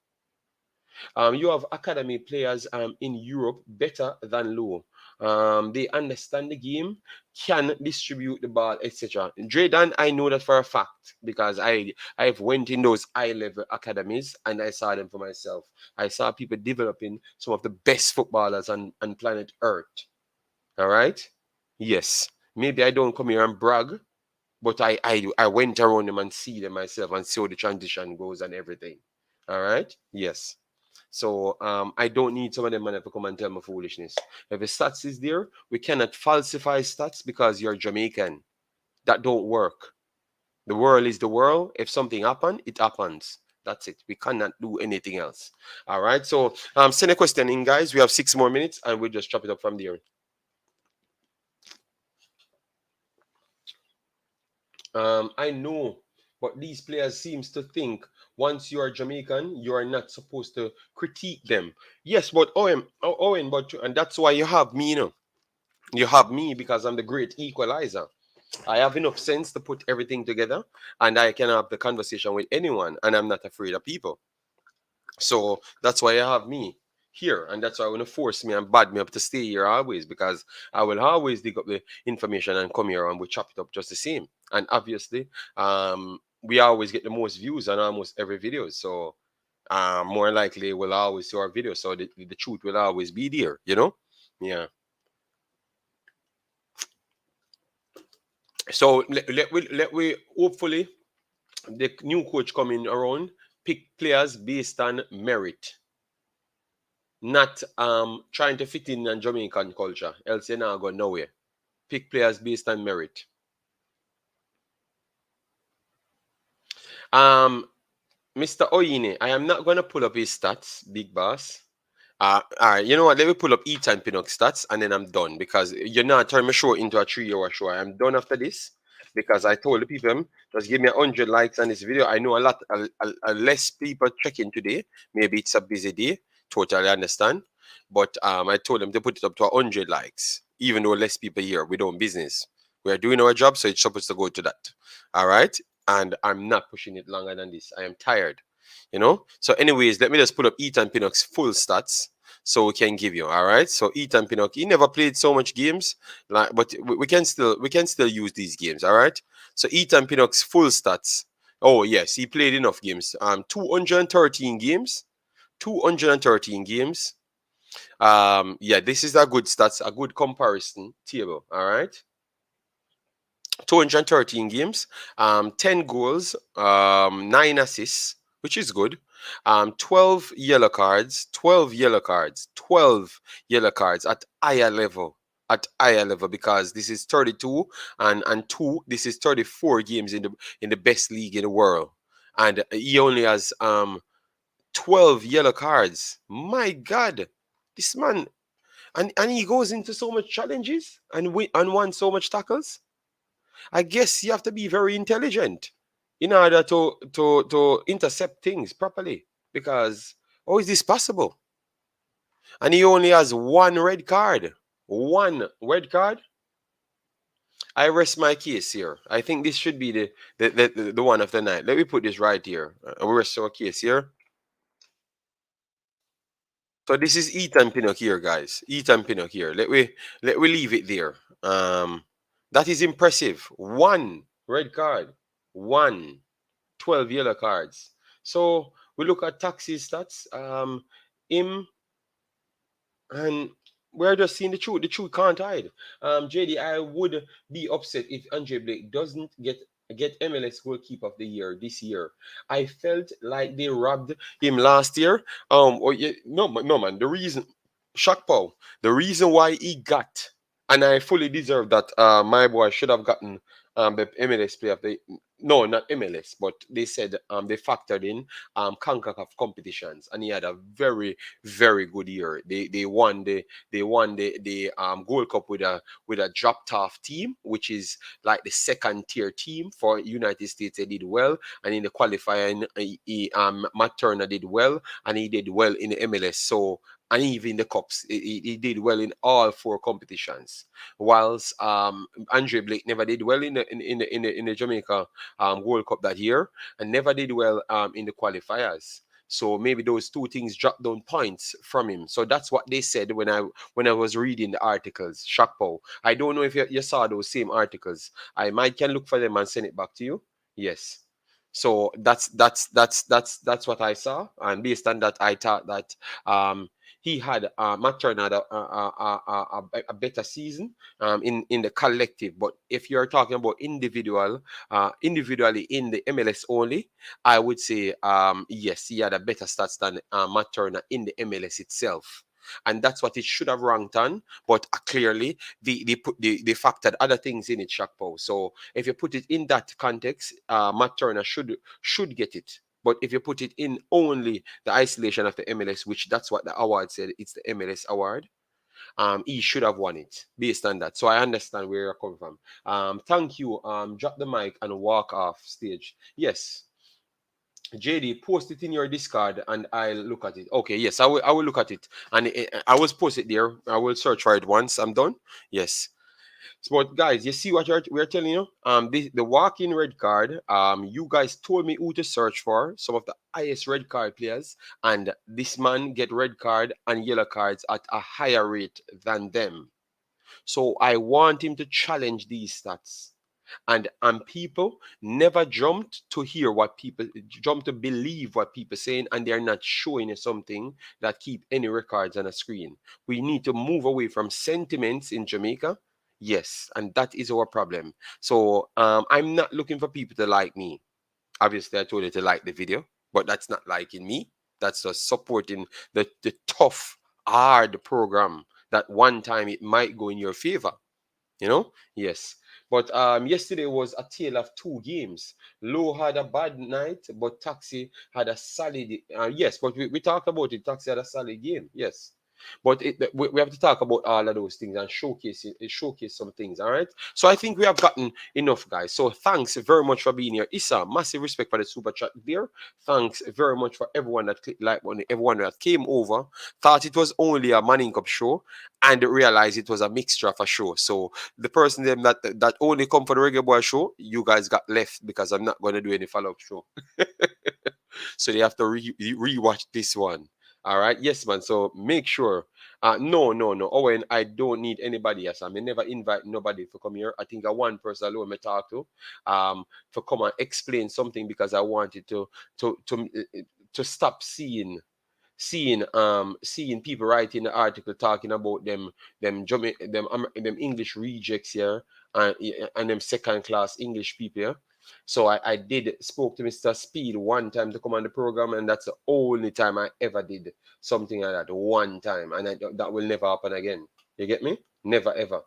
You have academy players in Europe better than Lowe. They understand the game, can distribute the ball, etc. Drayden, I know that for a fact because I've went in those high level academies and I saw them for myself. I saw people developing some of the best footballers on planet Earth. All right. Yes. Maybe I don't come here and brag, but I went around them and see them myself and see how the transition goes and everything. All right. Yes. So I don't need some of them man to come and tell me foolishness. If the stats is there, we cannot falsify stats because you're Jamaican. That don't work. The world is the world. If something happens, it happens. That's it. We cannot do anything else. All right. So send a question in, guys. We have 6 more minutes, and we'll just chop it up from there. I know, but these players seems to think once you are Jamaican, you are not supposed to critique them. Yes, but Owen, but and that's why you have me, you know. You have me because I'm the great equalizer. I have enough sense to put everything together, and I can have the conversation with anyone, and I'm not afraid of people. So that's why you have me here, and that's why I want to force me and bad me up to stay here always because I will always dig up the information and come here and we chop it up just the same. And obviously, we always get the most views on almost every video, so more likely we'll always see our video. So the truth will always be there, you know? Yeah. So let we hopefully the new coach coming around pick players based on merit, not trying to fit in Jamaican culture. Else you're not going nowhere. Pick players based on merit. Um, Mr. Oyine, I am not going to pull up his stats, big boss. All right, you know what? Let me pull up Issa and Pinnock stats and then I'm done because you're not turning my show into a 3 hour show. I'm done after this because I told the people just give me 100 likes on this video. I know a less people checking today. Maybe it's a busy day. Totally understand. But I told them to put it up to 100 likes, even though less people here. We don't business. We are doing our job, so it's supposed to go to that. All right. And I'm not pushing it longer than this. I am tired. So anyways, let me just put up Ethan Pinnock's full stats so we can give you. All right. So Ethan Pinnock, he never played so much games, but we can still use these games. All right. So Ethan Pinnock's full stats. Oh yes, he played enough games. 213 games. 213 games. Yeah, this is a good stats, a good comparison table. All right. 213 games, 10 goals, 9 assists, which is good. 12 yellow cards, 12 yellow cards, 12 yellow cards at higher level. At higher level because this is 32 and two. This is 34 games in the best league in the world, and he only has 12 yellow cards. My God, this man, and he goes into so much challenges and won so much tackles. I guess you have to be very intelligent in order to intercept things properly. Because how is this possible? And he only has one red card. One red card. I rest my case here. I think this should be the one of the night. Let me put this right here. We rest our case here. So this is Ethan Pinnock here, guys. Ethan Pinnock here. Let we leave it there. That is impressive. One red card. One. 12 yellow cards. So we look at taxi stats. Him and we're just seeing the truth. The truth can't hide. JD, I would be upset if Andre Blake doesn't get MLS goalkeeper of the year this year. I felt like they robbed him last year. No man. The reason Shaq Paul, the reason why he got, and I fully deserve that. My boy should have gotten the MLS player of the, no, not MLS, but they said they factored in Concacaf competitions, and he had a very very good year. They won the Gold Cup with a dropped off team, which is like the second tier team for United States. They did well, and in the qualifying, Matt Turner did well, and he did well in the MLS. So and even the cups, he did well in all four competitions. Whilst Andre Blake never did well in the Jamaica World Cup that year, and never did well in the qualifiers. So maybe those two things drop down points from him. So that's what they said when I was reading the articles. Shakpo. I don't know if you saw those same articles. I might can look for them and send it back to you. Yes. So that's what I saw, and based on that, I thought that he had Matt Turner had a better season in the collective. But if you're talking about individually in the MLS only, I would say yes, he had a better stats than Matt Turner in the MLS itself. And that's what it should have ranked on, but clearly they factored other things in it, Shakpo. So if you put it in that context, Matt Turner should get it. But if you put it in only the isolation of the MLS, which that's what the award said, it's the MLS award, he should have won it based on that. So I understand where you're coming from. Thank you. Drop the mic and walk off stage. Yes. JD, post it in your Discord and I'll look at it. Okay, yes, I will look at it. And I will post it there. I will search for it once I'm done. Yes. So, but guys, you see what we're telling you? The walk-in red card. You guys told me who to search for. Some of the highest red card players, and this man get red card and yellow cards at a higher rate than them. So I want him to challenge these stats. And people never jumped to hear what people jump to believe what people saying, and they're not showing you something that keep any records on a screen. We need to move away from sentiments in Jamaica. Yes, and that is our problem. So I'm not looking for people to like me. Obviously, I told you to like the video, but that's not liking me. That's just supporting the tough, hard program that one time it might go in your favor. Yes. But yesterday was a tale of two games. Lowe had a bad night, but Taxi had a solid. Yes, but we talked about it. Taxi had a solid game. Yes. But we have to talk about all of those things and showcase some things. All right. So I think we have gotten enough, guys. So thanks very much for being here. Issa, massive respect for the super chat there. Thanks very much for everyone that clicked like button, everyone that came over, thought it was only a Manning Cup show, and realized it was a mixture of a show. So the person them that only come for the Reggae Boy show, you guys got left because I'm not going to do any follow-up show. So they have to re-watch this one. All right, yes, man. So make sure. No. Owen, I don't need anybody else. I may never invite nobody to come here. I think I one person alone me talk to come and explain something because I wanted to stop seeing people writing the article talking about them English rejects here and them second class English people here. So I did spoke to Mr. Speed one time to come on the program, and that's the only time I ever did something like that one time, and that will never happen again. You get me? Never ever.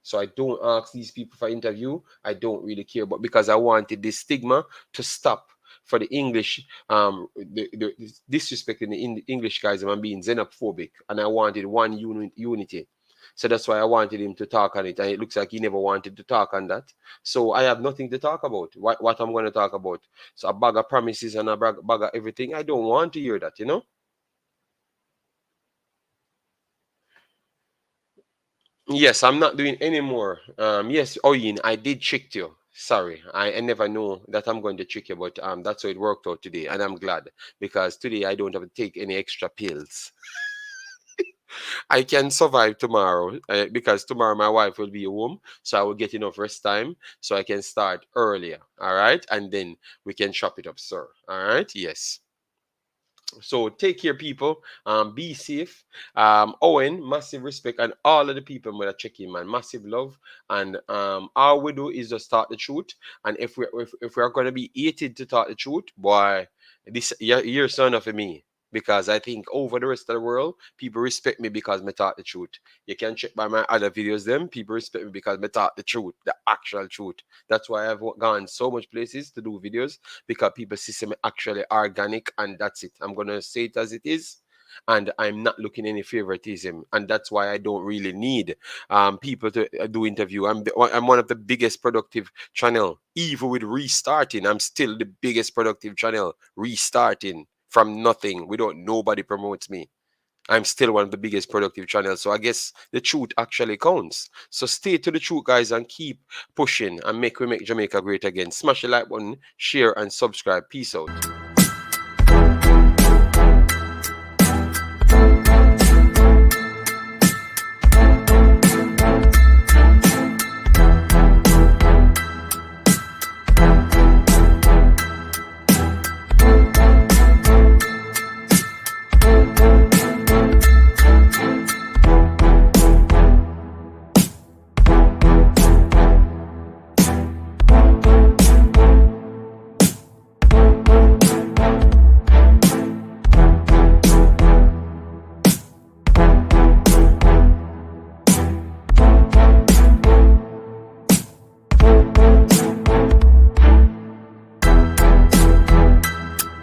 So I don't ask these people for interview. I don't really care, but because I wanted this stigma to stop for the English, the disrespecting the English guys and being xenophobic, and I wanted one unity. So that's why I wanted him to talk on it, and it looks like he never wanted to talk on that. So I have nothing to talk about. What I'm going to talk about? So a bag of promises and a bag of everything. I don't want to hear that, Yes, I'm not doing any more. Yes, Oyin, I did trick you. Sorry, I never know that I'm going to trick you, but that's how it worked out today, and I'm glad because today I don't have to take any extra pills. I can survive tomorrow because tomorrow my wife will be home, so I will get enough rest time so I can start earlier. All right, and then we can chop it up, sir. All right, yes. So take care, people. Be safe. Owen, massive respect, and all of the people that are checking, man. Massive love. And all we do is just talk the truth. And if we're gonna be hated to talk the truth, boy, this you're son of me. Because I think over the rest of the world, people respect me because I talk the truth. You can check by my other videos, them people respect me because I talk the truth, the actual truth. That's why I've gone so much places to do videos because people see me actually organic, and that's it. I'm gonna say it as it is, and I'm not looking any favoritism, and that's why I don't really need people to do interview. I'm one of the biggest productive channel, even with restarting. I'm still the biggest productive channel restarting from nothing. Nobody promotes me. I'm still one of the biggest productive channels. So I guess the truth actually counts. So stay to the truth, guys, and keep pushing and we make Jamaica great again. Smash the like button, share, and subscribe. Peace out.